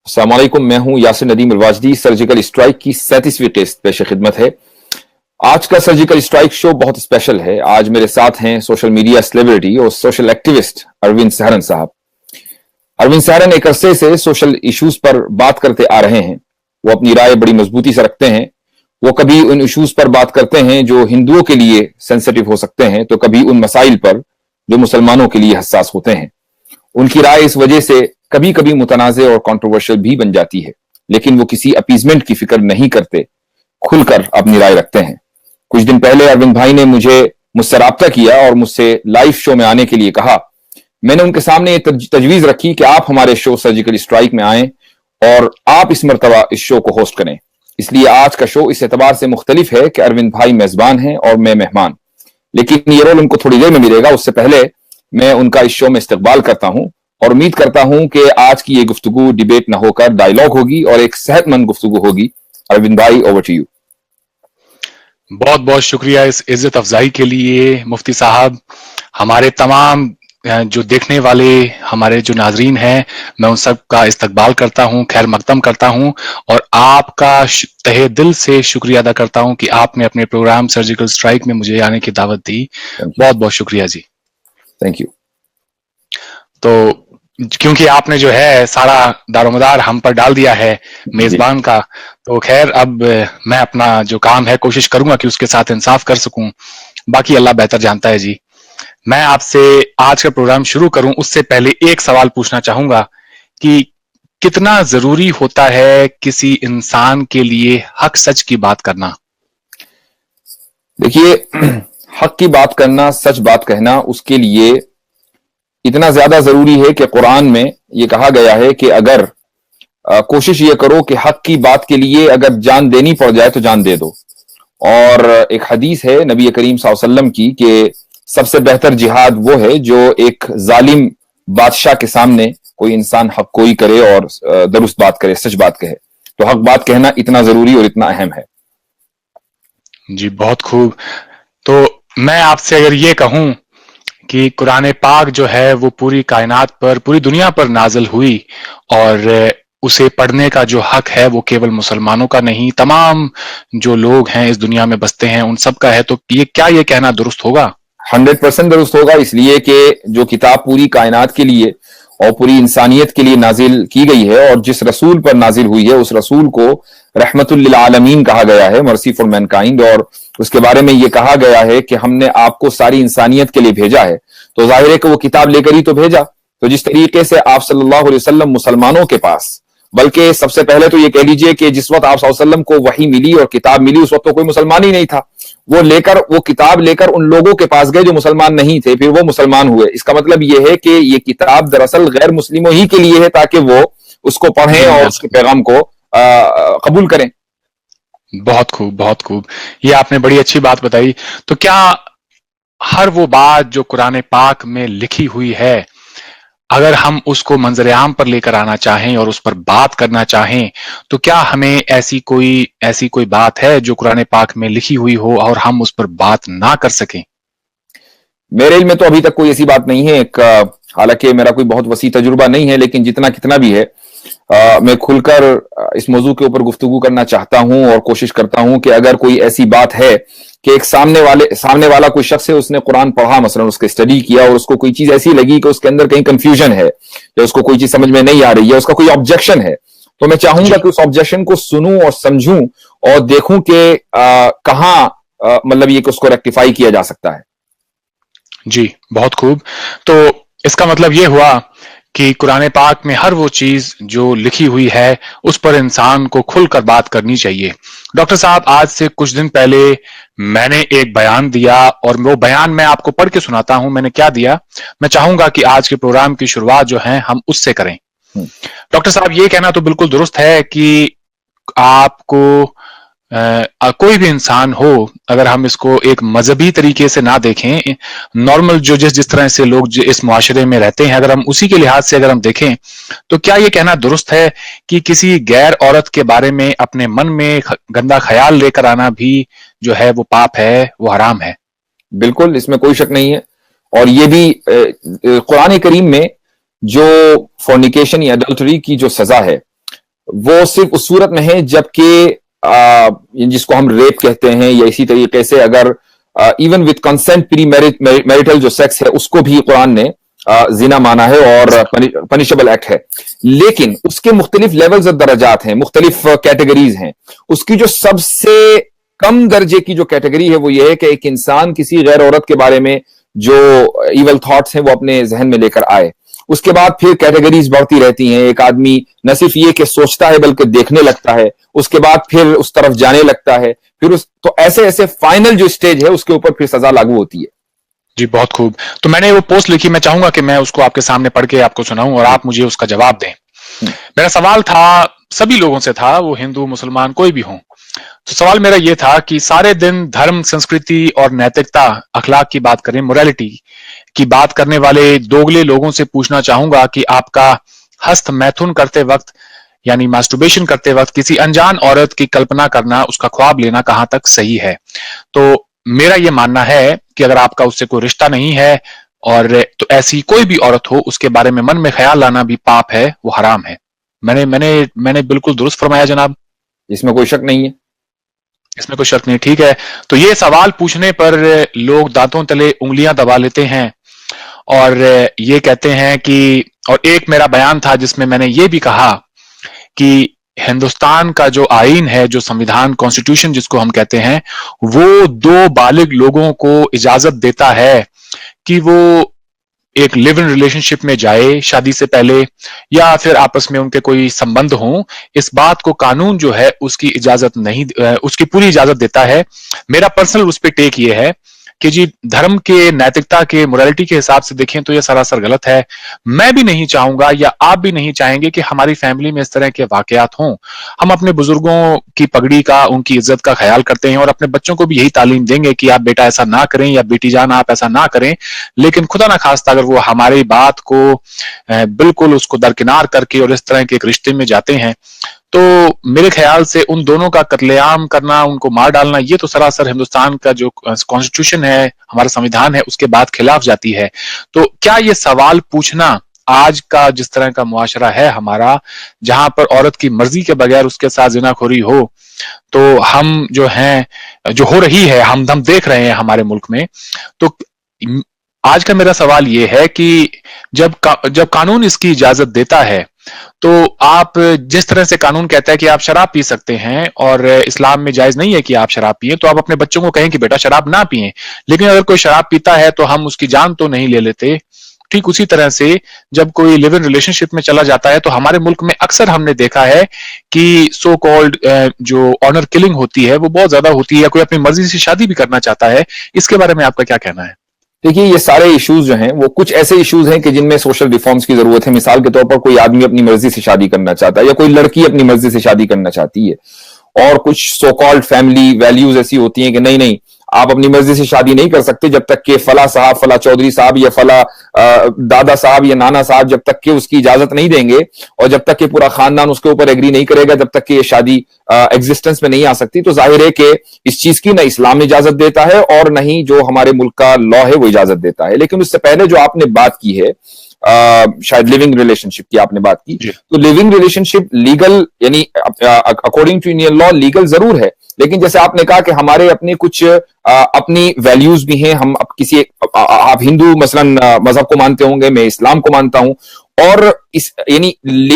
अस्सलाम वालेकुम, मैं हूं यासिर नदीम अलवाजदी। सर्जिकल स्ट्राइक की 37वीं किस्त पेश खिदमत है। आज का सर्जिकल स्ट्राइक शो बहुत स्पेशल है। आज मेरे साथ हैं सोशल मीडिया सेलिब्रिटी और सोशल एक्टिविस्ट अरविंद सहरन साहब। अरविंद सहरन एक अरसे से सोशल इश्यूज पर बात करते आ रहे हैं। वो अपनी राय बड़ी मजबूती से रखते हैं। वो कभी उन इश्यूज पर बात करते हैं जो हिंदुओं के लिए सेंसिटिव हो सकते हैं, तो कभी उन मसाइल पर जो मुसलमानों के लिए हसास होते हैं। उनकी राय इस वजह से कभी कभी मुतनाज़े और कंट्रोवर्शियल भी बन जाती है, लेकिन वो किसी अपीजमेंट की फिक्र नहीं करते, खुलकर अपनी राय रखते हैं। कुछ दिन पहले अरविंद भाई ने मुझसे राब्ता किया और मुझसे लाइव शो में आने के लिए कहा। मैंने उनके सामने ये तजवीज रखी कि आप हमारे शो सर्जिकल स्ट्राइक में आएं और आप इस मरतबा इस शो को होस्ट करें। इसलिए आज का शो इस एतबार से मुख्तलिफ है कि अरविंद भाई मेजबान हैं और मैं मेहमान, लेकिन ये रोल उनको थोड़ी देर में मिलेगा। उससे पहले मैं उनका इस शो में इस्तकबाल करता हूं और उम्मीद करता हूं कि आज की ये गुफ्तगू डिबेट न होकर डायलॉग होगी और एक सेहतमंद गुफ्तगू होगी। अरविंद भाई, ओवर टू यू। बहुत बहुत शुक्रिया इस इज्जत अफजाई के लिए मुफ्ती साहब। हमारे तमाम जो देखने वाले हमारे जो नाजरीन हैं, मैं उन सब का इस्तकबाल करता हूं, खैर मकदम करता हूं और आपका तहे दिल से शुक्रिया अदा करता हूं कि आपने अपने प्रोग्राम सर्जिकल स्ट्राइक में मुझे आने की दावत दी। बहुत बहुत शुक्रिया जी। Thank you. तो क्योंकि आपने जो है सारा दारोमदार हम पर डाल दिया है मेजबान का, तो खैर अब मैं अपना जो काम है कोशिश करूंगा कि उसके साथ इंसाफ कर सकूं। बाकी अल्लाह बेहतर जानता है जी। मैं आपसे आज का प्रोग्राम शुरू करूं उससे पहले एक सवाल पूछना चाहूंगा कि कितना जरूरी होता है किसी इंसान के लिए हक सच की बात करना? देखिए, हक की बात करना, सच बात कहना, उसके लिए इतना ज्यादा जरूरी है कि कुरान में यह कहा गया है कि अगर कोशिश ये करो कि हक की बात के लिए अगर जान देनी पड़ जाए तो जान दे दो। और एक हदीस है नबी करीम सल्लल्लाहु अलैहि वसल्लम की कि सबसे बेहतर जिहाद वो है जो एक जालिम बादशाह के सामने कोई इंसान हक कोई करे और दुरुस्त बात करे, सच बात कहे। तो हक बात कहना इतना जरूरी और इतना अहम है जी। बहुत खूब। तो मैं आपसे अगर ये कहूं कि कुरान पाक जो है वो पूरी कायनात पर, पूरी दुनिया पर नाजिल हुई और उसे पढ़ने का जो हक है वो केवल मुसलमानों का नहीं, तमाम जो लोग हैं इस दुनिया में बसते हैं उन सब का है, तो ये क्या ये कहना दुरुस्त होगा? 100% दुरुस्त होगा। इसलिए कि जो किताब पूरी कायनात के लिए और पूरी इंसानियत के लिए नाजिल की गई है और जिस रसूल पर नाजिल हुई है उस रसूल को रहमतुल लिल आलमीन कहा गया है, मर्सी फॉर मैनकाइंड। और उसके बारे में यह कहा गया है कि हमने आपको सारी इंसानियत के लिए भेजा है, तो जाहिर है कि वो किताब लेकर ही तो भेजा। तो जिस तरीके से आप सल्लल्लाहु अलैहि वसल्लम मुसलमानों के पास, बल्कि सबसे पहले तो ये कह लीजिए कि जिस वक्त आप सल्लल्लाहु अलैहि वसल्लम को वही मिली और किताब मिली उस वक्त तो कोई मुसलमान ही नहीं था। वो किताब लेकर उन लोगों के पास गए जो मुसलमान नहीं थे, फिर वो मुसलमान हुए। इसका मतलब यह है कि ये किताब दरअसल गैर मुस्लिमों ही के लिए है ताकि वो उसको पढ़ें और उसके पैगाम को कबूल करें। बहुत खूब, बहुत खूब। ये आपने बड़ी अच्छी बात बताई। तो क्या हर वो बात जो कुरान पाक में लिखी हुई है, अगर हम उसको मंजर आम पर लेकर आना चाहें और उस पर बात करना चाहें, तो क्या हमें ऐसी कोई बात है जो कुरान पाक में लिखी हुई हो और हम उस पर बात ना कर सकें? मेरे इल्म में तो अभी तक कोई ऐसी बात नहीं है। हालांकि मेरा कोई बहुत वसी तजुर्बा नहीं है, लेकिन जितना कितना भी है मैं खुलकर इस मौजू के ऊपर गुफ्तगू करना चाहता हूं और कोशिश करता हूं कि अगर कोई ऐसी बात है कि एक सामने वाला कोई शख्स है, उसने कुरान पढ़ा, मसलन उसके स्टडी किया और उसको कोई चीज ऐसी लगी कि उसके अंदर कहीं कंफ्यूजन है या उसको कोई चीज समझ में नहीं आ रही है, उसका कोई ऑब्जेक्शन है, तो मैं चाहूंगा कि उस ऑब्जेक्शन को सुनूं और समझूं और देखूं कि कहां मतलब ये कि उसको रेक्टिफाई किया जा सकता है। जी, बहुत खूब। तो इसका मतलब ये हुआ कि कुरान पाक में हर वो चीज जो लिखी हुई है उस पर इंसान को खुलकर बात करनी चाहिए। डॉक्टर साहब, आज से कुछ दिन पहले मैंने एक बयान दिया और वो बयान मैं आपको पढ़ के सुनाता हूं। मैंने क्या दिया, मैं चाहूंगा कि आज के प्रोग्राम की शुरुआत जो है हम उससे करें। डॉक्टर साहब, ये कहना तो बिल्कुल दुरुस्त है कि आपको कोई भी इंसान हो, अगर हम इसको एक मजहबी तरीके से ना देखें, नॉर्मल जो जिस तरह से लोग इस मुआशरे में रहते हैं, अगर हम उसी के लिहाज से अगर हम देखें, तो क्या ये कहना दुरुस्त है कि किसी गैर औरत के बारे में अपने मन में गंदा ख्याल लेकर आना भी जो है वो पाप है, वो हराम है? बिल्कुल, इसमें कोई शक नहीं है। और ये भी कुरान करीम में जो फोर्निकेशन या एडल्टरी की जो सजा है وہ صرف اس صورت میں ہے جبکہ جس کو ہم ریپ کہتے ہیں یا اسی طریقے سے اگر even with consent premarital جو سیکس ہے اس کو بھی قرآن نے زنا مانا ہے اور پنشبل ایکٹ ہے. لیکن اس کے مختلف لیولز اور درجات ہیں, مختلف کیٹیگریز ہیں. اس کی جو سب سے کم درجے کی جو کیٹیگری ہے وہ یہ ہے کہ ایک انسان کسی غیر عورت کے بارے میں جو ایول تھاٹس ہیں وہ اپنے ذہن میں لے کر آئے. اس کے بعد پھر کیٹیگریز بڑھتی رہتی ہیں. ایک آدمی نہ صرف یہ کہ سوچتا ہے بلکہ دیکھنے لگتا ہے, اس کے بعد پھر اس طرف جانے لگتا ہے, پھر تو ایسے فائنل جو سٹیج ہے اس کے اوپر پھر سزا لاگو ہوتی ہے. جی بہت خوب. تو میں نے وہ پوسٹ لکھی, میں چاہوں گا کہ میں اس کو آپ کے سامنے پڑھ کے آپ کو سناؤں اور آپ مجھے اس کا جواب دیں. میرا سوال تھا, سبھی لوگوں سے تھا, وہ ہندو مسلمان کوئی بھی ہوں. تو سوال میرا یہ تھا کہ سارے دن دھرم, سنسکرتی اور نیتکتا, اخلاق کی بات کریں, موریلٹی کی بات کرنے والے دوگلے لوگوں سے پوچھنا چاہوں گا کہ آپ کا ہست میتھن کرتے وقت یعنی ماسٹربیشن کرتے وقت کسی انجان عورت کی کلپنا کرنا, اس کا خواب لینا کہاں تک صحیح ہے؟ تو میرا یہ ماننا ہے کہ اگر آپ کا اس سے کوئی رشتہ نہیں ہے اور تو ایسی کوئی بھی عورت ہو, اس کے بارے میں من میں خیال لانا بھی پاپ ہے, وہ حرام ہے. میں نے بالکل درست فرمایا جناب؟ اس میں کوئی شک نہیں ہے. اس میں کوئی شک نہیں, ٹھیک ہے. تو یہ سوال پوچھنے پر لوگ دانتوں تلے انگلیاں دبا لیتے ہیں اور یہ کہتے ہیں کہ, اور ایک میرا بیان تھا جس میں نے یہ بھی کہا کہ ہندوستان کا جو آئین ہے, جو سمویدھان, کانسٹیٹیوشن جس کو ہم کہتے ہیں, وہ دو بالغ لوگوں کو اجازت دیتا ہے کہ وہ ایک لیو ان ریلیشن شپ میں جائے شادی سے پہلے, یا پھر آپس میں ان کے کوئی سمبند ہوں. اس بات کو قانون جو ہے اس کی اجازت نہیں, اس کی پوری اجازت دیتا ہے. میرا پرسنل اس پہ ٹیک یہ ہے کہ جی دھرم کے, نیتکتا کے, موریلٹی کے حساب سے دیکھیں تو یہ سراسر غلط ہے. میں بھی نہیں چاہوں گا یا آپ بھی نہیں چاہیں گے کہ ہماری فیملی میں اس طرح کے واقعات ہوں. ہم اپنے بزرگوں کی پگڑی کا, ان کی عزت کا خیال کرتے ہیں اور اپنے بچوں کو بھی یہی تعلیم دیں گے کہ آپ بیٹا ایسا نہ کریں یا بیٹی جان آپ ایسا نہ کریں. لیکن خدا نہ خواستہ اگر وہ ہماری بات کو بالکل اس کو درکنار کر کے اور اس طرح کے ایک رشتے میں جاتے ہیں, تو میرے خیال سے ان دونوں کا قتل عام کرنا, ان کو مار ڈالنا, یہ تو سراسر ہندوستان کا جو کانسٹیٹیوشن ہے, ہمارا سمویدھان ہے, اس کے بعد خلاف جاتی ہے. تو کیا یہ سوال پوچھنا آج کا جس طرح کا معاشرہ ہے ہمارا, جہاں پر عورت کی مرضی کے بغیر اس کے ساتھ زنا خوری ہو, تو ہم جو ہیں, جو ہو رہی ہے, ہم دیکھ رہے ہیں ہمارے ملک میں, تو آج کا میرا سوال یہ ہے کہ جب قانون اس کی اجازت دیتا ہے تو آپ جس طرح سے قانون کہتا ہے کہ آپ شراب پی سکتے ہیں اور اسلام میں جائز نہیں ہے کہ آپ شراب پیئیں, تو آپ اپنے بچوں کو کہیں کہ بیٹا شراب نہ پیئیں. لیکن اگر کوئی شراب پیتا ہے تو ہم اس کی جان تو نہیں لے لیتے. ٹھیک اسی طرح سے جب کوئی لیو ان ریلیشن شپ میں چلا جاتا ہے تو ہمارے ملک میں اکثر ہم نے دیکھا ہے کہ سو کالڈ جو آنر کلنگ ہوتی ہے وہ بہت زیادہ ہوتی ہے, یا کوئی اپنی مرضی سے شادی بھی کرنا چاہتا ہے. اس کے بارے میں آپ کا کیا کہنا ہے؟ دیکھیے, یہ سارے ایشوز جو ہیں وہ کچھ ایسے ایشوز ہیں کہ جن میں سوشل ریفارمز کی ضرورت ہے. مثال کے طور پر کوئی آدمی اپنی مرضی سے شادی کرنا چاہتا ہے یا کوئی لڑکی اپنی مرضی سے شادی کرنا چاہتی ہے, اور کچھ سو کالڈ فیملی ویلیوز ایسی ہوتی ہیں کہ نہیں آپ اپنی مرضی سے شادی نہیں کر سکتے جب تک کہ فلاں صاحب, فلاں چودھری صاحب یا فلاں دادا صاحب یا نانا صاحب جب تک کہ اس کی اجازت نہیں دیں گے, اور جب تک کہ پورا خاندان اس کے اوپر ایگری نہیں کرے گا, جب تک کہ یہ شادی ایگزسٹنس میں نہیں آ سکتی. تو ظاہر ہے کہ اس چیز کی نہ اسلام اجازت دیتا ہے اور نہ ہی جو ہمارے ملک کا لا ہے وہ اجازت دیتا ہے. لیکن اس سے پہلے جو آپ نے بات کی ہے, شاید لیونگ ریلیشن شپ کی آپ نے بات کی, تو لیونگ ریلیشن شپ لیگل یعنی according to Indian law legal ضرور ہے, لیکن جیسے آپ نے کہا کہ ہمارے اپنے کچھ اپنی ویلیوز بھی ہیں. ہم کسی آپ ہندو مثلا مذہب کو مانتے ہوں گے, میں اسلام کو مانتا ہوں, اور اس یعنی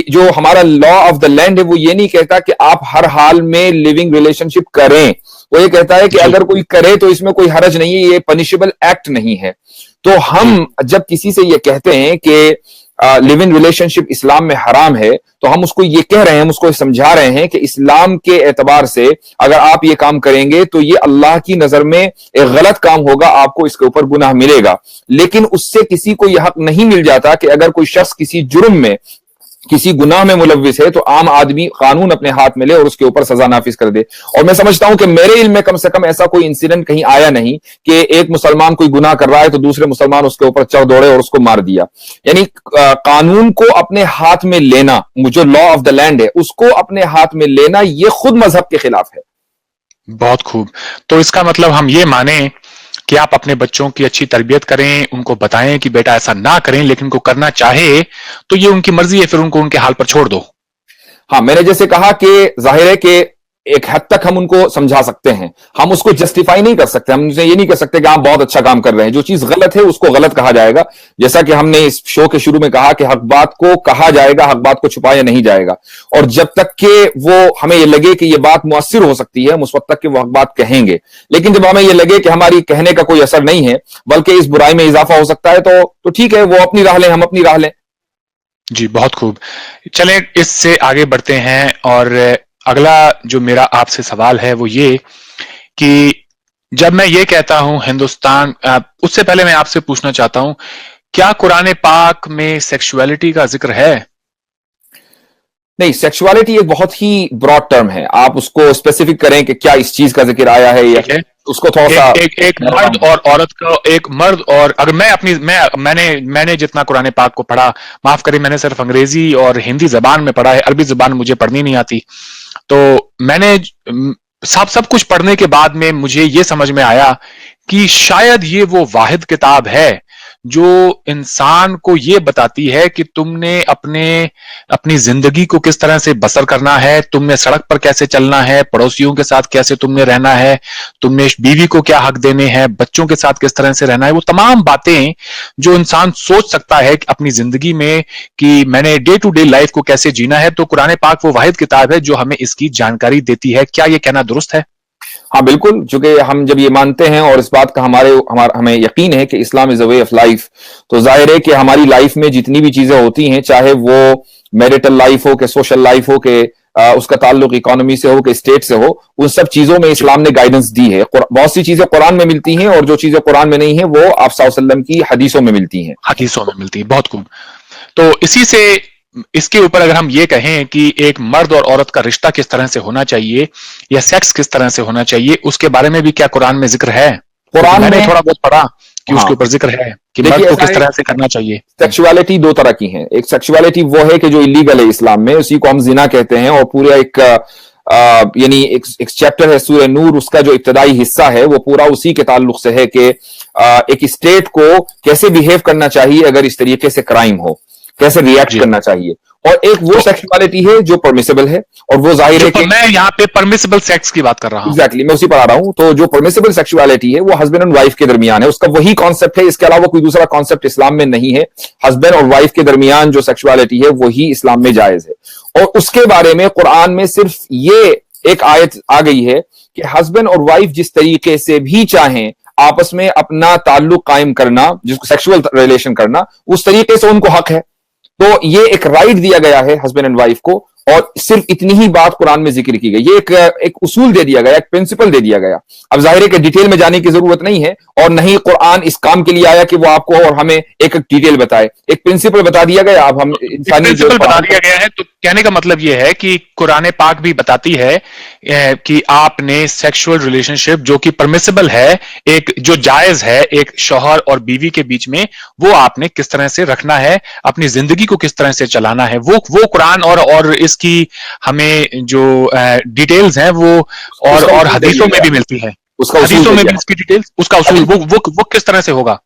جو ہمارا لا آف دا لینڈ ہے وہ یہ نہیں کہتا کہ آپ ہر حال میں لیونگ ریلیشن شپ کریں. وہ یہ کہتا ہے کہ اگر کوئی کرے تو اس میں کوئی حرج نہیں ہے, یہ پنشبل ایکٹ نہیں ہے. تو ہم جب کسی سے یہ کہتے ہیں کہ لیو ان ریلیشن شپ اسلام میں حرام ہے, تو ہم اس کو یہ کہہ رہے ہیں, ہم اس کو سمجھا رہے ہیں کہ اسلام کے اعتبار سے اگر آپ یہ کام کریں گے تو یہ اللہ کی نظر میں ایک غلط کام ہوگا, آپ کو اس کے اوپر گناہ ملے گا. لیکن اس سے کسی کو یہ حق نہیں مل جاتا کہ اگر کوئی شخص کسی جرم میں, کسی گناہ میں ملوث ہے تو عام آدمی قانون اپنے ہاتھ میں لے اور اس کے اوپر سزا نافذ کر دے. اور میں سمجھتا ہوں کہ میرے علم میں کم سے کم ایسا کوئی انسیڈنٹ کہیں آیا نہیں کہ ایک مسلمان کوئی گناہ کر رہا ہے تو دوسرے مسلمان اس کے اوپر چڑھ دوڑے اور اس کو مار دیا. یعنی قانون کو اپنے ہاتھ میں لینا, جو لا آف دا لینڈ ہے اس کو اپنے ہاتھ میں لینا, یہ خود مذہب کے خلاف ہے. بہت خوب. تو اس کا مطلب ہم یہ مانیں کہ آپ اپنے بچوں کی اچھی تربیت کریں, ان کو بتائیں کہ بیٹا ایسا نہ کریں, لیکن کو کرنا چاہے تو یہ ان کی مرضی ہے, پھر ان کو ان کے حال پر چھوڑ دو. हाँ, मैंने जैसे कहा कि जाहिर है कि एक हद तक हम उनको समझा सकते हैं, हम उसको जस्टिफाई नहीं कर सकते, हम उनसे ये नहीं कह सकते कि आप बहुत अच्छा काम कर रहे हैं। जो चीज गलत है उसको गलत कहा जाएगा, जैसा कि हमने इस शो के शुरू में कहा कि हक बात को कहा जाएगा, हक बात को छुपाया नहीं जाएगा, और जब तक कि वो हमें ये लगे कि ये बात मुअस्सिर हो सकती है, हम उस वक्त तक कि वो हक बात कहेंगे। लेकिन जब हमें ये लगे कि हमारी कहने का कोई असर नहीं है बल्कि इस बुराई में इजाफा हो सकता है, तो ठीक है, वो अपनी राह लें, हम अपनी राह लें। जी, बहुत खूब। चलें इससे आगे बढ़ते हैं, और अगला जो मेरा आपसे सवाल है वो ये कि जब मैं ये कहता हूं हिंदुस्तान, उससे पहले मैं आपसे पूछना चाहता हूं, क्या कुरान पाक में सेक्सुअलिटी का जिक्र है? नहीं, सेक्सुअलिटी एक बहुत ही ब्रॉड टर्म है, आप उसको स्पेसिफिक करें कि क्या इस चीज का जिक्र आया है, या ठीक है, उसको थोड़ा सा एक मर्द और औरत का, एक मर्द और, अगर मैं अपनी मैंने जितना कुरान पाक को पढ़ा, माफ करें मैंने सिर्फ अंग्रेजी और हिंदी जबान में पढ़ा है, अरबी जबान मुझे पढ़नी नहीं आती, तो मैंने सब कुछ पढ़ने के बाद में मुझे ये समझ में आया कि शायद ये वो वाहिद किताब है जो इंसान को ये बताती है कि तुमने अपनी जिंदगी को किस तरह से बसर करना है, तुमने सड़क पर कैसे चलना है, पड़ोसियों के साथ कैसे तुमने रहना है, तुमने बीवी को क्या हक देने हैं, बच्चों के साथ किस तरह से रहना है, वो तमाम बातें जो इंसान सोच सकता है कि अपनी जिंदगी में कि मैंने डे टू डे लाइफ को कैसे जीना है, तो कुरान पाक वो वाहिद किताब है जो हमें इसकी जानकारी देती है। क्या ये कहना दुरुस्त है? हाँ बिल्कुल, चूंकि हम जब ये मानते हैं और इस बात का हमें यकीन है कि Islam is a way of life, तो जाहिर है कि हमारी लाइफ में जितनी भी चीजें होती हैं, चाहे वो मैरिटल लाइफ हो, कि सोशल लाइफ हो, कि उसका ताल्लुक इकोनॉमी से हो, कि स्टेट से हो, उन सब चीजों में इस्लाम ने गाइडेंस दी है। बहुत सी चीजें कुरान में मिलती हैं और जो चीजें कुरान में नहीं है वो आप सल्लल्लाहु अलैहि वसल्लम की हदीसों में मिलती हैं। हदीसों में मिलती है, बहुत खूब। तो इसी से, इसके ऊपर अगर हम ये कहें कि एक मर्द और औरत का रिश्ता किस तरह से होना चाहिए या सेक्स किस तरह से होना चाहिए, उसके बारे में भी क्या कुरान में जिक्र है? कुरान मैंने में थोड़ा बहुत पढ़ा कि हाँ, उसके ऊपर जिक्र है कि मर्द को किस तरह से करना चाहिए। सेक्सुअलिटी दो तरह की है। एक सेक्सुअलिटी वो है कि जो इलीगल है इस्लाम में, उसी को हम जिना कहते हैं, और पूरा एक यानी एक चैप्टर है सूरह नूर, उसका जो इब्तदाई हिस्सा है वो पूरा उसी के ताल्लुक से है कि एक स्टेट को कैसे बिहेव करना चाहिए अगर इस तरीके से क्राइम हो, कैसे रिएक्ट करना चाहिए। और एक वो सेक्सुअलिटी है जो परमिसिबल है, और वो जाहिर है कि मैं यहाँ पे परमिसिबल सेक्स की बात कर रहा हूँ। एग्जैक्टली, मैं उसी पर आ रहा हूं। तो जो परमिसिबल सेक्सुअलिटी है वो हस्बैंड एंड वाइफ के दरमियान है, उसका वही कॉन्सेप्ट है, इसके अलावा कोई दूसरा कॉन्सेप्ट इस्लाम में नहीं है। हस्बैंड और वाइफ के दरमियान जो सेक्सुअलिटी है वही इस्लाम में जायज है, और उसके बारे में कुरान में सिर्फ ये एक आयत आ गई है कि हस्बैंड और वाइफ जिस तरीके से भी चाहें आपस में अपना ताल्लुक कायम करना, जिसको सेक्सुअल रिलेशन करना, उस तरीके से उनको हक है। तो ये एक राइट दिया गया है हस्बैंड एंड वाइफ को, और सिर्फ इतनी ही बात कुरान में जिक्र की गई। ये एक उसूल दे दिया गया, एक प्रिंसिपल दे दिया गया। अब जाहिर है कि डिटेल में जाने की जरूरत नहीं है, और नहीं कुरान इस काम के लिए आया कि वो आपको और हमें एक डिटेल बताए, एक प्रिंसिपल बता दिया गया। अब हम प्रिंसिपल बता दिया गया है, तो कहने का मतलब ये है कि कुरान पाक भी बताती है कि आपने सेक्सुअल रिलेशनशिप जो कि परमिसिबल है, एक जो जायज है एक शौहर और बीवी के बीच में, वो आपने किस तरह से रखना है, अपनी जिंदगी को किस तरह से चलाना है, वो कुरान और इसकी हमें जो डिटेल्स हैं वो और हदीसों में भी मिलती है। उसका हदीसों में भी इसकी डिटेल्स, उसका उसूल वो किस तरह से होगा।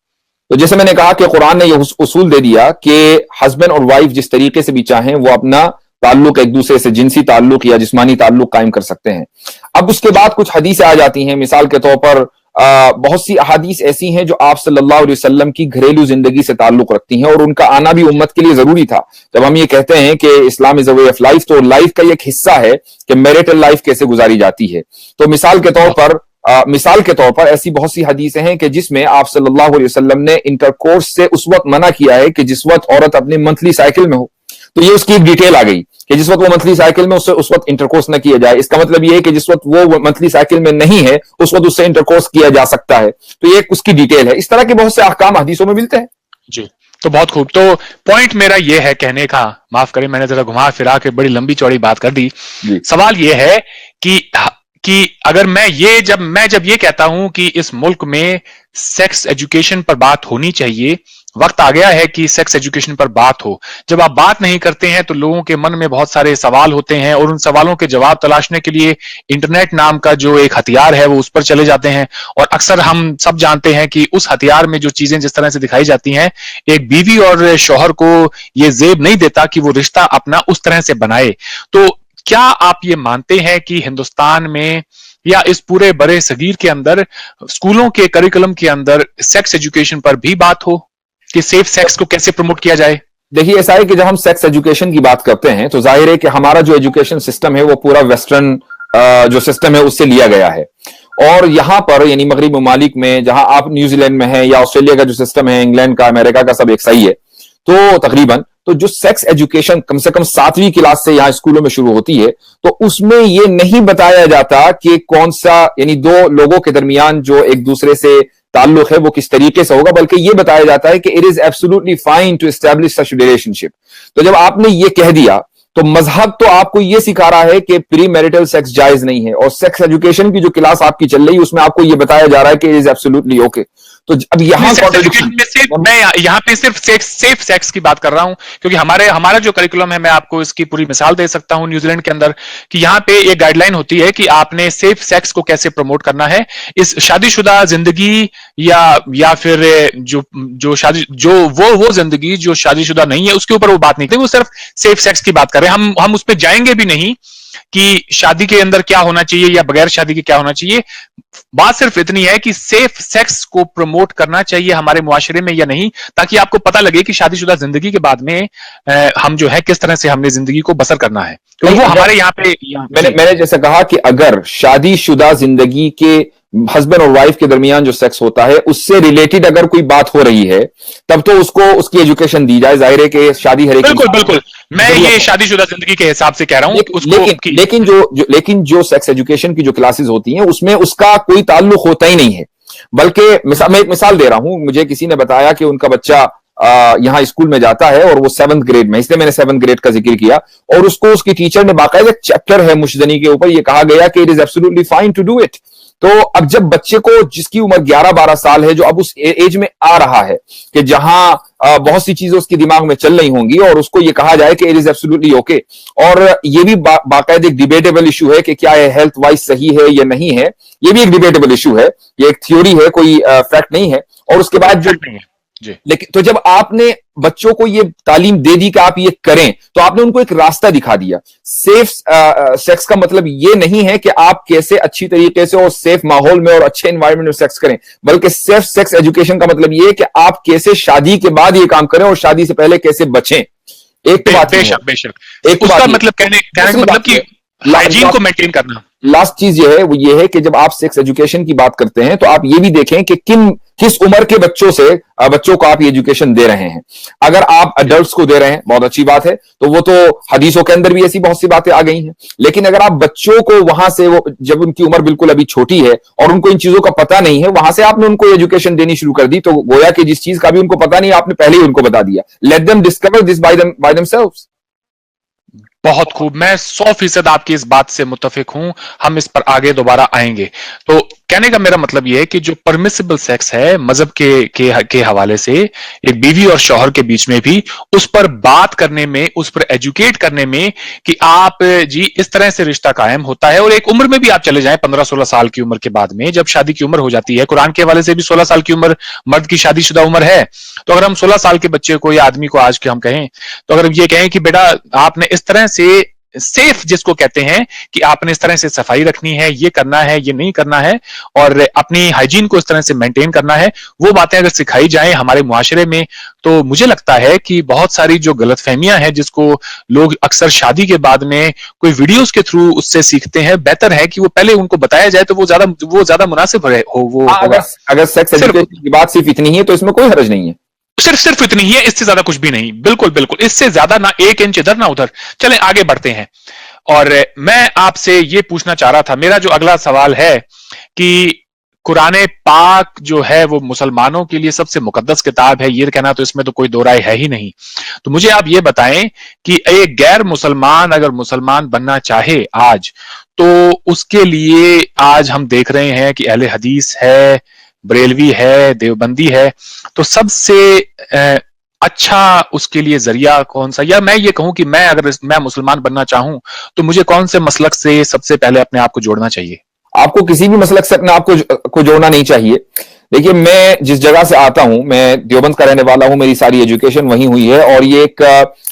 तो जैसे मैंने कहा कि कुरान ने यह उसूल दे दिया कि हस्बैंड और वाइफ जिस तरीके से भी चाहें वो अपना ताल्लुक एक दूसरे से जिनसी ताल्लुक या जिस्मानी ताल्लुक कायम कर सकते हैं। अब उसके बाद कुछ हदीसें आ जाती हैं, मिसाल के तौर पर बहुत सी अहादीस ऐसी हैं जो आप सल्लल्लाहु अलैहि वसल्लम की घरेलू जिंदगी से ताल्लुक रखती हैं, और उनका आना भी उम्मत के लिए जरूरी था। जब हम ये कहते हैं कि Islam is a way of life, तो लाइफ का एक हिस्सा है कि मैरिटल लाइफ कैसे गुजारी जाती है। तो मिसाल के तौर पर ऐसी बहुत सी हदीसें हैं कि जिसमें आप सल्लल्लाहु अलैहि वसल्लम ने इंटरकोर्स से उस वक्त मना किया है कि जिस वक्त औरत अपनी मंथली साइकिल में हो। तो ये उसकी एक डिटेल आ गई कि जिस वक्त वो मंथली साइकिल में उससे उस वक्त इंटरकोर्स न किया जाए। इसका मतलब ये है कि जिस वक्त वो मंथली साइकिल में नहीं है उस वक्त उससे इंटरकोर्स किया जा सकता है। तो ये उसकी डिटेल है। इस तरह के बहुत से अहकाम हदीसों में मिलते हैं। जी, तो बहुत खूब। तो पॉइंट मेरा ये है कहने का, माफ करें मैंने जरा घुमा फिरा के बड़ी लंबी चौड़ी बात कर दी। सवाल ये है कि अगर जब ये कहता हूं कि इस मुल्क में सेक्स एजुकेशन पर बात होनी चाहिए, वक्त आ गया है कि सेक्स एजुकेशन पर बात हो। जब आप बात नहीं करते हैं तो लोगों के मन में बहुत सारे सवाल होते हैं और उन सवालों के जवाब तलाशने के लिए इंटरनेट नाम का जो एक हथियार है वो उस पर चले जाते हैं। और अक्सर हम सब जानते हैं कि उस हथियार में जो चीजें जिस तरह से दिखाई जाती हैं, एक बीवी और शौहर को ये जेब नहीं देता कि वो रिश्ता अपना उस तरह से बनाए। तो क्या आप ये मानते हैं कि हिंदुस्तान में या इस पूरे बड़े सगीर के अंदर स्कूलों के करिकुलम के अंदर सेक्स एजुकेशन पर भी बात हो कि सेफ सेक्स को कैसे प्रमोट किया जाए? देखिए, ऐसा है कि जब हम सेक्स एजुकेशन की बात करते हैं तो जाहिर है कि हमारा जो एजुकेशन सिस्टम है वो पूरा वेस्टर्न जो सिस्टम है उससे लिया गया है। और यहां पर यानी मगरबी ममालिक में, जहां आप न्यूजीलैंड में हैं या ऑस्ट्रेलिया का जो सिस्टम है, इंग्लैंड का, अमेरिका का, सब एक सही है। तो तकरीबन तो जो सेक्स एजुकेशन कम से कम 7वीं क्लास से यहाँ स्कूलों में शुरू होती है, तो उसमें ये नहीं बताया जाता कि कौन सा यानी दो लोगों के दरमियान जो एक दूसरे से ताल्लुक है वो किस तरीके से होगा, बल्कि ये बताया जाता है कि it is absolutely fine to establish such relationship. तो जब आपने ये कह दिया तो मजहब तो आपको ये सिखा रहा है कि प्री मैरिटल सेक्स जायज नहीं है, और सेक्स एजुकेशन की जो क्लास आपकी चल रही है उसमें आपको ये बताया जा रहा है कि इट इज एब्सोल्युटली ओके। तो अब यहाँ मैं यहाँ पे सिर्फ सेफ सेक्स की बात कर रहा हूं, क्योंकि हमारा जो करिकुलम है, मैं आपको इसकी पूरी मिसाल दे सकता हूं न्यूजीलैंड के अंदर, कि यहाँ पे एक गाइडलाइन होती है कि आपने सेफ सेक्स को कैसे प्रमोट करना है। इस शादीशुदा जिंदगी या फिर जो शादी जो वो जिंदगी जो शादीशुदा नहीं है उसके ऊपर वो बात नहीं करते, वो सिर्फ सेफ सेक्स की बात कर रहे हैं। हम उस पर जाएंगे भी नहीं कि शादी के अंदर क्या होना चाहिए या बगैर शादी के क्या होना चाहिए। बात सिर्फ इतनी है कि सेफ सेक्स को प्रमोट करना चाहिए हमारे मुआशरे में या नहीं, ताकि आपको पता लगे कि शादीशुदा जिंदगी के बाद में हम जो है किस तरह से हमने जिंदगी को बसर करना है। तो वो हमारे यहाँ पे मैंने जैसे कहा कि अगर शादीशुदा जिंदगी के हस्बैंड और वाइफ के दरमियान जो सेक्स होता है उससे रिलेटेड अगर कोई बात हो रही है तब तो उसको उसकी एजुकेशन दी जाए। जाहिर है कि शादी हर एक, बिल्कुल मैं ये शादीशुदा जिंदगी के हिसाब से कह रहा हूं। लेकिन जो सेक्स एजुकेशन की जो क्लासेस होती हैं उसमें उसका कोई ताल्लुक होता ही नहीं है। बल्कि मैं एक मिसाल दे रहा हूं, मुझे किसी ने बताया कि उनका बच्चा यहाँ स्कूल में जाता है और वो 7th ग्रेड में, इसलिए मैंने 7th ग्रेड का जिक्र किया, और उसको उसकी टीचर ने बाकायदा चैप्टर है मुशदनी के ऊपर, ये कहा गया कि it is absolutely fine to do it. तो अब जब बच्चे को, जिसकी उम्र 11-12 साल है, जो अब उस एज में आ रहा है कि जहां बहुत सी चीजें उसके दिमाग में चल रही होंगी, और उसको ये कहा जाए कि इट इज एब्सोल्युटली ओके, और ये भी बाकायदा एक डिबेटेबल इशू है कि क्या ये हेल्थ वाइज सही है या नहीं है, ये भी एक डिबेटेबल इशू है, ये एक थ्योरी है, कोई फैक्ट नहीं है। और उसके बाद जो लेकिन तो जब आपने बच्चों को ये तालीम दे दी कि आप ये करें, तो आपने उनको एक रास्ता दिखा दिया। सेफ सेक्स का मतलब ये नहीं है कि आप कैसे अच्छी तरीके से और सेफ माहौल में और अच्छे एनवायरनमेंट में सेक्स करें, बल्कि सेफ सेक्स एजुकेशन का मतलब ये है कि आप कैसे शादी के बाद ये काम करें और शादी से पहले कैसे बचें। एक तो बात बेशक एक तो बात मतलब कहने का मतलब कि हाइजीन को मेंटेन करना। लास्ट चीज ये है, वो ये है कि जब आप सेक्स एजुकेशन की बात करते हैं तो आप ये भी देखें कि किस उम्र के बच्चों को आप ये एजुकेशन दे रहे हैं। अगर आप अडल्ट्स को दे रहे हैं, बहुत अच्छी बात है, तो वो तो हदीसों के अंदर भी ऐसी बहुत सी बातें आ गई हैं। लेकिन अगर आप बच्चों को वहां से, वो जब उनकी उम्र बिल्कुल अभी छोटी है और उनको इन चीजों का पता नहीं है, वहां से आपने उनको एजुकेशन देनी शुरू कर दी, तो गोया कि जिस चीज का भी उनको पता नहीं आपने पहले ही उनको बता दिया। Let them discover this by themselves. बहुत खूब, मैं 100% आपकी इस बात से मुत्तफिक हूं। हम इस पर आगे दोबारा आएंगे। तो कहने का मेरा मतलब यह है कि जो परमिसिबल सेक्स है मजहब के हवाले से, एक बीवी और शौहर के बीच में भी, उस पर बात करने में, उस पर एजुकेट करने में कि आप जी इस तरह से रिश्ता कायम होता है। और एक उम्र में भी आप चले जाएं, 15-16 साल की उम्र के बाद में, जब शादी की उम्र हो जाती है, कुरान के हवाले से भी 16 साल की उम्र मर्द की शादीशुदा उम्र है। तो अगर हम 16 साल के बच्चे को या आदमी को आज के हम कहें, तो अगर ये कहें कि बेटा आपने इस तरह से सेफ, जिसको कहते हैं कि आपने इस तरह से सफाई रखनी है, ये करना है, ये नहीं करना है, और अपनी हाइजीन को इस तरह से मेंटेन करना है, वो बातें अगर सिखाई जाएं हमारे मुआशरे में, तो मुझे लगता है कि बहुत सारी जो गलतफहमियां हैं जिसको लोग अक्सर शादी के बाद में कोई वीडियोस के थ्रू उससे सीखते हैं, बेहतर है कि वो पहले उनको बताया जाए तो वो ज्यादा मुनासिब हो। वो अगर सेक्स एजुकेशन की बात सिर्फ इतनी है तो इसमें कोई हर्ज नहीं है। सिर्फ इतनी ही है, इससे ज्यादा कुछ भी नहीं। बिल्कुल इससे ज्यादा ना एक इंच इधर ना उधर। चलें आगे बढ़ते हैं। और मैं आपसे ये पूछना चाह रहा था, मेरा जो अगला सवाल है कि कुरान पाक जो है वो मुसलमानों के लिए सबसे मुकद्दस किताब है, ये कहना तो इसमें तो कोई दो राय है ही नहीं। तो मुझे आप ये बताएं कि एक गैर मुसलमान अगर मुसलमान बनना चाहे आज, तो उसके लिए आज हम देख रहे हैं कि अहले हदीस है बरेलवी है, देवबंदी है, तो सबसे अच्छा उसके लिए जरिया कौन सा, या मैं ये कहूं कि मैं मुसलमान बनना चाहूं तो मुझे कौन से मसलक से सबसे पहले अपने आप को जोड़ना चाहिए? आपको किसी भी मसलक से अपने आप को जोड़ना नहीं चाहिए। देखिए, मैं जिस जगह से आता हूं, मैं देवबंद का रहने वाला हूं, मेरी सारी एजुकेशन वहीं हुई है, और ये एक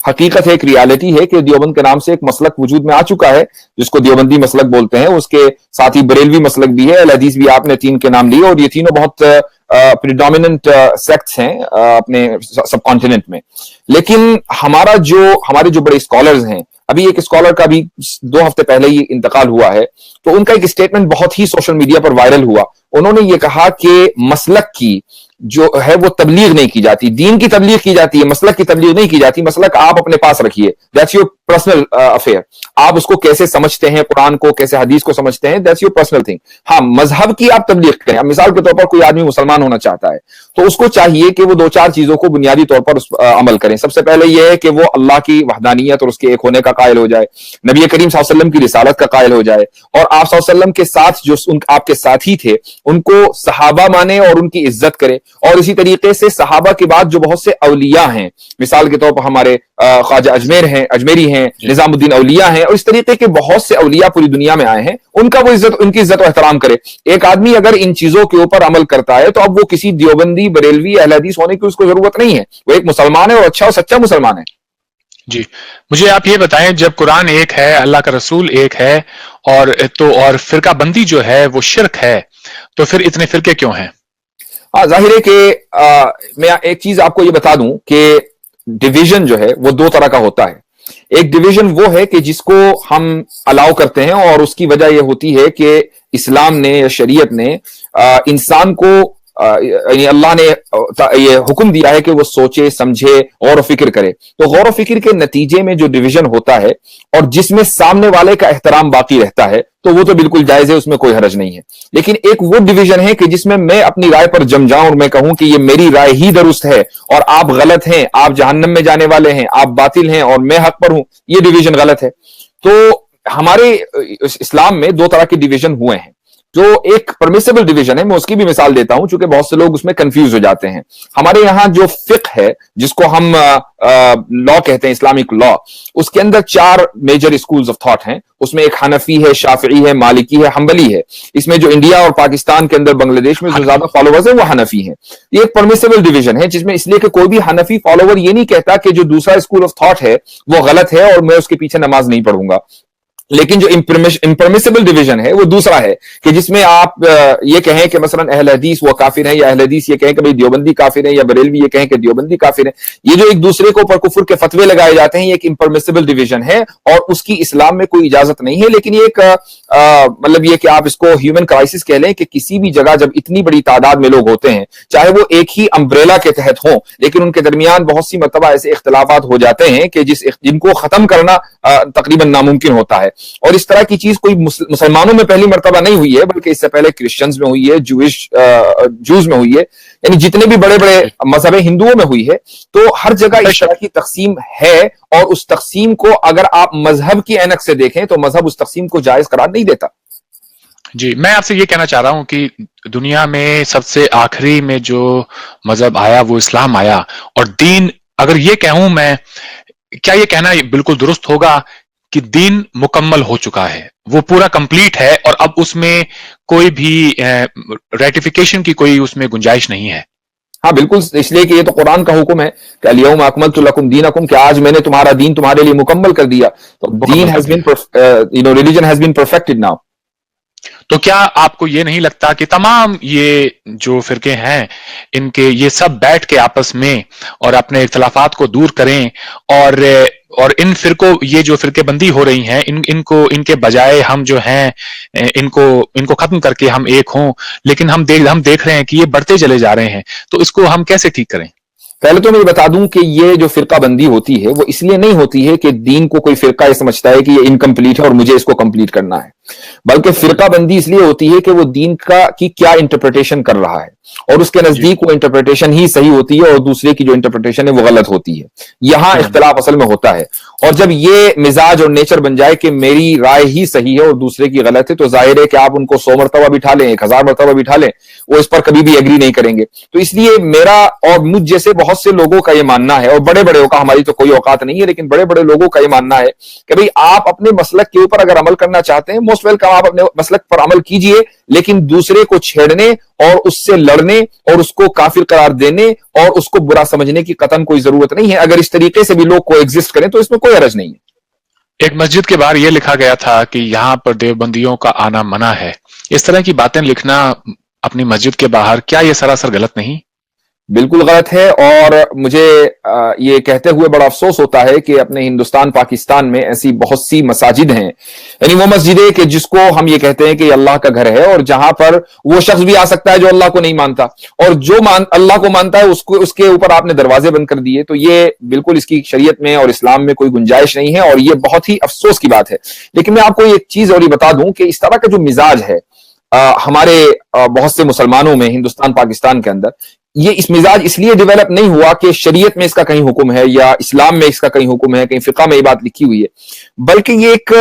हकीकत है, एक रियलिटी है कि देवबंद के नाम से एक मसलक वजूद में आ चुका है जिसको देवबंदी मसलक बोलते हैं। उसके साथ ही बरेलवी मसलक भी है, अल हदीस भी, आपने 3 के नाम लिए, और ये तीनों बहुत प्रिडोमिनेंट सेक्ट्स हैं अपने सब कॉन्टिनेंट में। लेकिन हमारे जो बड़े स्कॉलर्स हैं, अभी एक स्कॉलर का भी 2 हफ्ते पहले ही इंतकाल हुआ है, तो उनका एक स्टेटमेंट बहुत ही सोशल मीडिया पर वायरल हुआ। उन्होंने ये कहा कि मसलक की जो है वो तबलीग नहीं की जाती, दीन की तबलीग की जाती है, मसलक की तबलीग नहीं की जाती। मसलक आप अपने पास रखिए, दैट्स योर पर्सनल अफेयर। आप उसको कैसे समझते हैं, कुरान को कैसे, हदीस को समझते हैं, दैट्स योर पर्सनल थिंग। हाँ, मजहब की आप तबलीग करें। अब मिसाल के तौर पर कोई आदमी मुसलमान होना चाहता है तो उसको चाहिए कि वो 2-4 चीजों को बुनियादी तौर पर अमल करें। सबसे पहले यह है कि वो अल्लाह की वहदानियत और उसके एक होने का कायल हो जाए, नबी करीम सल्लल्लाहु अलैहि वसल्लम की रिसालत का कायल हो जाए, और आप सल्लल्लाहु अलैहि वसल्लम के साथ जो आपके साथी थे उनको सहाबा माने और उनकी इज्जत करे। और इसी तरीके से सहाबा के बाद जो बहुत से औलिया हैं, मिसाल के तौर पर हमारे ख्वाजा अजमेरी हैं, निजामुद्दीन औलिया हैं, और इस तरीके के बहुत से औलिया पूरी दुनिया में आए हैं, उनकी इज्जत और एहतराम करे। एक आदमी अगर इन चीजों के ऊपर अमल करता है तो अब वो किसी देवबंदी, बरेलवी, अहले हदीस होने की उसको जरूरत नहीं है। वो एक मुसलमान है और अच्छा और सच्चा मुसलमान है। जी, मुझे आप ये बताएं, जब कुरान एक है, अल्लाह का रसूल एक है, और फिरका बंदी जो है वो शिर्क है, तो फिर इतने फिरके क्यों हैं? हाँ, जाहिर है कि मैं एक चीज आपको ये बता दूं कि डिवीजन जो है वो 2 तरह का होता है। एक डिवीजन वो है कि जिसको हम अलाउ करते हैं, और उसकी वजह यह होती है कि इस्लाम ने या शरीयत ने इंसान को यानी अल्लाह ने ये हुक्म दिया है कि वो सोचे, समझे, गौर व फिक्र करे। तो गौर व फिक्र के नतीजे में जो डिवीजन होता है और जिसमें सामने वाले का एहतराम बाकी रहता है, तो वो तो बिल्कुल जायज है, उसमें कोई हरज नहीं है। लेकिन एक वो डिवीजन है कि जिसमें मैं अपनी राय पर जम जाऊं और मैं कहूं कि ये मेरी राय ही दुरुस्त है और आप गलत हैं, आप जहन्नम में जाने वाले हैं, आप बातिल हैं और मैं हक पर हूं, ये डिवीजन गलत है। तो हमारे इस्लाम में 2 तरह के डिवीजन हुए हैं। जो एक परमिसिबल डिवीजन है, मैं उसकी भी मिसाल देता हूं, चूंकि बहुत से लोग उसमें कंफ्यूज हो जाते हैं। हमारे यहां जो फिक्र है, जिसको हम लॉ कहते हैं, इस्लामिक लॉ, उसके अंदर 4 मेजर स्कूल्स ऑफ थॉट हैं। उसमें एक हनफी है, शाफिई है, मालिकी है, हंबली है। इसमें जो इंडिया और पाकिस्तान के अंदर, बांग्लादेश में जो ज्यादा फॉलोवर्स है वो हनफी है। ये एक परमिसिबल डिवीजन है, जिसमें इसलिए कि कोई भी हनफी फॉलोवर ये नहीं कहता कि जो दूसरा स्कूल ऑफ थॉट है वो गलत है और मैं उसके पीछे नमाज नहीं पढ़ूंगा। लेकिन जो इम्परमिसिबल डिवीजन है वो दूसरा है कि जिसमें आप ये कहें कि मसलन अहले हदीस वो काफिर है, या अहले हदीस ये कहें कि भाई देवबंदी काफिर है, या बरेलवी ये कहें कि देवबंदी काफिर है। ये जो एक दूसरे को पर कुफर के फतवे लगाए जाते हैं, ये एक इम्परमिसिबल डिवीजन है और उसकी इस्लाम में कोई इजाजत नहीं है। लेकिन ये एक मतलब ये कि आप इसको ह्यूमन क्राइसिस कह लें कि किसी भी जगह जब इतनी बड़ी तादाद में लोग होते हैं, चाहे वो एक ही अम्ब्रेला के तहत हों, लेकिन उनके दरमियान बहुत सी मरतबा ऐसे इख्तलाफात हो जाते हैं कि जिनको खत्म करना तकरीबन नामुमकिन होता है। और इस तरह की चीज कोई मुसलमानों में पहली मर्तबा नहीं हुई है, बल्कि इससे पहले क्रिश्चियंस में हुई है, जूस में हुई है, यानी जितने भी बड़े बड़े मजहब हिंदुओं में हुई है। तो हर जगह इस तरह की तकसीम है, और उस तकसीम को अगर आप मजहब की ऐनक से देखें तो मजहब उस तकसीम को जायज करार नहीं देता। जी, मैं आपसे ये कहना चाह रहा हूं कि दुनिया में सबसे आखिरी में जो मजहब आया वो इस्लाम आया, और दीन, अगर ये कहूं मैं, क्या ये कहना बिल्कुल दुरुस्त होगा कि दीन मुकम्मल हो चुका है, वो पूरा कंप्लीट है और अब उसमें कोई भी रेटिफिकेशन की कोई उसमें गुंजाइश नहीं है? हाँ बिल्कुल, इसलिए कि ये तो कुरान का हुक्म है कि अल-यौम अकमलतु लकुम दीनकुम, कि आज मैंने तुम्हारा दीन तुम्हारे लिए मुकम्मल कर दिया। तो दीन has been, religion has been perfected now. तो क्या आपको ये नहीं लगता कि तमाम ये जो फिरके हैं, इनके ये सब बैठ के आपस में और अपने इख्तलाफात को दूर करें, और इन फिरकों, ये जो फिरके बंदी हो रही हैं, इनके बजाय हम जो हैं इनको खत्म करके हम एक हों। लेकिन हम देख रहे हैं कि ये बढ़ते चले जा रहे हैं, तो इसको हम कैसे ठीक करें? पहले तो मैं बता दूं कि ये जो फिरका बंदी होती है वो इसलिए नहीं होती है कि दीन को कोई फिरका ये समझता है कि ये इनकम्प्लीट है और मुझे इसको कंप्लीट करना है। بلکہ فرقہ بندی اس لیے ہوتی ہے کہ وہ دین کی کیا انٹرپریٹیشن کر رہا ہے، اور اس کے نزدیک وہ انٹرپریٹیشن ہی صحیح ہوتی ہے اور دوسرے کی جو انٹرپریٹیشن ہے وہ غلط ہوتی ہے. یہاں اختلاف اصل میں ہوتا ہے. اور جب یہ مزاج اور نیچر بن جائے کہ میری رائے ہی صحیح ہے اور دوسرے کی غلط ہے، تو ظاہر ہے کہ آپ ان کو 100 مرتبہ بٹھا لیں، 1000 مرتبہ بٹھا لیں، وہ اس پر کبھی بھی ایگری نہیں کریں گے. تو اس لیے میرا اور مجھ جیسے بہت سے لوگوں کا یہ ماننا ہے، اور بڑے بڑے کا، ہماری تو کوئی اوقات نہیں ہے، لیکن بڑے بڑے لوگوں کا یہ ماننا ہے کہ بھئی آپ اپنے مسلک کے اوپر اگر عمل کرنا چاہتے ہیں، موسٹ ویلکم، آپ اپنے مسلک پر عمل کیجئے، لیکن دوسرے کو چھیڑنے اور اس سے لڑنے اور اس کو کافر قرار دینے اور اس کو برا سمجھنے کی قطعاً کوئی ضرورت نہیں ہے. اگر اس طریقے سے بھی لوگ کو ایگزسٹ کریں تو اس میں کوئی حرج نہیں ہے. ایک مسجد کے باہر یہ لکھا گیا تھا کہ یہاں پر دیوبندیوں کا آنا منع ہے. اس طرح کی باتیں لکھنا اپنی مسجد کے باہر، کیا یہ سراسر غلط نہیں؟ بالکل غلط ہے. اور مجھے یہ کہتے ہوئے بڑا افسوس ہوتا ہے کہ اپنے ہندوستان پاکستان میں ایسی بہت سی مساجد ہیں، یعنی وہ مسجدیں کہ جس کو ہم یہ کہتے ہیں کہ یہ اللہ کا گھر ہے، اور جہاں پر وہ شخص بھی آ سکتا ہے جو اللہ کو نہیں مانتا، اور جو اللہ کو مانتا ہے اس کے اوپر آپ نے دروازے بند کر دیے. تو یہ بالکل اس کی شریعت میں اور اسلام میں کوئی گنجائش نہیں ہے، اور یہ بہت ہی افسوس کی بات ہے. لیکن میں آپ کو ایک چیز اور بتا دوں کہ اس طرح کا جو مزاج ہے ہمارے بہت سے مسلمانوں میں ہندوستان پاکستان کے اندر، یہ اس مزاج اس لیے ڈیولپ نہیں ہوا کہ شریعت میں اس کا کہیں حکم ہے یا اسلام میں اس کا کہیں حکم ہے، کہیں فقہ میں یہ بات لکھی ہوئی ہے، بلکہ یہ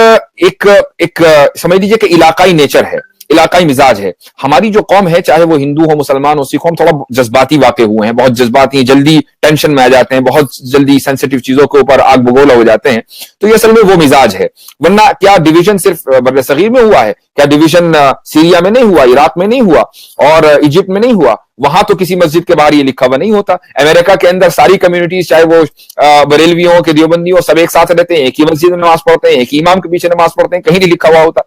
ایک سمجھ لیجیے کہ علاقائی نیچر ہے، علاقائی مزاج ہے. ہماری جو قوم ہے، چاہے وہ ہندو ہو، مسلمان ہو، سکھ ہو، ہم تھوڑا جذباتی واقع ہوئے ہیں، بہت جذباتی ہیں، جلدی ٹینشن میں آ جاتے ہیں، بہت جلدی سینسیٹیو چیزوں کے اوپر آگ بگولا ہو جاتے ہیں. تو یہ اصل میں وہ مزاج ہے. ورنہ کیا ڈویژن صرف بر صغیر میں ہوا ہے؟ کیا ڈویژن سیریا میں نہیں ہوا، عراق میں نہیں ہوا، اور ایجپٹ میں نہیں ہوا؟ وہاں تو کسی مسجد کے باہر یہ لکھا ہوا نہیں ہوتا. امریکہ کے اندر ساری کمیونٹیز، چاہے وہ بریلوی ہوں کہ دیوبندی ہوں، سب ایک ساتھ رہتے ہیں، ایک ہی مسجد میں نماز پڑھتے ہیں، ایک ہی امام کے پیچھے نماز پڑھتے ہیں، کہیں نہیں لکھا ہوا ہوتا.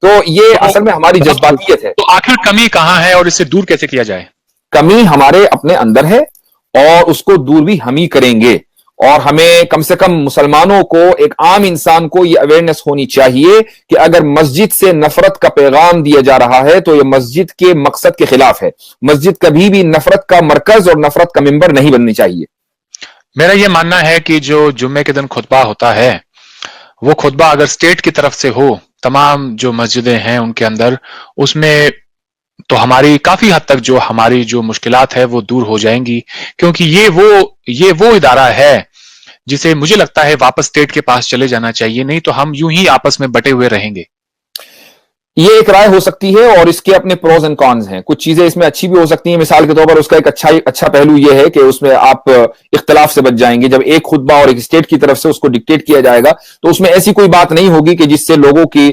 تو یہ اصل میں ہماری جذباتیت ہے. تو آخر کمی کہاں ہے اور اسے دور کیسے کیا جائے؟ کمی ہمارے اپنے اندر ہے، اور اس کو دور بھی ہم ہی کریں گے. اور ہمیں کم سے کم مسلمانوں کو، ایک عام انسان کو یہ اویئرنیس ہونی چاہیے کہ اگر مسجد سے نفرت کا پیغام دیا جا رہا ہے تو یہ مسجد کے مقصد کے خلاف ہے. مسجد کبھی بھی نفرت کا مرکز اور نفرت کا ممبر نہیں بننی چاہیے. میرا یہ ماننا ہے کہ جو جمعے کے دن خطبہ ہوتا ہے، وہ خطبہ اگر اسٹیٹ کی طرف سے ہو، تمام جو مسجدیں ہیں ان کے اندر، اس میں تو ہماری کافی حد تک جو ہماری جو مشکلات ہے وہ دور ہو جائیں گی. کیونکہ یہ وہ ادارہ ہے جسے مجھے لگتا ہے واپس اسٹیٹ کے پاس چلے جانا چاہیے، نہیں تو ہم یوں ہی آپس میں بٹے ہوئے رہیں گے. یہ ایک رائے ہو سکتی ہے، اور اس کے اپنے پروز اینڈ کونز ہیں. کچھ چیزیں اس میں اچھی بھی ہو سکتی ہیں. مثال کے طور پر اس کا ایک اچھا پہلو یہ ہے کہ اس میں آپ اختلاف سے بچ جائیں گے. جب ایک خطبہ اور ایک اسٹیٹ کی طرف سے اس کو ڈکٹیٹ کیا جائے گا تو اس میں ایسی کوئی بات نہیں ہوگی کہ جس سے لوگوں کی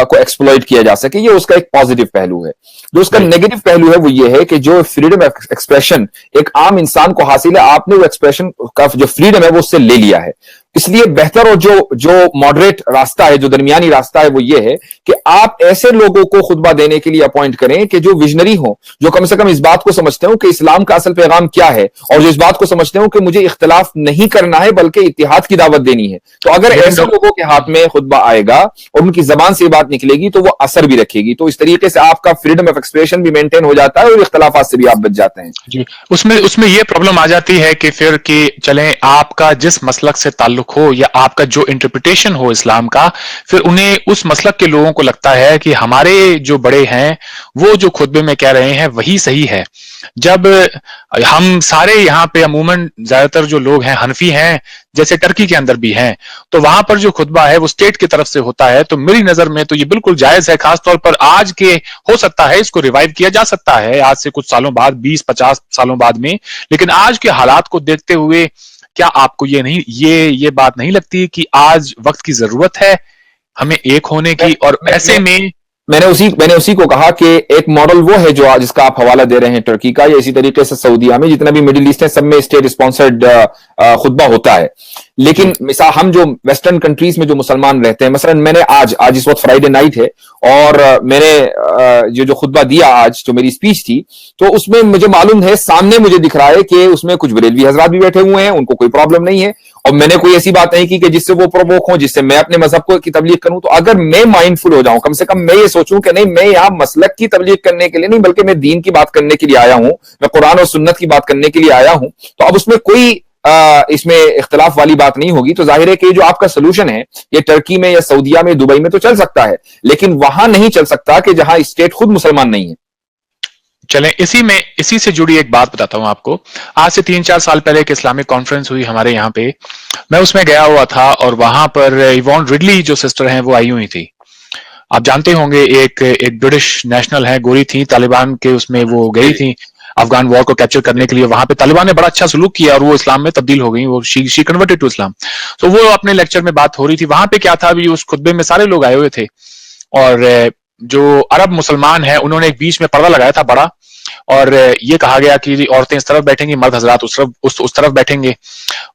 کو ایکسپلوئٹ کیا جا سکے. یہ اس کا ایک پازیٹو پہلو ہے. جو اس کا نیگیٹو پہلو ہے وہ یہ ہے کہ جو فریڈم آف ایکسپریشن ایک عام انسان کو حاصل ہے، آپ نے وہ ایکسپریشن کا جو فریڈم ہے وہ اس سے لے لیا ہے. اس لیے بہتر اور جو ماڈریٹ راستہ ہے، جو درمیانی راستہ ہے، وہ یہ ہے کہ آپ ایسے لوگوں کو خطبہ دینے کے لیے اپوائنٹ کریں کہ جو ویژنری ہوں، جو کم سے کم اس بات کو سمجھتے ہوں کہ اسلام کا اصل پیغام کیا ہے، اور جو اس بات کو سمجھتے ہوں کہ مجھے اختلاف نہیں کرنا ہے بلکہ اتحاد کی دعوت دینی ہے. تو اگر ایسے لوگوں کے ہاتھ میں خطبہ آئے گا اور ان کی زبان سے یہ بات نکلے گی تو وہ اثر بھی رکھے گی. تو اس طریقے سے آپ کا فریڈم آف ایکسپریشن بھی مینٹین ہو جاتا ہے اور اختلافات سے بھی آپ بچ جاتے ہیں. جی، اس میں یہ پرابلم آ جاتی ہے کہ پھر کہ چلیں آپ کا جس مسلک سے تعلق ہو یا آپ کا جو انٹرپریٹیشن ہو اسلام کا، پھر انہیں اس مسلک کے لوگوں کو لگتا ہے کہ ہمارے جو بڑے ہیں وہ جو خطبے میں کہہ رہے ہیں وہی صحیح ہے. جب ہم سارے یہاں پہ عموماً زیادہ تر جو لوگ ہیں حنفی ہیں، جیسے ٹرکی کے اندر بھی ہیں، تو وہاں پر جو خطبہ ہے وہ اسٹیٹ کی طرف سے ہوتا ہے. تو میری نظر میں تو یہ بالکل جائز ہے، خاص طور پر آج کے، ہو سکتا ہے اس کو ریوائیو کیا جا سکتا ہے آج سے کچھ سالوں بعد، 20-50 سالوں بعد میں، لیکن آج کے حالات کو دیکھتے ہوئے کیا آپ کو یہ بات نہیں لگتی کہ آج وقت کی ضرورت ہے ہمیں ایک ہونے کی؟ اور ایسے میں میں نے اسی کو کہا کہ ایک ماڈل وہ ہے جس کا آپ حوالہ دے رہے ہیں ٹرکی کا، یا اسی طریقے سے سعودیہ میں، جتنا بھی مڈل ایسٹ ہے سب میں اسٹیٹ اسپانسرڈ خطبہ ہوتا ہے. لیکن مثال ہم جو ویسٹرن کنٹریز میں جو مسلمان رہتے ہیں، مثلا میں نے آج اس وقت فرائیڈے نائٹ ہے، اور میں نے جو خطبہ دیا آج، جو میری اسپیچ تھی، تو اس میں مجھے معلوم ہے، سامنے مجھے دکھ رہا ہے کہ اس میں کچھ بریلوی حضرات بھی بیٹھے ہوئے ہیں، ان کو کوئی پرابلم نہیں ہے، اور میں نے کوئی ایسی بات نہیں کی کہ جس سے وہ پرووک ہوں، جس سے میں اپنے مذہب کی تبلیغ کروں. تو اگر میں مائنڈفل ہو جاؤں، کم سے کم میں یہ سوچوں کہ نہیں، میں یہاں مسلک کی تبلیغ کرنے کے لیے نہیں بلکہ میں دین کی بات کرنے کے لیے آیا ہوں، میں قرآن اور سنت کی بات کرنے کے لیے آیا ہوں، تو اب اس میں کوئی इसमें इख्तलाफ वाली बात नहीं होगी, तो जाहिर है कि जो आपका सोल्यूशन है ये टर्की में या सऊदीया में, दुबई में तो चल सकता है, लेकिन वहां नहीं चल सकता कि जहां स्टेट खुद मुसलमान नहीं है। चलें, इसी से जुड़ी एक बात बताता हूं आपको। आज से 3-4 साल पहले एक इस्लामिक कॉन्फ्रेंस हुई हमारे यहाँ पे, मैं उसमें गया हुआ था और वहां पर इवॉन रिडली जो सिस्टर हैं वो आई हुई थी। आप जानते होंगे एक ब्रिटिश नेशनल है, गोरी थी, तालिबान के उसमें वो गई थी अफगान वॉर को कैप्चर करने के लिए। वहां पे तालिबान ने बड़ा अच्छा सलूक किया और वो इस्लाम में तब्दील हो गई, वो शी कन्वर्टेड टू इस्लाम। तो वो अपने लेक्चर में बात हो रही थी। वहां पे क्या था, अभी उस खुतबे में सारे लोग आए हुए थे और जो अरब मुसलमान है उन्होंने एक बीच में पर्दा लगाया था बड़ा, और ये कहा गया कि औरतें इस तरफ बैठेंगी, मर्द हजरात उस तरफ बैठेंगे।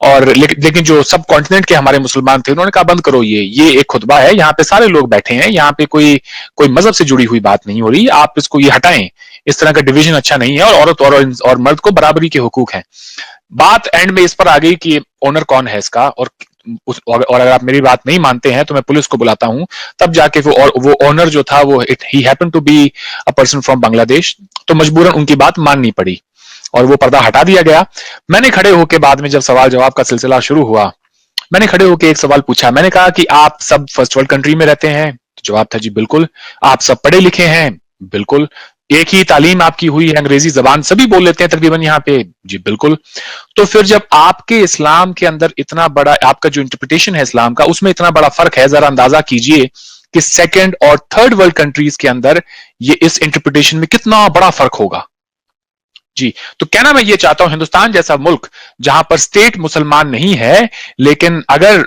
और लेकिन जो सब कॉन्टिनेंट के हमारे मुसलमान थे उन्होंने कहा बंद करो, ये एक खुतबा है, यहाँ पे सारे लोग बैठे हैं, यहाँ पे कोई मजहब से जुड़ी हुई बात नहीं हो रही, आप इसको ये हटाएं, इस तरह का डिवीजन अच्छा नहीं है, और औरत और मर्द को बराबरी के हुकूक हैं। बात एंड में इस पर आ गई कि ओनर कौन है इसका, और अगर आप मेरी बात नहीं मानते हैं तो मैं पुलिस को बुलाता हूं। तब जाके वो ओनर जो था वो ही happen to be a person from Bangladesh, तो मजबूरन उनकी बात माननी पड़ी और वो पर्दा हटा दिया गया। मैंने खड़े होकर बाद में जब सवाल जवाब का सिलसिला शुरू हुआ, मैंने खड़े होकर एक सवाल पूछा। मैंने कहा कि आप सब फर्स्ट वर्ल्ड कंट्री में रहते हैं? तो जवाब था जी बिल्कुल। आप सब पढ़े लिखे हैं? बिल्कुल। एक ही तालीम आपकी हुई है, अंग्रेजी जबान सभी बोल लेते हैं तकरीबन यहाँ पे? जी बिल्कुल। तो फिर जब आपके इस्लाम के अंदर इतना बड़ा, आपका जो इंटरप्रिटेशन है इस्लाम का, उसमें इतना बड़ा फर्क है, जरा अंदाजा कीजिए कि सेकंड और थर्ड वर्ल्ड कंट्रीज के अंदर ये इस इंटरप्रिटेशन में कितना बड़ा फर्क होगा। जी, तो कहना मैं ये चाहता हूं, हिंदुस्तान जैसा मुल्क जहां पर स्टेट मुसलमान नहीं है, लेकिन अगर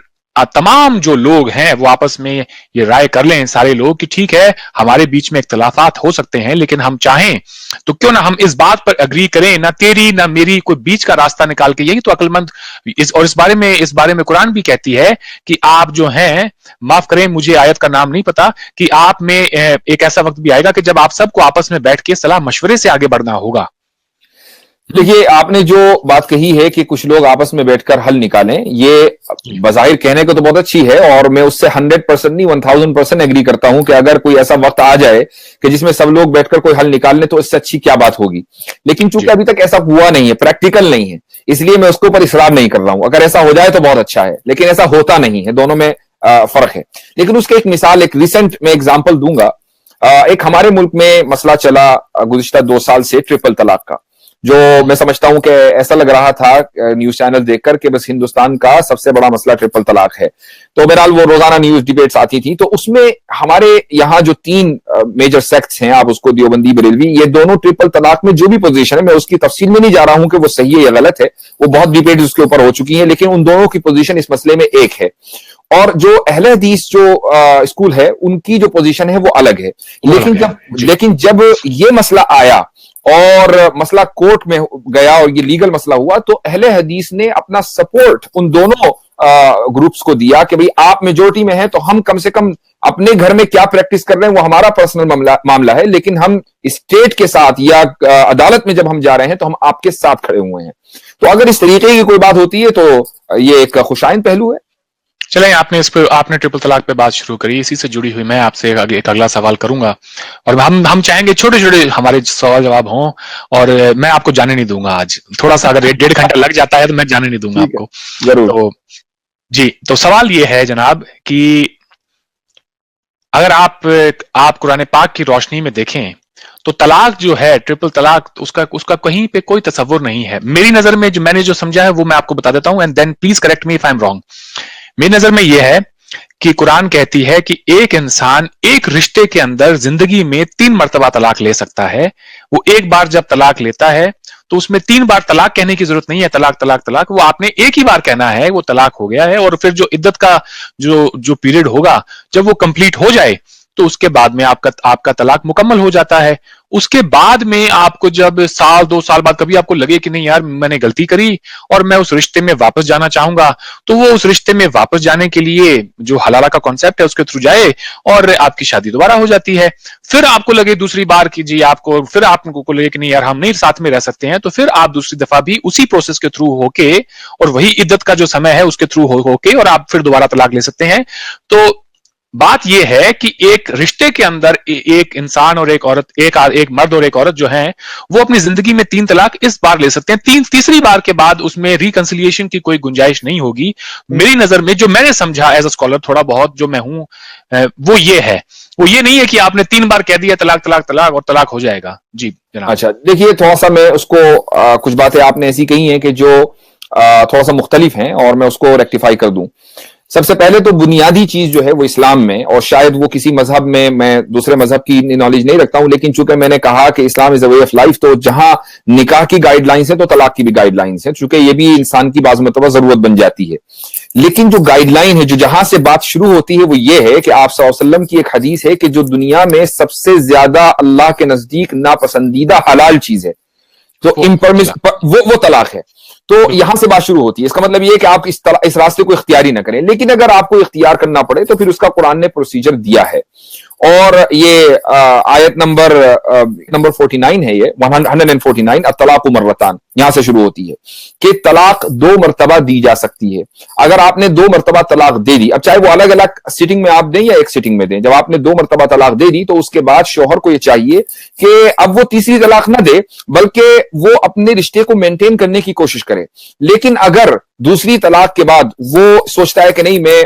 तमाम जो लोग हैं वो आपस में ये राय कर लें सारे लोग कि ठीक है हमारे बीच में इख्तलाफात हो सकते हैं, लेकिन हम चाहें तो क्यों ना हम इस बात पर अग्री करें, ना तेरी ना मेरी, कोई बीच का रास्ता निकाल के, यही तो अक्लमंद। इस बारे में कुरान भी कहती है कि आप जो हैं, माफ करें मुझे आयत का नाम नहीं पता, कि आप में एक ऐसा वक्त भी आएगा कि जब आप सबको आपस में बैठ के सलाह मशवरे से आगे बढ़ना होगा। देखिए, आपने जो बात कही है कि कुछ लोग आपस में बैठकर हल निकालें, ये बजाहिर कहने को तो बहुत अच्छी है और मैं उससे 100% नहीं 1000% एग्री करता हूं कि अगर कोई ऐसा वक्त आ जाए कि जिसमें सब लोग बैठकर कोई हल निकाल लें तो इससे अच्छी क्या बात होगी। लेकिन चूंकि अभी तक ऐसा हुआ नहीं है, प्रैक्टिकल नहीं है, इसलिए मैं उसके ऊपर इसरार नहीं कर रहा हूं। अगर ऐसा हो जाए तो बहुत अच्छा है, लेकिन ऐसा होता नहीं है, दोनों में फर्क है। लेकिन उसके एक मिसाल, एक रिसेंट में एग्जाम्पल दूंगा। एक हमारे मुल्क में मसला चला गुज़िश्ता 2 साल से ट्रिपल तलाक का, जो मैं समझता हूं कि ऐसा लग रहा था न्यूज चैनल देखकर कि बस हिंदुस्तान का सबसे बड़ा मसला ट्रिपल तलाक है। तो बहरहाल वो रोजाना न्यूज डिबेट्स आती थी, तो उसमें हमारे यहाँ जो 3 मेजर सेक्ट्स हैं, आप उसको देवबंदी, बरेलवी, ये दोनों ट्रिपल तलाक में जो भी पोजीशन है, मैं उसकी तफसील में नहीं जा रहा हूं कि वो सही है या गलत है, वो बहुत डिबेट उसके ऊपर हो चुकी है, लेकिन उन दोनों की पोजीशन इस मसले में एक है। और जो अहले हदीस जो स्कूल है उनकी जो पोजीशन है वो अलग है। लेकिन जब ये मसला आया और मसला कोर्ट में गया और ये लीगल मसला हुआ, तो अहले हदीस ने अपना सपोर्ट उन दोनों ग्रुप्स को दिया कि भाई आप मेजोरिटी में हैं तो हम कम से कम अपने घर में क्या प्रैक्टिस कर रहे हैं वो हमारा पर्सनल मामला है, लेकिन हम स्टेट के साथ या अदालत में जब हम जा रहे हैं तो हम आपके साथ खड़े हुए हैं। तो अगर इस तरीके की कोई बात होती है तो ये एक खुशाइन पहलू है। चलें, आपने ट्रिपल तलाक पे बात शुरू करी, इसी से जुड़ी हुई मैं आपसे एक अगला सवाल करूंगा और हम चाहेंगे छोटे छोटे हमारे सवाल जवाब हों, और मैं आपको जाने नहीं दूंगा आज। थोड़ा सा अगर 1.5 घंटा लग जाता है तो मैं जाने नहीं दूंगा आपको, जरूर। तो जी, तो सवाल ये है जनाब कि अगर आप कुरान पाक की रोशनी में देखें तो तलाक जो है, ट्रिपल तलाक, उसका कहीं पे कोई तसव्वुर नहीं है। मेरी नजर में जो मैंने समझा है वो मैं आपको बता देता हूं, and then please correct me if I am wrong. मेरी नजर में यह है कि कुरान कहती है कि एक इंसान एक रिश्ते के अंदर जिंदगी में 3 मर्तबा तलाक ले सकता है। वो एक बार जब तलाक लेता है तो उसमें 3 बार तलाक कहने की जरूरत नहीं है, तलाक तलाक तलाक, वो आपने एक ही बार कहना है, वो तलाक हो गया है। और फिर जो इद्दत का जो पीरियड होगा, जब वो कंप्लीट हो जाए तो उसके बाद में आपका तलाक मुकम्मल हो जाता है। उसके बाद में आपको जब 1-2 साल बाद कभी आपको लगे कि नहीं यार मैंने गलती करी और मैं उस रिश्ते में वापस जाना चाहूंगा, तो वो उस रिश्ते में वापस जाने के लिए जो हलाला का कॉन्सेप्ट है उसके थ्रू जाए और आपकी शादी दोबारा हो जाती है। फिर आपको लगे दूसरी बार कि जी फिर आपको लगे कि नहीं यार हम नहीं साथ में रह सकते हैं, तो फिर आप दूसरी दफा भी उसी प्रोसेस के थ्रू होके और वही इद्दत का जो समय है उसके थ्रू होके और आप फिर दोबारा तलाक ले सकते हैं। तो बात यह है कि एक रिश्ते के अंदर एक इंसान और एक औरत, एक मर्द और एक औरत जो हैं, वो अपनी जिंदगी में 3 तलाक इस बार ले सकते हैं। तीसरी बार के बाद उसमें रिकंसिलिएशन की कोई गुंजाइश नहीं होगी। मेरी नजर में जो मैंने समझा एज अ स्कॉलर, थोड़ा बहुत जो मैं हूं, वो ये है, वो ये नहीं है कि आपने 3 बार कह दिया तलाक तलाक तलाक और तलाक हो जाएगा। जी जनाब। अच्छा, देखिए थोड़ा सा मैं उसको कुछ बातें आपने ऐसी कही हैं कि जो थोड़ा सा मुख्तलिफ हैं और मैं उसको रेक्टिफाई कर दूं। सबसे पहले तो बुनियादी चीज जो है वो इस्लाम में, और शायद वो किसी मजहब में, मैं दूसरे मजहब की नॉलेज नहीं रखता हूं, लेकिन चूंकि मैंने कहा कि Islam is a way of life, तो जहां निकाह की गाइडलाइंस है तो तलाक की भी गाइडलाइंस है, चूंकि ये भी इंसान की बाज़ मरतबा जरूरत बन जाती है। लेकिन जो गाइडलाइन है, जो जहां से बात शुरू होती है, वो ये है कि आप सल्लल्लाहु अलैहि वसल्लम की एक हदीस है कि जो दुनिया में सबसे ज्यादा अल्लाह के नजदीक नापसंदीदा हलाल चीज है, तो इम्परमिस वो तलाक है। तो यहां से बात शुरू होती है। इसका मतलब ये है कि आप इस रास्ते को इख्तियारी ना करें, लेकिन अगर आपको इख्तियार करना पड़े तो फिर उसका कुरान ने प्रोसीजर दिया है। और ये आयत नंबर 49 है, ये 149, अत्तलाकु मर्रतान, यहां से शुरू होती है कि तलाक 2 मरतबा दी जा सकती है। अगर आपने 2 मरतबा तलाक दे दी, अब चाहे वो अलग अलग सिटिंग में आप दें या एक सिटिंग में दें, जब आपने 2 मरतबा तलाक दे दी तो उसके बाद शौहर को यह चाहिए कि अब वो तीसरी तलाक ना दे, बल्कि वो अपने रिश्ते को मेंटेन करने की कोशिश करे। लेकिन अगर दूसरी तलाक के बाद वो सोचता है कि नहीं, मैं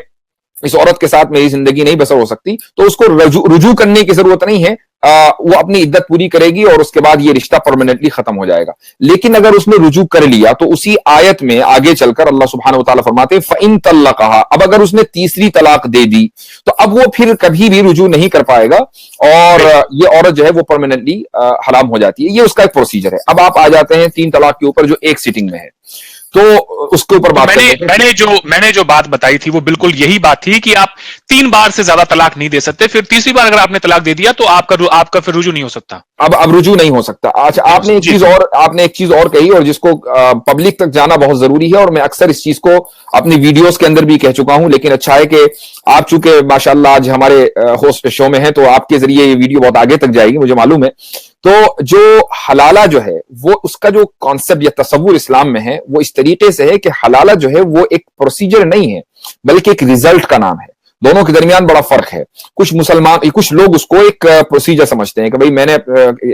इस औरत के साथ मेरी जिंदगी नहीं बसर हो सकती, तो उसको रुजू करने की जरूरत नहीं है। वो अपनी इद्दत पूरी करेगी और उसके बाद ये रिश्ता परमानेंटली खत्म हो जाएगा। लेकिन अगर उसने रुजू कर लिया तो उसी आयत में आगे चलकर अल्लाह सुब्हानहू व तआला फरमाते हैं फ़इन तल्लक़हा, अब अगर उसने तीसरी तलाक दे दी तो अब वो फिर कभी भी रुजू नहीं कर पाएगा और ये औरत जो है वो परमानेंटली हराम हो जाती है। ये उसका एक प्रोसीजर है। अब आप आ जाते हैं 3 तलाक के ऊपर, जो एक सिटिंग में है, तो उसके ऊपर बात मैंने जो बात बताई थी वो बिल्कुल यही बात थी कि आप 3 बार से ज्यादा तलाक नहीं दे सकते। फिर तीसरी बार अगर आपने तलाक दे दिया तो आपका फिर रुजू नहीं हो सकता। अब रुजू नहीं हो सकता। अच्छा, आपने एक चीज और कही, और जिसको पब्लिक तक जाना बहुत जरूरी है, और मैं अक्सर इस चीज को अपनी वीडियोस के अंदर भी कह चुका हूं, लेकिन अच्छा है कि आप चूंकि माशाल्लाह आज हमारे होस्ट शो में हैं, तो आपके जरिए ये वीडियो बहुत आगे तक जाएगी, मुझे मालूम है। तो जो हलाला जो है, वो उसका जो कॉन्सेप्ट या तसव्वुर इस्लाम में है, वो इस तरीके से है कि हलाला जो है वो एक प्रोसीजर नहीं है, बल्कि एक रिजल्ट का नाम है। दोनों के दरमियान बड़ा फर्क है। कुछ लोग उसको एक प्रोसीजर समझते हैं कि भाई मैंने,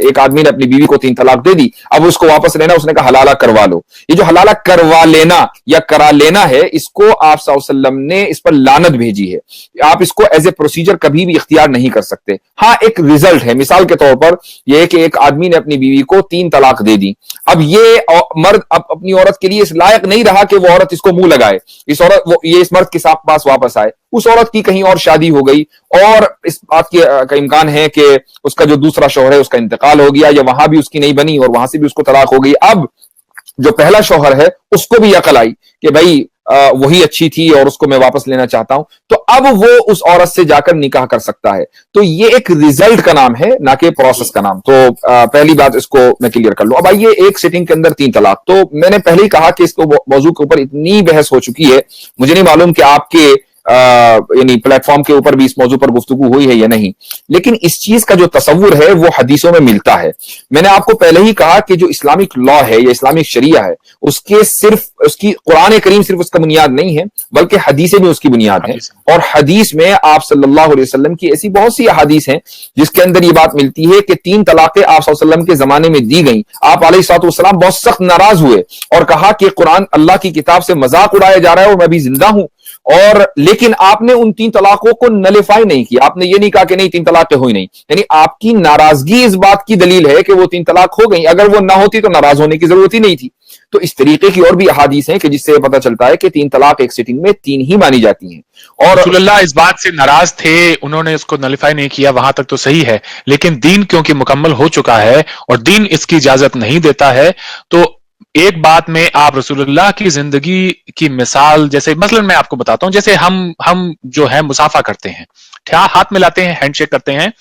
एक आदमी ने अपनी बीवी को 3 तलाक दे दी, अब उसको वापस लेना, उसने कहा हलाला करवा लो। ये जो हलाला करवा लेना या करा लेना है, इसको आप सल्लल्लाहु अलैहि वसल्लम ने इस पर लानत भेजी है। आप इसको एज ए प्रोसीजर कभी भी इख्तियार नहीं कर सकते। हाँ, एक रिजल्ट है। मिसाल के तौर पर यह है कि एक आदमी ने अपनी बीवी को 3 तलाक दे दी। अब ये मर्द अब अपनी औरत के लिए इस लायक नहीं रहा कि वो औरत इसको मुंह लगाए, इस मर्द के पास वापस आए। उस औरत की कहीं और शादी हो गई, और इस बात का इम्कान है कि उसका जो दूसरा शौहर है उसका इंतकाल हो गया, या वहां भी उसकी नहीं बनी और वहां से भी उसको तलाक हो गई। अब जो पहला शौहर है उसको भी अकल आई कि भाई वही अच्छी थी और उसको मैं वापस लेना चाहता हूं, तो अब वो उस औरत से जाकर निकाह कर सकता है। तो ये एक रिजल्ट का नाम है, ना कि प्रोसेस का नाम। तो पहली बात इसको मैं क्लियर कर लूं। अब आइए, एक सिटिंग के अंदर 3 तलाक, तो मैंने पहले ही कहा कि इसको मौजू के ऊपर इतनी बहस हो चुकी है, मुझे नहीं मालूम कि आपके यानी प्लेटफॉर्म के ऊपर भी इस मौजू पर गुफ्तगू हुई है या नहीं, लेकिन इस चीज का जो तसव्वुर है वो हदीसों में मिलता है। मैंने आपको पहले ही कहा कि जो इस्लामिक लॉ है या इस्लामिक शरिया है, उसकी कुरान करीम सिर्फ उसका बुनियाद नहीं है, बल्कि हदीसें भी उसकी बुनियाद है। और हदीस में आप सल्लल्लाहु अलैहि वसल्लम की ऐसी बहुत सी हदीस हैं जिसके अंदर ये बात मिलती है कि 3 तलाक़ें आप सल्लल्लाहु अलैहि वसल्लम के जमाने में दी गई। आप अलैहिस्सलातु वस्सलाम बहुत सख्त नाराज हुए और कहा कि कुरान अल्लाह की किताब से मजाक उड़ाया जा रहा है और मैं भी जिंदा हूं। और लेकिन आपने उन 3 तलाकों को नलिफाई नहीं किया। आपने ये नहीं कहा कि नहीं 3 तलाक हुई नहीं, यानी आपकी नाराजगी इस बात की दलील है कि वो 3 तलाक हो गई। अगर वो ना होती तो नाराज होने की जरूरत ही नहीं थी। तो इस तरीके की और भी अहादीस हैं कि जिससे पता चलता है कि 3 तलाक एक सिटिंग में 3 ही मानी जाती हैं। और रसूलुल्लाह इस बात से नाराज थे, उन्होंने इसको नलिफाई नहीं किया, वहां तक तो सही है, लेकिन दीन क्योंकि मुकम्मल हो चुका है और दीन इसकी इजाजत नहीं देता है, तो एक बात में आप रसूलुल्लाह की जिंदगी की मिसाल, जैसे मसलन मैं आपको बताता हूं, जैसे हम जो है मुसाफा करते हैं, हाथ मिलाते हैं, हैंडशेक करते हैं,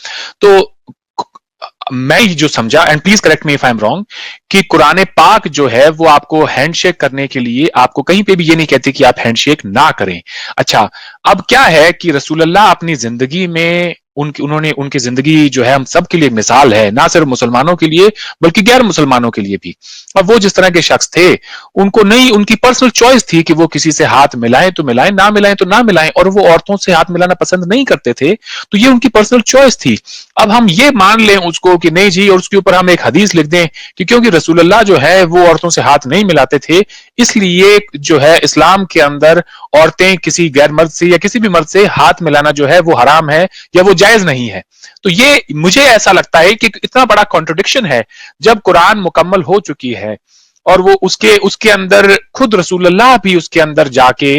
तो मैं जो समझा, and please correct me if I am wrong, कि कुरान पाक जो है वो आपको हैंडशेक करने के लिए आपको कहीं पे भी ये नहीं कहती कि आप हैंडशेक ना करें। अच्छा, अब क्या है कि रसूलुल्लाह अपनी जिंदगी में انہوں نے ان کی زندگی جو ہے ہم سب کے لیے مثال ہے, نہ صرف مسلمانوں کے لیے بلکہ غیر مسلمانوں کے لیے بھی. اور وہ جس طرح کے شخص تھے, ان کو نہیں, ان کی پرسنل چوائس تھی کہ وہ کسی سے ہاتھ ملائیں تو ملائیں, نہ ملائیں تو نہ ملائیں, اور وہ عورتوں سے ہاتھ ملانا پسند نہیں کرتے تھے, تو یہ ان کی پرسنل چوائس تھی. اب ہم یہ مان لیں اس کو کہ نہیں جی, اور اس کے اوپر ہم ایک حدیث لکھ دیں کہ کیونکہ رسول اللہ جو ہے وہ عورتوں سے ہاتھ نہیں ملاتے تھے, اس لیے جو ہے اسلام کے اندر عورتیں کسی غیر مرد سے یا کسی بھی مرد سے ہاتھ ملانا جو ہے وہ حرام ہے یا وہ جائز نہیں ہے. تو یہ مجھے ایسا لگتا ہے کہ اتنا بڑا کانٹرڈکشن ہے جب قرآن مکمل ہو چکی ہے اور وہ اس کے اندر خود رسول اللہ بھی اس کے اندر جا کے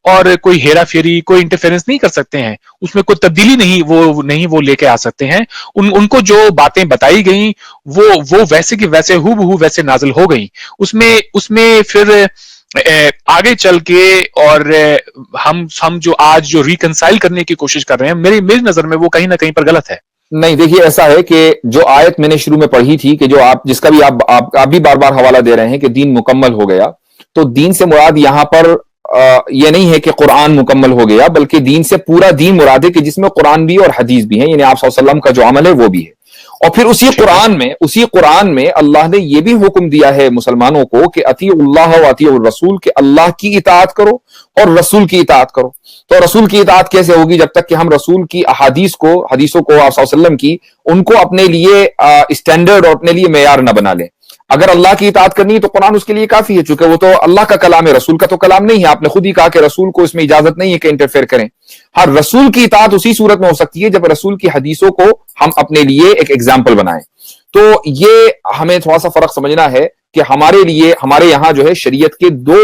اور کوئی ہیرا پھیری, کوئی انٹرفیرنس نہیں کر سکتے ہیں, اس میں کوئی تبدیلی نہیں وہ لے کے آ سکتے ہیں. ان کو جو باتیں بتائی گئیں وہ ویسے کی ویسے ہو بہو ویسے نازل ہو گئیں. اس میں پھر آگے چل کے اور ہم جو آج جو ریکنسائل کرنے کی کوشش کر رہے ہیں, میری نظر میں وہ کہیں نہ کہیں پر غلط ہے. نہیں دیکھیے, ایسا ہے کہ جو آیت میں نے شروع میں پڑھی تھی کہ جو آپ جس کا بھی آپ بھی بار بار حوالہ دے رہے ہیں کہ دین مکمل ہو گیا, تو دین سے مراد یہاں پر یہ نہیں ہے کہ قرآن مکمل ہو گیا, بلکہ دین سے پورا دین مراد ہے کہ جس میں قرآن بھی اور حدیث بھی ہیں, یعنی آپ صلی اللہ علیہ وسلم کا جو عمل ہے وہ بھی ہے. اور پھر اسی قرآن میں اللہ نے یہ بھی حکم دیا ہے مسلمانوں کو کہ اطیعوا اللہ و اطیعوا الرسول, کہ اللہ کی اطاعت کرو اور رسول کی اطاعت کرو. تو رسول کی اطاعت کیسے ہوگی؟ جب تک کہ ہم رسول کی حدیثوں کو آپ صلی اللہ علیہ وسلم کی ان کو اپنے لیے اسٹینڈرڈ اور اپنے لیے معیار نہ بنا لیں. اگر اللہ کی اطاعت کرنی ہے تو قرآن اس کے لیے کافی ہے, چونکہ وہ تو اللہ کا کلام ہے, رسول کا تو کلام نہیں ہے. آپ نے خود ہی کہا کہ رسول کو اس میں اجازت نہیں ہے کہ انٹرفیئر کریں. ہر رسول کی اطاعت اسی صورت میں ہو سکتی ہے جب رسول کی حدیثوں کو ہم اپنے لیے ایک ایگزامپل بنائیں. تو یہ ہمیں تھوڑا سا فرق سمجھنا ہے کہ ہمارے یہاں جو ہے شریعت کے دو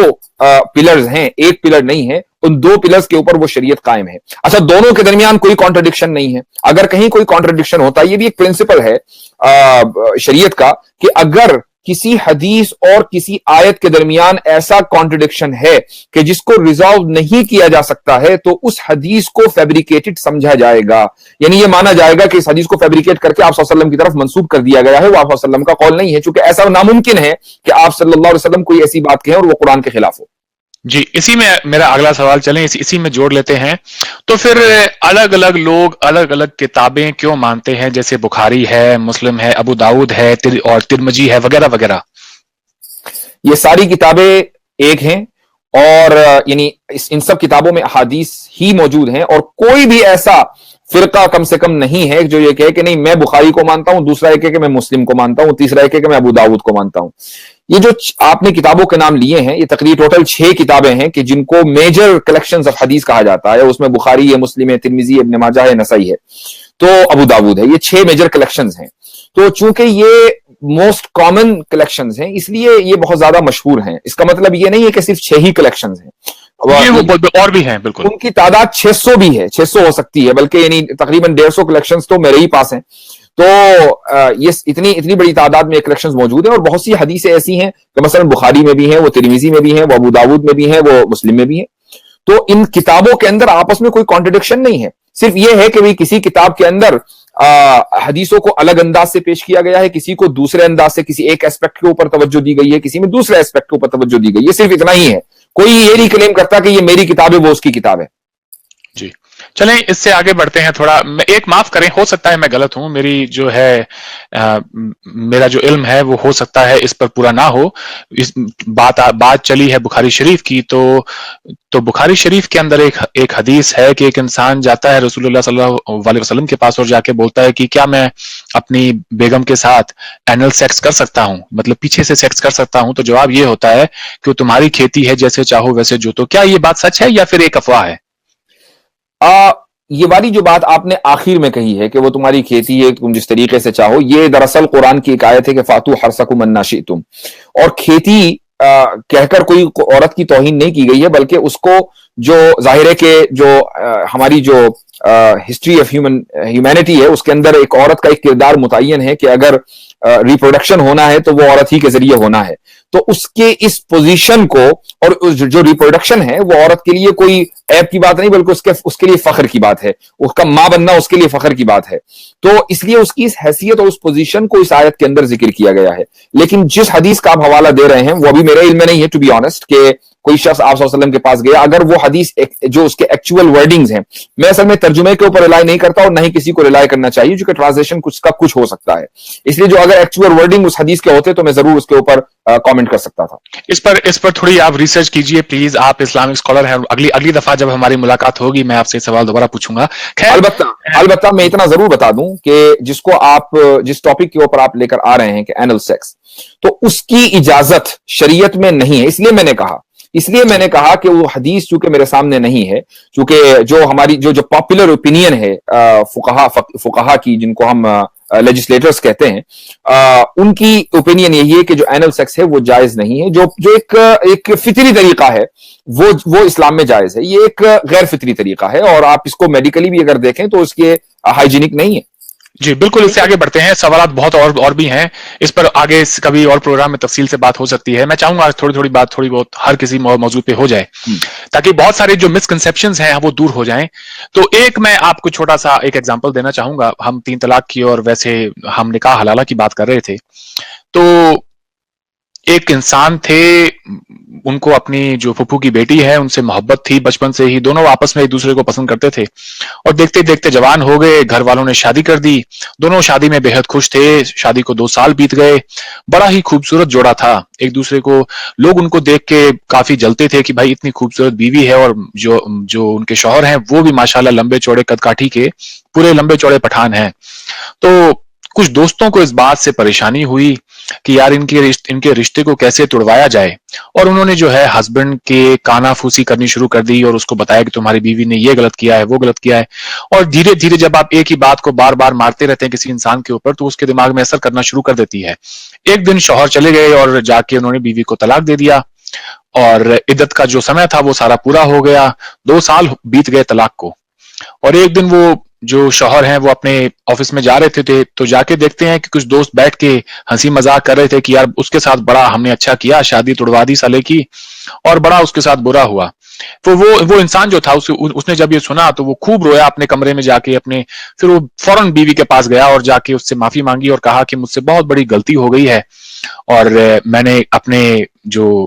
پلرز ہیں, ایک پلر نہیں ہے. ان دو پلرز کے اوپر وہ شریعت قائم ہے. اچھا, دونوں کے درمیان کوئی کانٹرڈکشن نہیں ہے. اگر کہیں کوئی کانٹرڈکشن ہوتا ہے, یہ بھی ایک پرنسپل ہے شریعت کا کہ اگر کسی حدیث اور کسی آیت کے درمیان ایسا کانٹرڈکشن ہے کہ جس کو ریزالو نہیں کیا جا سکتا ہے, تو اس حدیث کو فیبریکیٹڈ سمجھا جائے گا. یعنی یہ مانا جائے گا کہ اس حدیث کو فیبریکیٹ کر کے آپ صلی اللہ علیہ وسلم کی طرف منسوب کر دیا گیا ہے, وہ آپ صلی اللہ علیہ وسلم کا قول نہیں ہے, چونکہ ایسا ناممکن ہے کہ آپ صلی اللہ علیہ وسلم کوئی ایسی بات کہیں اور وہ قرآن کے خلاف ہو. جی, اسی میں میرا اگلا سوال چلیں اسی میں جوڑ لیتے ہیں. تو پھر الگ الگ لوگ الگ الگ کتابیں کیوں مانتے ہیں, جیسے بخاری ہے, مسلم ہے, ابو داؤد ہے اور ترمذی ہے وغیرہ وغیرہ؟ یہ ساری کتابیں ایک ہیں, اور یعنی ان سب کتابوں میں احادیث ہی موجود ہیں, اور کوئی بھی ایسا فرقہ کم سے کم نہیں ہے جو یہ کہے کہ نہیں میں بخاری کو مانتا ہوں, دوسرا یہ کہے کہ میں مسلم کو مانتا ہوں, تیسرا یہ کہے کہ میں ابو داؤد کو مانتا ہوں. یہ جو آپ نے کتابوں کے نام لیے ہیں, یہ تقریباً ٹوٹل 6 کتابیں ہیں کہ جن کو میجر کلیکشنز آف حدیث کہا جاتا ہے. اس میں بخاری ہے, مسلم ہے, ترمذی ہے, ابن ماجہ ہے, نسائی ہے, تو ابو داؤد ہے. یہ 6 میجر کلیکشنز ہیں. تو چونکہ یہ موسٹ کامن کلیکشنز ہیں, اس لیے یہ بہت زیادہ مشہور ہیں. اس کا مطلب یہ نہیں ہے کہ صرف 6 ہی کلیکشنز ہیں, اور بھی ہیں. بالکل, ان کی تعداد 600 بھی ہے, 600 ہو سکتی ہے, بلکہ یعنی تقریباً 150 کلیکشنز تو میرے ہی پاس ہیں. تو یہ اتنی بڑی تعداد میں کلیکشنز موجود ہیں, اور بہت سی حدیثیں ایسی ہیں کہ مثلا بخاری میں بھی ہیں, وہ ترمذی میں بھی ہیں, وہ ابو داؤد میں بھی ہیں, وہ مسلم میں بھی ہیں. تو ان کتابوں کے اندر آپس میں کوئی کانٹرڈکشن نہیں ہے. صرف یہ ہے کہ کسی کتاب کے اندر حدیثوں کو الگ انداز سے پیش کیا گیا ہے, کسی کو دوسرے انداز سے, کسی ایک ایسپیکٹ کے اوپر توجہ دی گئی ہے, کسی میں دوسرے ایسپیکٹ کے اوپر توجہ دی گئی ہے. صرف اتنا ہی ہے. کوئی یہ نہیں کلیم کرتا کہ یہ میری کتاب ہے, وہ اس کی کتاب ہے. جی, چلیں اس سے آگے بڑھتے ہیں تھوڑا. ایک معاف کریں, ہو سکتا ہے میں غلط ہوں, میری جو ہے میرا جو علم ہے وہ ہو سکتا ہے اس پر پورا نہ ہو. بات چلی ہے بخاری شریف کی, تو بخاری شریف کے اندر ایک حدیث ہے کہ ایک انسان جاتا ہے رسول اللہ صلی اللہ علیہ وسلم کے پاس اور جا کے بولتا ہے کہ کیا میں اپنی بیگم کے ساتھ اینل سیکس کر سکتا ہوں, مطلب پیچھے سے سیکس کر سکتا ہوں؟ تو جواب یہ ہوتا ہے کہ تمہاری کھیتی ہے, جیسے چاہو ویسے جوتو. کیا یہ بات سچ ہے یا پھر ایک افواہ ہے؟ یہ والی جو بات آپ نے آخر میں کہی ہے کہ وہ تمہاری کھیتی ہے, تم جس طریقے سے چاہو, یہ دراصل قرآن کی ایک آیت ہے کہ فاتو حرثکم انا شئتم. اور کھیتی کہہ کر کوئی عورت کی توہین نہیں کی گئی ہے, بلکہ اس کو جو ظاہر ہے کہ جو ہماری جو ہسٹری آف ہیومینٹی ہے اس کے اندر ایک عورت کا ایک کردار متعین ہے کہ اگر ریپروڈکشن ہونا ہے تو وہ عورت ہی کے ذریعے ہونا ہے. تو اس کے اس پوزیشن کو, اور جو ریپروڈکشن ہے وہ عورت کے لیے کوئی عیب کی بات نہیں, بلکہ اس کے لیے فخر کی بات ہے. اس کا ماں بننا اس کے لیے فخر کی بات ہے. تو اس لیے اس کی اس حیثیت اور اس پوزیشن کو اس آیت کے اندر ذکر کیا گیا ہے. لیکن جس حدیث کا آپ حوالہ دے رہے ہیں وہ ابھی میرے علم میں نہیں ہے, ٹو بی آنیسٹ, کہ کوئی شخص آپ صلی اللہ علیہ وسلم کے پاس گیا, اگر وہ حدیث جو اس کے ایکچوئل ورڈنگز ہیں, میں اصل میں ترجمے کے اوپر ریلائی نہیں کرتا اور نہ ہی کسی کو ریلائی کرنا چاہیے, چونکہ ٹرانسلیشن کچھ کا کچھ ہو سکتا ہے, اس لیے جو اگر ایکچوئل ورڈنگ اس حدیث کے ہوتے تو میں ضرور اس کے اوپر کامنٹ کر سکتا تھا. اس پر تھوڑی آپ ریسرچ کیجئے پلیز, آپ اسلامک اسکالر ہیں, اگلی دفعہ جب ہماری ملاقات ہوگی میں آپ سے سوال دوبارہ پوچھوں گا. البتہ میں اتنا ضرور بتا دوں کہ جس کو آپ جس ٹاپک کے اوپر آپ لے کر آ رہے ہیں کہ اینل سیکس, تو اس کی اجازت شریعت میں نہیں ہے. اس لیے میں نے کہا کہ وہ حدیث چونکہ میرے سامنے نہیں ہے, چونکہ جو ہماری جو پاپولر اوپینین ہے فقہا کی, جن کو ہم لیجسلیٹرز کہتے ہیں, ان کی اوپینین یہی ہے کہ جو اینل سیکس ہے وہ جائز نہیں ہے. جو ایک فطری طریقہ ہے وہ اسلام میں جائز ہے. یہ ایک غیر فطری طریقہ ہے, اور آپ اس کو میڈیکلی بھی اگر دیکھیں تو اس کے ہائیجینک نہیں ہے. جی بالکل, اس سے آگے بڑھتے ہیں, سوالات بہت اور بھی ہیں, اس پر آگے کبھی اور پروگرام میں تفصیل سے بات ہو سکتی ہے. میں چاہوں گا تھوڑی بہت ہر کسی موضوع پہ ہو جائے تاکہ بہت سارے جو مسکنسیپشنز ہیں وہ دور ہو جائیں. تو ایک میں آپ کو چھوٹا سا ایک ایگزامپل دینا چاہوں گا. ہم 3 طلاق کی اور ویسے ہم نکاح حلالہ کی بات کر رہے تھے, تو ایک انسان تھے, ان کو اپنی جو پھپھو کی بیٹی ہے ان سے محبت تھی بچپن سے ہی, دونوں آپس میں ایک دوسرے کو پسند کرتے تھے, اور دیکھتے دیکھتے جوان ہو گئے, گھر والوں نے شادی کر دی, دونوں شادی میں بے حد خوش تھے, شادی کو 2 سال بیت گئے, بڑا ہی خوبصورت جوڑا تھا. ایک دوسرے کو لوگ ان کو دیکھ کے کافی جلتے تھے کہ بھائی اتنی خوبصورت بیوی ہے, اور جو ان کے شوہر ہیں وہ بھی ماشاءاللہ لمبے چوڑے قد کاٹھی کے پورے لمبے چوڑے پٹھان ہیں. تو کچھ دوستوں کو اس بات سے پریشانی ہوئی کہ یار ان کے رشتے کو کیسے توڑوایا جائے, اور انہوں نے جو ہے ہسبینڈ کے کانا پھوسی کرنی شروع کر دی, اور اس کو بتایا کہ تمہاری بیوی نے یہ غلط کیا ہے وہ غلط کیا ہے. اور دھیرے دھیرے جب آپ ایک ہی بات کو بار بار مارتے رہتے ہیں کسی انسان کے اوپر, تو اس کے دماغ میں اثر کرنا شروع کر دیتی ہے. ایک دن شوہر چلے گئے اور جا کے انہوں نے بیوی کو طلاق دے دیا, اور عدت کا جو سمے تھا وہ سارا پورا ہو گیا, 2 سال بیت گئے طلاق کو. اور ایک دن وہ جو شوہر ہیں وہ اپنے آفس میں جا رہے تھے, تو جا کے دیکھتے ہیں کہ کچھ دوست بیٹھ کے ہنسی مذاق کر رہے تھے کہ یار اس کے ساتھ بڑا ہم نے اچھا کیا, شادی تڑوا دی سالے کی, اور بڑا اس کے ساتھ برا ہوا. تو وہ انسان جو تھا اس نے جب یہ سنا تو وہ خوب رویا اپنے کمرے میں جا کے پھر وہ فوراً بیوی کے پاس گیا اور جا کے اس سے معافی مانگی اور کہا کہ مجھ سے بہت بڑی غلطی ہو گئی ہے, اور میں نے اپنے جو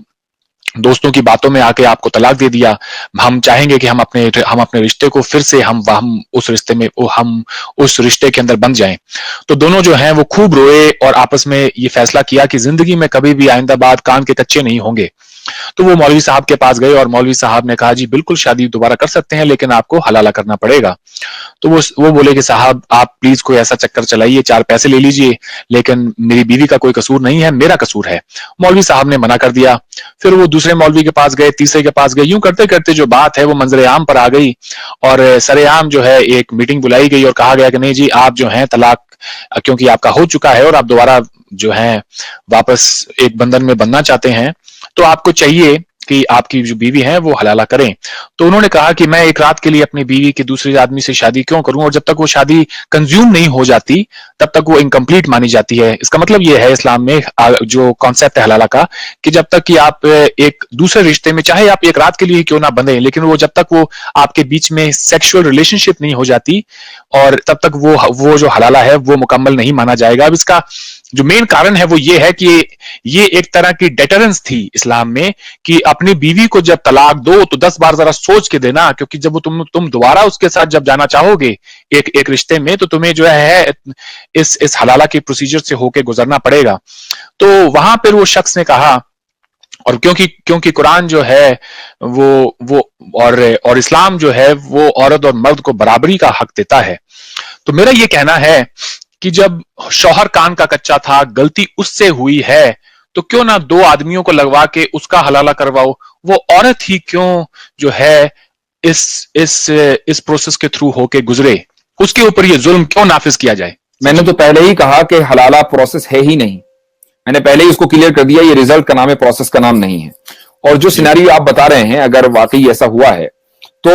دوستوں کی باتوں میں آ کے آپ کو طلاق دے دیا. ہم چاہیں گے کہ ہم اپنے رشتے کو پھر سے ہم اس رشتے کے اندر بند جائیں. تو دونوں جو ہیں وہ خوب روئے اور آپس میں یہ فیصلہ کیا کہ زندگی میں کبھی بھی آئندہ بعد کان کے کچے نہیں ہوں گے. تو وہ مولوی صاحب کے پاس گئے اور مولوی صاحب نے کہا جی بالکل شادی دوبارہ کر سکتے ہیں, لیکن آپ کو حلالہ کرنا پڑے گا. تو وہ بولے کہ صاحب آپ پلیز کوئی ایسا چکر چلائیے, 4 پیسے لے لیجئے, لیکن میری بیوی کا کوئی قصور نہیں ہے, میرا قصور ہے. مولوی صاحب نے منع کر دیا. پھر وہ دوسرے مولوی کے پاس گئے, تیسرے کے پاس گئے, یوں کرتے کرتے جو بات ہے وہ منظر عام پر آ گئی, اور سر عام جو ہے ایک میٹنگ بلائی گئی اور کہا گیا کہ نہیں جی آپ جو ہیں طلاق کیونکہ آپ کا ہو چکا ہے اور آپ دوبارہ جو ہیں واپس ایک بندھن میں بننا چاہتے ہیں, تو آپ کو چاہیے کہ آپ کی جو بیوی ہیں وہ حلالہ کریں. تو انہوں نے کہا کہ میں ایک رات کے لیے اپنی بیوی کے دوسرے آدمی سے شادی کیوں کروں, اور جب تک وہ شادی کنزیوم نہیں ہو جاتی تب تک وہ انکمپلیٹ مانی جاتی ہے. اس کا مطلب یہ ہے اسلام میں جو کانسیپٹ ہے حلالہ کا کہ جب تک کہ آپ ایک دوسرے رشتے میں چاہے آپ ایک رات کے لیے کیوں نہ بندھیں, لیکن وہ جب تک وہ آپ کے بیچ میں سیکشل ریلیشن شپ نہیں ہو جاتی اور تب تک وہ جو حلالہ ہے وہ مکمل نہیں مانا جائے گا. اب اس کا جو مین کارن ہے وہ یہ ہے کہ یہ ایک طرح کی ڈیٹرنس تھی اسلام میں کہ اپنی بیوی کو جب طلاق دو تو 10 بار ذرا سوچ کے دینا, کیونکہ جب تم دوبارہ اس کے ساتھ جب جانا چاہو گے ایک رشتے میں تو تمہیں جو ہے اس حلالہ کے پروسیجر سے ہو کے گزرنا پڑے گا. تو وہاں پر وہ شخص نے کہا, اور کیونکہ قرآن جو ہے وہ اور اسلام جو ہے وہ عورت اور مرد کو برابری کا حق دیتا ہے. تو میرا یہ کہنا ہے کہ جب شوہر کان کا کچا تھا, غلطی اس سے ہوئی ہے, تو کیوں نہ 2 آدمیوں کو لگوا کے اس کا حلالہ کرواؤ. وہ عورت ہی کیوں جو ہے اس پروسیس کے تھرو ہو کے گزرے, اس کے اوپر یہ ظلم کیوں نافذ کیا جائے. میں نے تو پہلے ہی کہا کہ حلالہ پروسیس ہے ہی نہیں, میں نے پہلے ہی اس کو کلیئر کر دیا, یہ رزلٹ کا نام ہے, پروسیس کا نام نہیں ہے. اور جو سینیریو آپ بتا رہے ہیں اگر واقعی ایسا ہوا ہے تو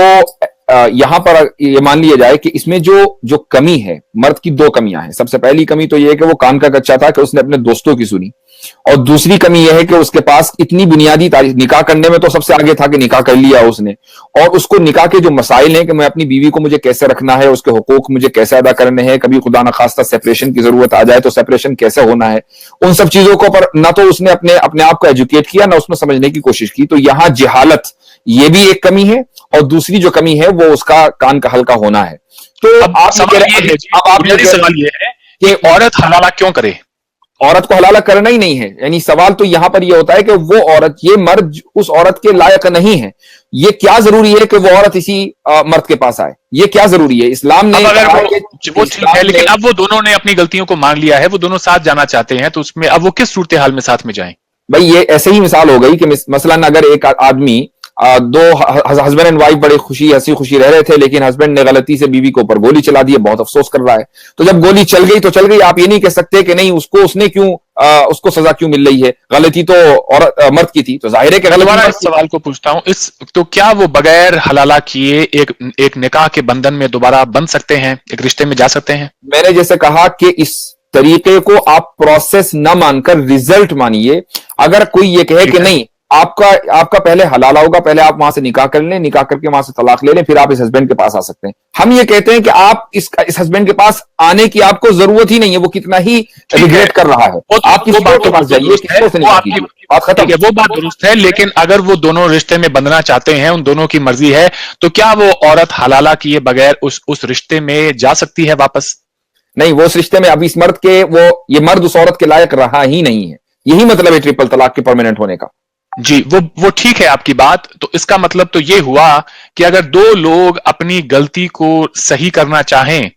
यहां पर ये मान लिया जाए कि इसमें जो कमी है, मर्द की दो कमियां हैं। सबसे पहली कमी तो ये है कि वो कान का कच्चा था कि उसने अपने दोस्तों की सुनी, और दूसरी कमी यह है कि उसके पास इतनी बुनियादी तारीख, निकाह करने में तो सबसे आगे था कि निकाह कर लिया उसने, और उसको निकाह के जो मसाइल हैं कि मैं अपनी बीवी को मुझे कैसे रखना है, उसके हुकूक मुझे कैसे अदा करने हैं, कभी खुदा न खास्ता सेपरेशन की जरूरत आ जाए तो सेपरेशन कैसे होना है, उन सब चीजों को पर ना तो उसने अपने आप को एजुकेट किया, ना उसमें समझने की कोशिश की। तो यहां जहालत ये भी एक कमी है, और दूसरी जो कमी है वो उसका कान का हल्का होना है। तो अब सवाल ये है जी, बुनियादी सवाल ये है कि औरत हलाला क्यों करे? औरत को हलाला करना ही नहीं है, यानी सवाल तो यहां पर यह होता है कि वो औरत, ये मर्द उस औरत के लायक नहीं है। ये क्या जरूरी है कि वो औरत इसी मर्द के पास आए? ये क्या जरूरी है? इस्लाम ने अगर वो ठीक है, लेकिन अब वो दोनों ने अपनी गलतियों को मान लिया है, वो दोनों साथ जाना चाहते हैं, तो उसमें अब वो किस सूरत हाल में साथ में जाएं? भाई ये ऐसे ही मिसाल हो गई कि मसलन अगर एक आदमी, दो हस्बैंड एंड वाइफ बड़े हंसी खुशी रह रहे थे, लेकिन हस्बैंड ने गलती से बीवी के ऊपर गोली चला दी, बहुत अफसोस कर रहा है। तो जब गोली चल गई तो चल गई, आप ये नहीं कह सकते कि नहीं उसने क्यों उसको सजा क्यों मिल रही है, गलती तो औरत मर्द की थी, तो जाहिर है कि दोबारा इस सवाल को पूछता हूं, तो क्या वो बगैर हलाला किए एक निकाह के बंधन में दोबारा बन सकते हैं, एक रिश्ते में जा सकते हैं? मैंने जैसे कहा कि इस तरीके को आप प्रोसेस न मानकर रिजल्ट मानिए। अगर कोई ये कहे कि नहीं आपका पहले हलाला होगा, पहले आप वहां से निकाह कर लें, निकाह करके वहां से तलाक ले लें, फिर आप इस हस्बैंड के पास आ सकते हैं। हम ये कहते हैं कि आप इस हस्बैंड के पास आने की आपको जरूरत ही नहीं है, वो कितना ही रिग्रेट कर रहा है, आप किसी और के पास जाइए, किसी से निकाह कीजिए, बात खत्म। वो बात दुरुस्त है, लेकिन अगर वो दोनों रिश्ते में बंधना चाहते हैं, उन दोनों की मर्जी है, तो क्या वो औरत हलाला किए बगैर उस रिश्ते में जा सकती है वापस? नहीं, वो उस रिश्ते में अब इस मर्द के ये मर्द उस औरत के लायक रहा ही नहीं है। यही मतलब है ट्रिपल तलाक के परमानेंट होने का। जी, वो ठीक है आपकी बात। तो इसका मतलब तो ये हुआ कि अगर दो लोग अपनी गलती को सही करना चाहें,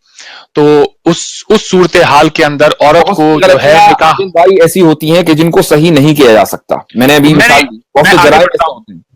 तो उस सूरत हाल के अंदर औरत को जो है निकाह, भाई ऐसी होती हैं कि जिनको सही नहीं किया जा सकता। मैंने अभी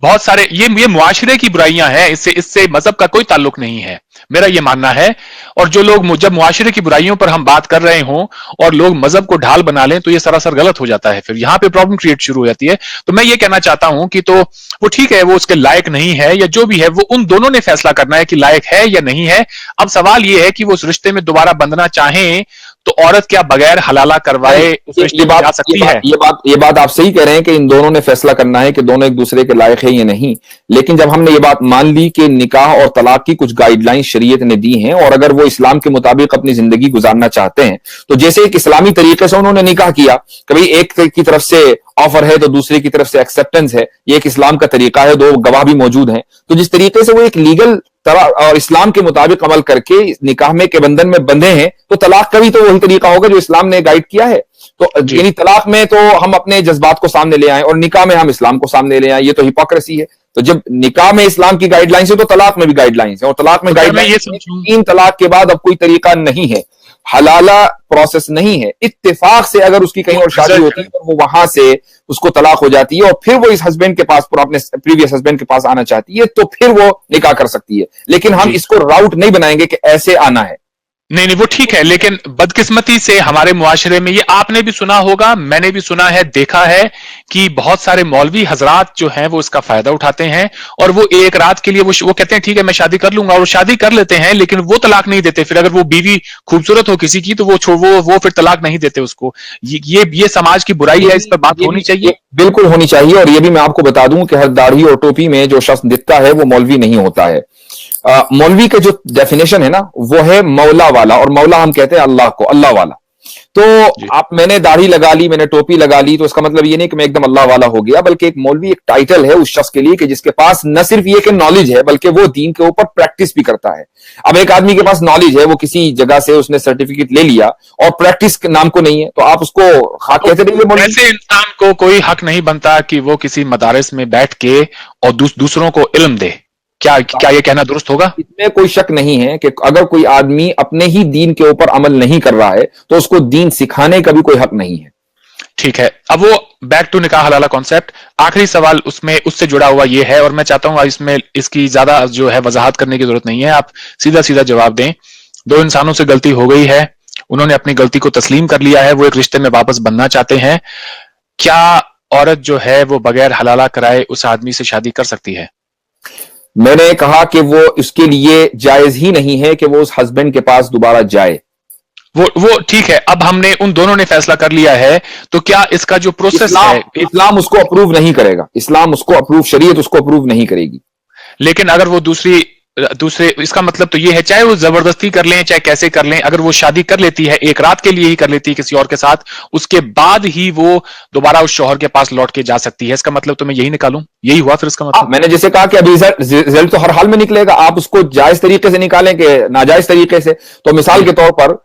बहुत सारे ये मुआशरे की बुराइयां हैं, इससे मजहब का कोई ताल्लुक नहीं है, मेरा ये मानना है। और जो लोग जब मुआशरे की बुराइयों पर हम बात कर रहे हों और लोग मजहब को ढाल बना लें, तो ये सरासर गलत हो जाता है, फिर यहां पे प्रॉब्लम क्रिएट शुरू हो जाती है। तो मैं ये कहना चाहता हूं कि तो वो ठीक है, वो उसके लायक नहीं है या जो भी है, वो उन दोनों ने फैसला करना है कि लायक है या नहीं है। अब सवाल ये है कि वो उस रिश्ते में दोबारा बंधना चाहें, तो औरत क्या बगैर हलाला करवाए उस रिश्ते में जा सकती है? ये बात आप सही कह रहे हैं कि इन दोनों ने फैसला करना है कि दोनों एक दूसरे के लायक है या नहीं। लेकिन जब हमने ये बात मान ली कि निकाह और तलाक की कुछ गाइडलाइन शरीयत ने दी हैं, और अगर वो इस्लाम के मुताबिक अपनी जिंदगी गुजारना चाहते हैं, तो जैसे एक इस्लामी तरीके से उन्होंने निकाह किया, कभी एक की तरफ से ऑफर है तो दूसरे की तरफ से एक्सेप्टेंस है, ये एक इस्लाम का तरीका है, दो गवाह भी मौजूद हैं, तो जिस तरीके से वो एक लीगल और इस्लाम के मुताबिक अमल करके निकाह में के बंधन में बंधे हैं, तो तलाक का भी तो वही तरीका होगा जो इस्लाम ने गाइड किया है। तो यानी तलाक में तो हम अपने जज्बात को सामने ले आए और निकाह में हम इस्लाम को सामने ले आए, ये तो हिपोक्रेसी है। तो जब निकाह में इस्लाम की गाइडलाइंस है तो तलाक में भी गाइडलाइंस है, और तलाक में गाइडलाइंस 3 तलाक के बाद अब कोई तरीका नहीं है, हलाला प्रोसेस नहीं है। इत्तेफाक से अगर उसकी कहीं और शादी होती है तो वो वहां से उसको तलाक हो जाती है, और फिर वो इस हस्बैंड के पास, अपने प्रीवियस हस्बैंड के पास आना चाहती है, तो फिर वो निकाह कर सकती है। लेकिन हम इसको राउट नहीं बनाएंगे कि ऐसे आना है। नहीं, वो ठीक है, लेकिन बदकिस्मती से हमारे मुआशरे में, ये आपने भी सुना होगा, मैंने भी सुना है, देखा है कि बहुत सारे मौलवी हजरात जो हैं वो इसका फायदा उठाते हैं, और वो एक रात के लिए वो कहते हैं ठीक है मैं शादी कर लूंगा, और शादी कर लेते हैं, लेकिन वो तलाक नहीं देते। फिर अगर वो बीवी खूबसूरत हो किसी की, तो वो फिर तलाक नहीं देते उसको। ये समाज की बुराई है, इस पर बात होनी चाहिए, बिल्कुल होनी चाहिए। और ये भी मैं आपको बता दूं कि हर दाढ़ी और टोपी में जो शख्स दिखता है वो मौलवी नहीं होता है। मौलवी का जो डेफिनेशन है ना, वो है मौला वाला, और मौला हम कहते हैं अल्लाह को, अल्लाह वाला। तो मैंने दाढ़ी लगा ली, मैंने टोपी लगा ली, तो इसका मतलब ये नहीं कि मैं एकदम अल्लाह वाला हो गया, बल्कि एक मौलवी एक टाइटल है उस शख्स के लिए कि जिसके पास न सिर्फ ये कि नॉलेज है, बल्कि वो दीन के ऊपर प्रैक्टिस भी करता है। अब एक आदमी के पास नॉलेज है, वो किसी जगह से उसने सर्टिफिकेट ले लिया और प्रैक्टिस के नाम को नहीं है, तो आप उसको खाक कहते नहीं। ऐसे इंसान को कोई हक नहीं बनता कि वो किसी मदारिस में बैठ के और दूसरों को इल्म दे। क्या ये कहना दुरुस्त होगा? इसमें कोई शक नहीं है कि अगर कोई आदमी अपने ही दीन के ऊपर अमल नहीं कर रहा है, तो उसको दीन सिखाने का भी कोई हक नहीं है। ठीक है, अब वो बैक टू निकाह हलाला कॉन्सेप्ट, आखिरी सवाल उससे जुड़ा हुआ ये है, और मैं चाहता हूं इसमें इसकी ज्यादा जो है वजाहत करने की जरूरत नहीं है, आप सीधा सीधा जवाब दें। दो इंसानों से गलती हो गई है, उन्होंने अपनी गलती को तस्लीम कर लिया है, वो एक रिश्ते में वापस बनना चाहते हैं, क्या औरत जो है वो बगैर हलाला कराए उस आदमी से शादी कर सकती है? میں نے کہا کہ وہ اس کے لیے جائز ہی نہیں ہے کہ وہ اس ہسبینڈ کے پاس دوبارہ جائے. وہ ٹھیک ہے, اب ہم نے ان دونوں نے فیصلہ کر لیا ہے, تو کیا اس کا جو پروسیس ہے, اسلام اس کو اپروو نہیں کرے گا, اسلام اس کو اپروو, شریعت اس کو اپروو نہیں کرے گی. لیکن اگر وہ دوسرے, اس کا مطلب تو یہ ہے, چاہے وہ زبردستی کر لیں چاہے کیسے کر لیں, اگر وہ شادی کر لیتی ہے ایک رات کے لیے ہی کر لیتی ہے کسی اور کے ساتھ, اس کے بعد ہی وہ دوبارہ اس شوہر کے پاس لوٹ کے جا سکتی ہے. اس کا مطلب تو میں یہی نکالوں, یہی ہوا پھر اس کا مطلب؟ میں نے جیسے کہا کہ ابھی رزلٹ تو ہر حال میں نکلے گا, آپ اس کو جائز طریقے سے نکالیں کہ ناجائز طریقے سے. تو مثال کے طور پر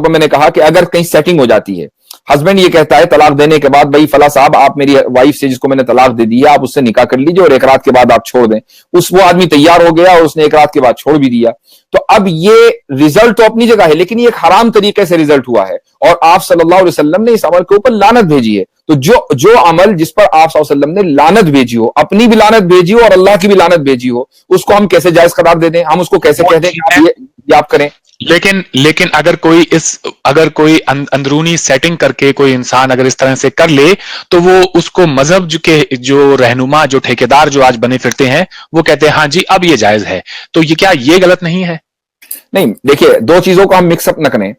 میں نے کہا کہ اگر کہیں سیٹنگ ہو جاتی ہے, ہسبینڈ یہ کہتا ہے طلاق دینے کے بعد, بھائی فلاں صاحب آپ میری وائف سے جس کو میں نے طلاق دے دی ہے آپ اس سے نکاح کر لیجئے اور ایک رات کے بعد آپ چھوڑ دیں. وہ آدمی تیار ہو گیا اور اس نے ایک رات کے بعد چھوڑ بھی دیا. تو اب یہ رزلٹ تو اپنی جگہ ہے, لیکن یہ ایک حرام طریقے سے رزلٹ ہوا ہے, اور آپ صلی اللہ علیہ وسلم نے اس عمل کے اوپر لعنت بھیجی ہے. تو جو عمل جس پر آپ صلی اللہ علیہ وسلم نے لعنت بھیجی ہو, اپنی بھی لعنت بھیجی ہو اور اللہ کی بھی لعنت بھیجی ہو, اس کو ہم کیسے جائز قرار دے دیں؟ ہم اس کو کیسے کہہ دیں کہ یہ آپ کریں؟ لیکن اگر کوئی اندرونی سیٹنگ کر کے کوئی انسان اگر اس طرح سے کر لے, تو وہ اس کو مذہب کے جو رہنما, جو ٹھیکیدار جو آج بنے پھرتے ہیں, وہ کہتے ہیں ہاں جی اب یہ جائز ہے. تو یہ کیا یہ غلط نہیں ہے؟ نہیں, دیکھیے دو چیزوں کو ہم مکس اپ نہ کریں.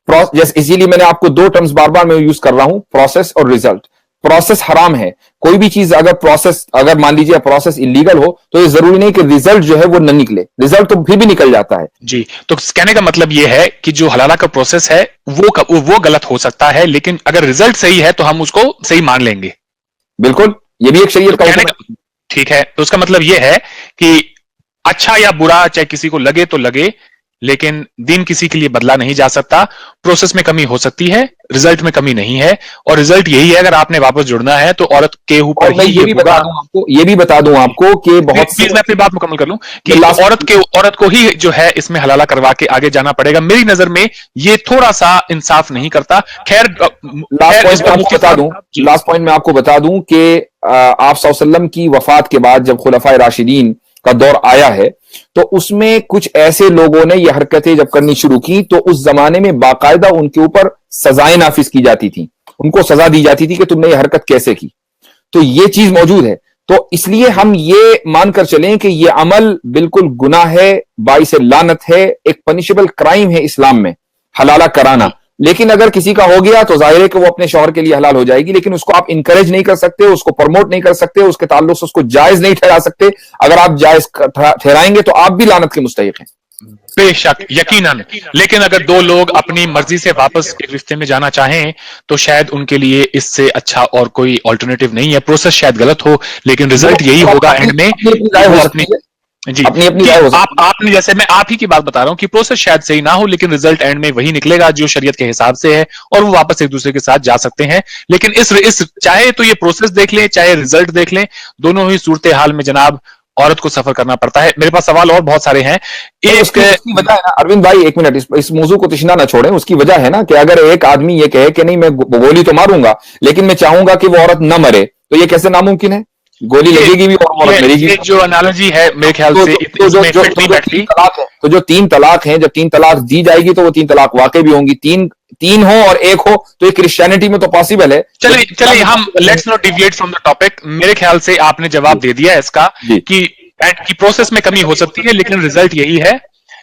اسی لیے میں نے آپ کو دو ٹرمز بار بار میں یوز کر رہا ہوں, پروسیس اور ریزلٹ. پروسیس حرام ہے. کوئی بھی چیز اگر مان لیجیے پروسیس انلیگل ہو, تو یہ ضروری نہیں کہ ریزلٹ جو ہے وہ نہ نکلے, ریزلٹ تو پھر بھی نکل جاتا ہے. جی, تو کہنے کا مطلب یہ ہے کہ جو حلالہ کا پروسیس ہے وہ غلط ہو سکتا ہے, لیکن اگر ریزلٹ صحیح ہے تو ہم اس کو صحیح مان لیں گے. بالکل, یہ بھی ایک شریعت کا حکم ہے. ٹھیک ہے, تو اس کا مطلب یہ ہے کہ اچھا یا برا چاہے کسی کو لگے تو لگے, لیکن دین کسی کے لیے بدلا نہیں جا سکتا. پروسیس میں کمی ہو سکتی ہے, ریزلٹ میں کمی نہیں ہے, اور ریزلٹ یہی ہے اگر آپ نے واپس جڑنا ہے تو عورت کے اوپر ہی یہ بھی بتا دوں آپ کو کہ بہت پلیز میں اپنی بات مکمل کر لوں کہ عورت کو ہی جو ہے اس میں حلالہ کروا کے آگے جانا پڑے گا. میری نظر میں یہ تھوڑا سا انصاف نہیں کرتا. خیر, لاسٹ پوائنٹ میں آپ کو بتا دوں کہ آپ صلی اللہ علیہ وسلم کی وفات کے بعد جب خلفائے راشدین کا دور آیا ہے, تو اس میں کچھ ایسے لوگوں نے یہ حرکتیں جب کرنی شروع کی, تو اس زمانے میں باقاعدہ ان کے اوپر سزائیں نافذ کی جاتی تھیں, ان کو سزا دی جاتی تھی کہ تم نے یہ حرکت کیسے کی. تو یہ چیز موجود ہے. تو اس لیے ہم یہ مان کر چلیں کہ یہ عمل بالکل گناہ ہے, باعث لعنت ہے, ایک پنشبل کرائم ہے اسلام میں حلالہ کرانا. لیکن اگر کسی کا ہو گیا تو ظاہر ہے کہ وہ اپنے شوہر کے لیے حلال ہو جائے گی, لیکن اس کو آپ انکریج نہیں کر سکتے, اس کو پروموٹ نہیں کر سکتے, اس کے تعلق سے اس کو جائز نہیں ٹھہرا سکتے. اگر آپ جائز ٹھہرائیں گے تو آپ بھی لعنت کے مستحق ہیں. بے شک, یقیناً. لیکن اگر دو لوگ اپنی مرضی سے واپس ایک رشتے میں جانا چاہیں تو شاید ان کے لیے اس سے اچھا اور کوئی آلٹرنیٹو نہیں ہے. پروسیس شاید غلط ہو, لیکن ریزلٹ یہی ہوگا اینڈ میں. جی, آپ نے جیسے میں آپ ہی کی بات بتا رہا ہوں کہ پروسیس شاید صحیح نہ ہو, لیکن ریزلٹ اینڈ میں وہی نکلے گا جو شریعت کے حساب سے ہے, اور وہ واپس ایک دوسرے کے ساتھ جا سکتے ہیں. لیکن اس چاہے تو یہ پروسیس دیکھ لیں چاہے ریزلٹ دیکھ لیں, دونوں ہی صورتحال میں جناب عورت کو سفر کرنا پڑتا ہے. میرے پاس سوال اور بہت سارے ہیں. اس کی وجہ ہے نا اروند بھائی, ایک منٹ, اس موضوع کو تشنا نہ چھوڑیں. اس کی وجہ ہے نا کہ اگر ایک آدمی یہ کہے کہ نہیں میں گولی تو ماروں گا لیکن میں چاہوں گا کہ وہ عورت نہ مرے, تو یہ کیسے ناممکن ہے؟ گولی لگے گی بھی اور عورت مرے گی. یہ جو انالوجی ہے میرے خیال سے تو جو 3 طلاق ہیں, جب 3 طلاق دی جائے گی تو وہ 3 طلاق واقع بھی ہوں گی. 3 ہو اور 1 ہو, تو یہ کرسچینٹی میں تو پاسبل ہے. چلیے ہم let's not deviate from the topic. میرے خیال سے آپ نے جواب دے دیا ہے اس کا کہ پروسیس میں کمی ہو سکتی ہے, لیکن ریزلٹ یہی ہے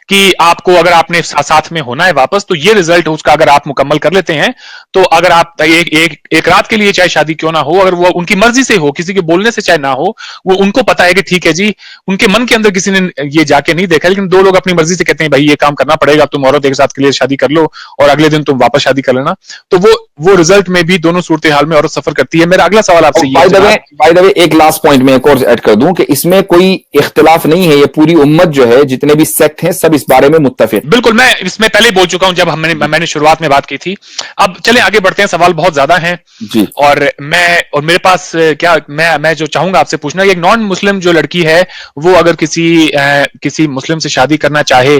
کہ آپ کو اگر آپ نے ساتھ میں ہونا ہے واپس, تو یہ ریزلٹ اس کا اگر آپ مکمل کر لیتے ہیں, تو اگر آپ ایک رات کے لیے چاہے شادی کیوں نہ ہو, اگر وہ ان کی مرضی سے ہو, کسی کے بولنے سے چاہے نہ ہو, وہ ان کو پتا ہے کہ ٹھیک ہے جی, ان کے من کے اندر کسی نے یہ جا کے نہیں دیکھا, لیکن 2 لوگ اپنی مرضی سے کہتے ہیں بھائی یہ کام کرنا پڑے گا, تم عورت ایک ساتھ کے لیے شادی کر لو اور اگلے دن تم واپس شادی کر لینا, تو وہ ریزلٹ میں بھی دونوں صورتحال میں عورت سفر کرتی ہے. میرا اگلا سوال آپ سے یہ ہے, ایک لاسٹ پوائنٹ میں ایک اور ایڈ کر دوں کہ اس میں کوئی اختلاف نہیں ہے, یہ پوری امت جو ہے, جتنے بھی سیکٹ ہیں, سب اس بارے میں متفق. بالکل, میں اس میں پہلے بول چکا ہوں جب میں نے شروعات میں بات کی تھی. اب چلیں آگے بڑھتے ہیں, سوال بہت زیادہ ہیں جی, اور میرے پاس کیا میں جو چاہوں گا آپ سے پوچھنا, ایک نان مسلم جو لڑکی ہے وہ اگر کسی مسلم سے شادی کرنا چاہے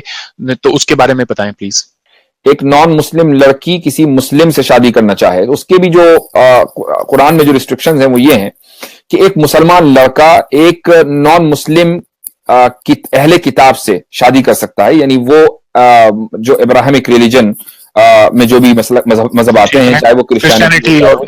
تو اس کے بارے میں بتائیں پلیز. ایک نان مسلم لڑکی کسی مسلم سے شادی کرنا چاہے, اس کے بھی جو قرآن میں جو ریسٹرکشنز ہیں وہ یہ ہیں کہ ایک مسلمان لڑکا ایک نان مسلم اہل کتاب سے شادی کر سکتا ہے, یعنی وہ جو ابراہیمک ریلیجن میں جو بھی مذہب آتے ہیں, چاہے وہ کرسچینٹی اور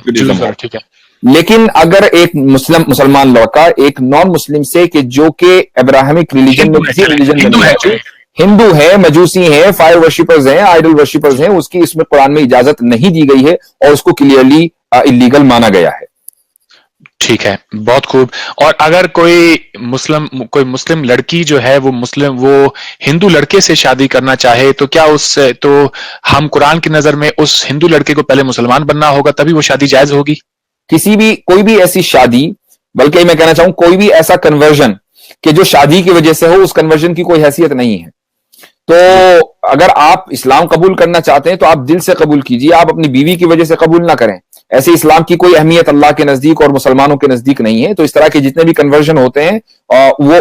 لیکن اگر ایک مسلمان لڑکا ایک نان مسلم سے کہ جو کہ ابراہمک ریلیجن میں کسی ریلیجن میں نہیں ہے، ہندو ہے، مجوسی ہیں، فائر ورشپرز ہیں، آئیڈل ورشپرز ہیں، اس کی اس میں قرآن میں اجازت نہیں دی گئی ہے اور اس کو کلیئرلی اللیگل مانا گیا ہے. ٹھیک ہے، بہت خوب. اور اگر کوئی مسلم لڑکی جو ہے وہ ہندو لڑکے سے شادی کرنا چاہے تو کیا تو ہم قرآن کی نظر میں اس ہندو لڑکے کو پہلے مسلمان بننا ہوگا تبھی وہ شادی جائز ہوگی؟ کوئی بھی ایسی شادی، بلکہ میں کہنا چاہوں کوئی بھی ایسا کنورژن کہ جو شادی کی وجہ سے ہو، اس کنورژن کی کوئی حیثیت نہیں ہے. تو اگر آپ اسلام قبول کرنا چاہتے ہیں تو آپ دل سے قبول کیجئے، آپ اپنی بیوی کی وجہ سے قبول نہ کریں. ایسے اسلام کی کوئی اہمیت اللہ کے نزدیک اور مسلمانوں کے نزدیک نہیں ہے. تو اس طرح کے جتنے بھی کنورژن ہوتے ہیں وہ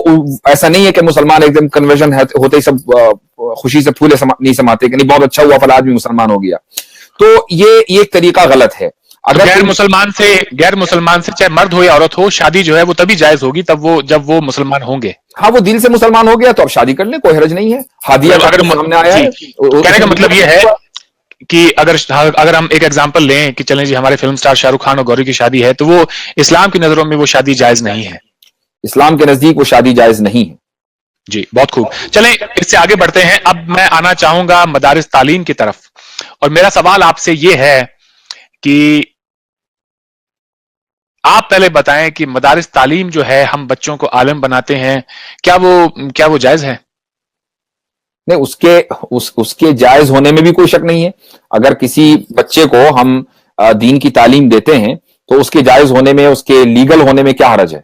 ایسا نہیں ہے کہ مسلمان ایک دم کنورژن ہوتے ہی سب خوشی سے پھولے نہیں سماتے کہ نہیں بہت اچھا ہوا فلاں آدمی مسلمان ہو گیا. تو یہ ایک طریقہ غلط ہے. اگر غیر مسلمان سے چاہے مرد ہو یا عورت ہو، شادی جو ہے وہ تبھی جائز ہوگی جب وہ مسلمان ہوں گے. ہاں، وہ دل سے مسلمان ہو گیا تو اب شادی کر لیں، کوئی حرج نہیں ہے. سامنے آیا ہے. کہنے کا مطلب یہ ہے کہ اگر ہم ایک ایگزامپل لیں کہ چلیں جی ہمارے فلم سٹار شاہ رخ خان اور گوری کی شادی ہے تو وہ اسلام کی نظروں میں وہ شادی جائز نہیں ہے. اسلام کے نزدیک وہ شادی جائز نہیں ہے. جی، بہت خوب. چلیں اس سے آگے بڑھتے ہیں. اب میں آنا چاہوں گا مدارس تعلیم کی طرف، اور میرا سوال آپ سے یہ ہے کہ آپ پہلے بتائیں کہ مدارس تعلیم جو ہے ہم بچوں کو عالم بناتے ہیں، کیا وہ جائز ہے؟ نہیں، اس کے جائز ہونے میں بھی کوئی شک نہیں ہے. اگر کسی بچے کو ہم دین کی تعلیم دیتے ہیں تو اس کے جائز ہونے میں، اس کے لیگل ہونے میں کیا حرج ہے؟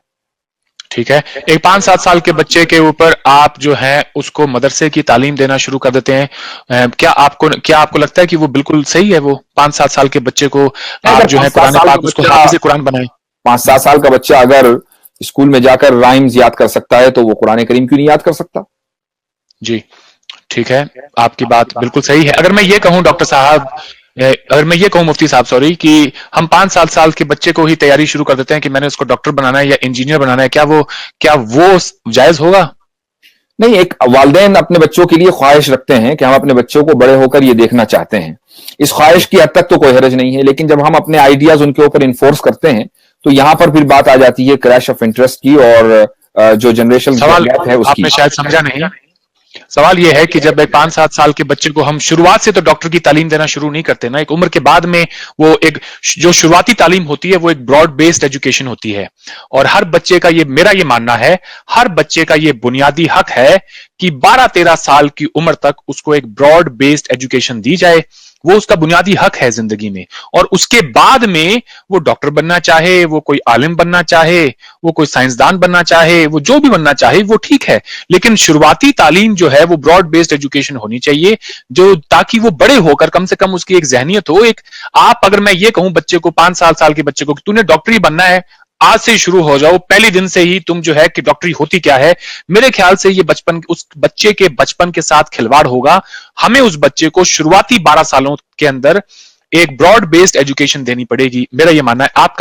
ٹھیک ہے. ایک 5-7 سال کے بچے کے اوپر آپ جو ہے اس کو مدرسے کی تعلیم دینا شروع کر دیتے ہیں، کیا آپ کو لگتا ہے کہ وہ بالکل صحیح ہے؟ وہ 5-7 سال کے بچے کو آپ جو ہے قرآن پاک اس کو حافظ قرآن بنائیں. 5-7 سال کا بچہ اگر اسکول میں جا کر رائمز یاد کر سکتا ہے تو وہ قرآن کریم کیوں نہیں یاد کر سکتا؟ جی ٹھیک ہے، آپ کی بات بالکل صحیح ہے. اگر میں یہ کہوں ڈاکٹر صاحب، مفتی صاحب سوری، کہ ہم 5-7 سال کے بچے کو ہی تیاری شروع کر دیتے ہیں کہ میں نے اس کو ڈاکٹر بنانا ہے یا انجینئر بنانا ہے، کیا وہ جائز ہوگا؟ نہیں، ایک والدین اپنے بچوں کے لیے خواہش رکھتے ہیں کہ ہم اپنے بچوں کو بڑے ہو کر یہ دیکھنا چاہتے ہیں. اس خواہش کی حد تک تو کوئی حرج نہیں ہے، لیکن جب ہم اپنے آئیڈیاز ان کے اوپر انفورس کرتے ہیں تو یہاں پر پھر بات آ جاتی ہے کریش آف انٹرسٹ کی اور جو جنریشن گیپ ہے اس کی. آپ نے شاید سمجھا نہیں. سوال یہ ہے کہ جب ایک 5-7 سال کے بچے کو ہم شروعات سے تو ڈاکٹر کی تعلیم دینا شروع نہیں کرتے نا، ایک عمر کے بعد میں وہ ایک جو شروعاتی تعلیم ہوتی ہے وہ ایک براڈ بیسڈ ایجوکیشن ہوتی ہے، اور ہر بچے کا میرا یہ ماننا ہے، ہر بچے کا یہ بنیادی حق ہے کہ 12-13 سال کی عمر تک اس کو ایک براڈ بیسڈ ایجوکیشن دی جائے. وہ اس کا بنیادی حق ہے زندگی میں، اور اس کے بعد میں وہ ڈاکٹر بننا چاہے، وہ کوئی عالم بننا چاہے، وہ کوئی سائنسدان بننا چاہے، وہ جو بھی بننا چاہے وہ ٹھیک ہے. لیکن شروعاتی تعلیم جو ہے وہ براڈ بیسڈ ایجوکیشن ہونی چاہیے، جو تاکہ وہ بڑے ہو کر کم سے کم اس کی ایک ذہنیت ہو. آپ اگر میں یہ کہوں بچے کو 5-7 سال کے بچے کو کہ تو نے ڈاکٹر ہی بننا ہے، آج سے شروع ہو جاؤ، پہلے دن سے ہی تم جو ہے کہ ڈاکٹری ہوتی کیا ہے، میرے خیال سے یہ اس بچے کے بچپن کے ساتھ کھلواڑ ہوگا. ہمیں اس بچے کو شروعاتی 12 سالوں کے اندر ایک براڈ بیسڈ ایجوکیشن دینی پڑے گی. میرا یہ ماننا ہے. آپ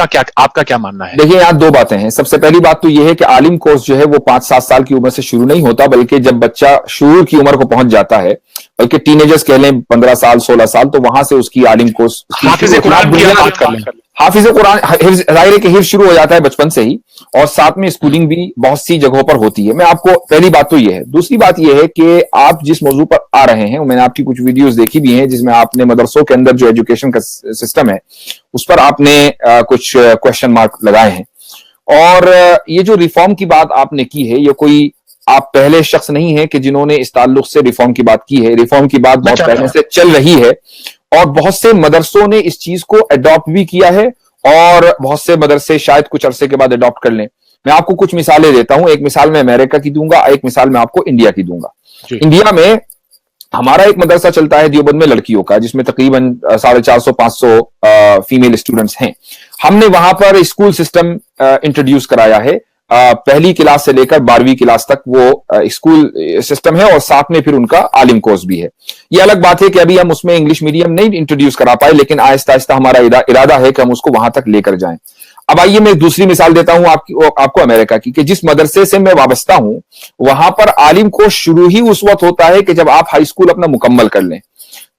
کا کیا ماننا ہے؟ دیکھیں، یہاں 2 باتیں ہیں. سب سے پہلی بات تو یہ ہے کہ عالم کورس جو ہے وہ 5-7 سال کی عمر سے شروع نہیں ہوتا، بلکہ جب بچہ شعور کی عمر کو پہنچ جاتا ہے، بلکہ ٹین ایجرز کہہ لیں 15 سال 16 سال، تو وہاں سے اس کی عالم کورس حافظ قرآن کی بات کر لیں. حافظ قرآن ظاہر ہے کہ حفظ شروع ہو جاتا ہے بچپن سے ہی، اور ساتھ میں اسکولنگ بھی بہت سی جگہوں پر ہوتی ہے. میں آپ کو پہلی بات تو یہ ہے. دوسری بات یہ ہے کہ آپ جس موضوع پر آ رہے ہیں، میں نے آپ کی کچھ ویڈیوز دیکھی بھی ہیں جس میں آپ نے مدرسوں کے اندر جو ایجوکیشن کا سسٹم ہے اس پر آپ نے کچھ کویشچن مارک لگائے ہیں. اور یہ جو ریفارم کی بات آپ نے کی ہے، یہ کوئی آپ پہلے شخص نہیں ہیں کہ جنہوں نے اس تعلق سے ریفارم کی بات کی ہے. ریفارم کی بات بہت پہلے سے چل رہی ہے، اور بہت سے مدرسوں نے اس چیز کو اڈاپٹ بھی کیا ہے، اور بہت سے مدرسے شاید کچھ عرصے کے بعد اڈاپٹ کر لیں. میں آپ کو کچھ مثالیں دیتا ہوں. ایک مثال میں امریکہ کی دوں گا، ایک مثال میں آپ کو انڈیا کی دوں گا. انڈیا میں ہمارا ایک مدرسہ چلتا ہے دیوبند میں لڑکیوں کا، جس میں تقریباً 450-500 فیمیل اسٹوڈنٹس ہیں. ہم نے وہاں پر اسکول سسٹم انٹروڈیوس کرایا ہے. پہلی کلاس سے لے کر 12ویں کلاس تک وہ اسکول سسٹم ہے، اور ساتھ میں پھر ان کا عالم کورس بھی ہے. یہ الگ بات ہے کہ ابھی ہم اس میں انگلش میڈیم نہیں انٹروڈیوس کرا پائے، لیکن آہستہ آہستہ ہمارا ارادہ ہے کہ ہم اس کو وہاں تک لے کر جائیں. اب آئیے میں دوسری مثال دیتا ہوں آپ کو امریکہ کی، کہ جس مدرسے سے میں وابستہ ہوں وہاں پر عالم کورس شروع ہی اس وقت ہوتا ہے کہ جب آپ ہائی اسکول اپنا مکمل کر لیں.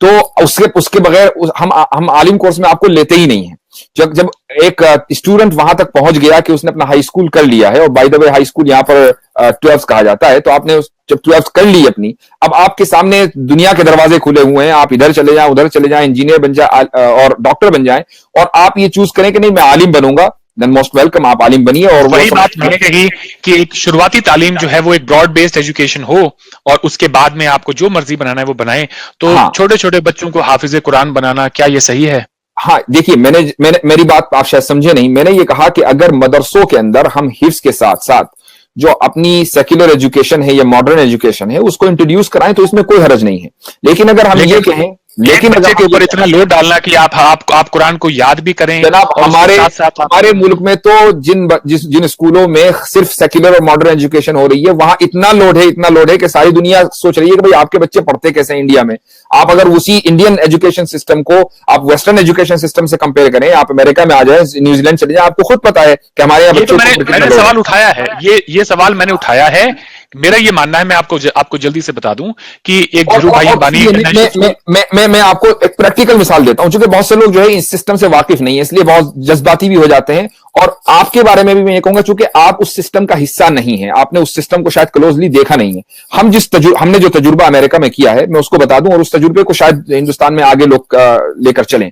تو اس کے بغیر ہم عالم کورس میں آپ کو لیتے ہی نہیں ہیں. जब जब एक स्टूडेंट वहां तक पहुंच गया कि उसने अपना हाई स्कूल कर लिया है, और by the way high school यहाँ पर 12th कहा जाता है, तो आपने जब 12th कर ली अपनी, अब आपके सामने दुनिया के दरवाजे खुले हुए हैं, आप इधर चले जाएं, उधर चले जाएं, इंजीनियर बन जाए और डॉक्टर बन जाएं, और आप ये चूज करें कि नहीं मैं आलिम बनूंगा, देन मोस्ट वेलकम, आप आलिम बनिए। और वही बात मैंने कही कि एक शुरुआती तालीम जो है वो एक ब्रॉड बेस्ड एजुकेशन हो, और उसके बाद में आपको जो मर्जी बनाना है वो बनाएं। तो छोटे छोटे बच्चों को हाफिज कुरान बनाना, क्या ये सही है? हाँ, देखिए, मैंने मेरी बात आप शायद समझे नहीं। मैंने ये कहा कि अगर मदरसों के अंदर हम हिफ्ज के साथ साथ जो अपनी सेक्युलर एजुकेशन है या मॉडर्न एजुकेशन है उसको इंट्रोड्यूस कराएं तो इसमें कोई हरज नहीं है। लेकिन अगर हम ये कहें, लेकिन बच्चे के ऊपर इतना लोड डालना कि आप कुरान को याद भी करें। जनाब, हमारे मुल्क में तो जिन स्कूलों में सिर्फ सेक्युलर और मॉडर्न एजुकेशन हो रही है, वहां इतना लोड है कि सारी दुनिया सोच रही है कि भाई आपके बच्चे पढ़ते कैसे हैं इंडिया में। आप अगर उसी इंडियन एजुकेशन सिस्टम को आप वेस्टर्न एजुकेशन सिस्टम से कंपेयर करें, आप अमेरिका में आ जाए, न्यूजीलैंड चले जाए, आपको खुद पता है कि हमारे यहाँ बच्चों मैंने सवाल उठाया है, ये सवाल मैंने उठाया है। मेरा ये मानना है, मैं आपको जल्दी से बता दूं कि एक धीरू भाई अंबानी, मैं आपको एक प्रैक्टिकल मिसाल देता हूं, क्योंकि बहुत से लोग जो है इस सिस्टम से वाकिफ नहीं है, इसलिए बहुत जज्बाती भी हो जाते हैं। और आपके बारे में भी मैं ये कहूंगा, चूंकि आप उस सिस्टम का हिस्सा नहीं है, आपने उस सिस्टम को शायद क्लोजली देखा नहीं है। हमने जो तजुर्बा अमेरिका में किया है, मैं उसको बता दूं, और उस तजुर्बे को शायद हिंदुस्तान में आगे लोग लेकर चलें।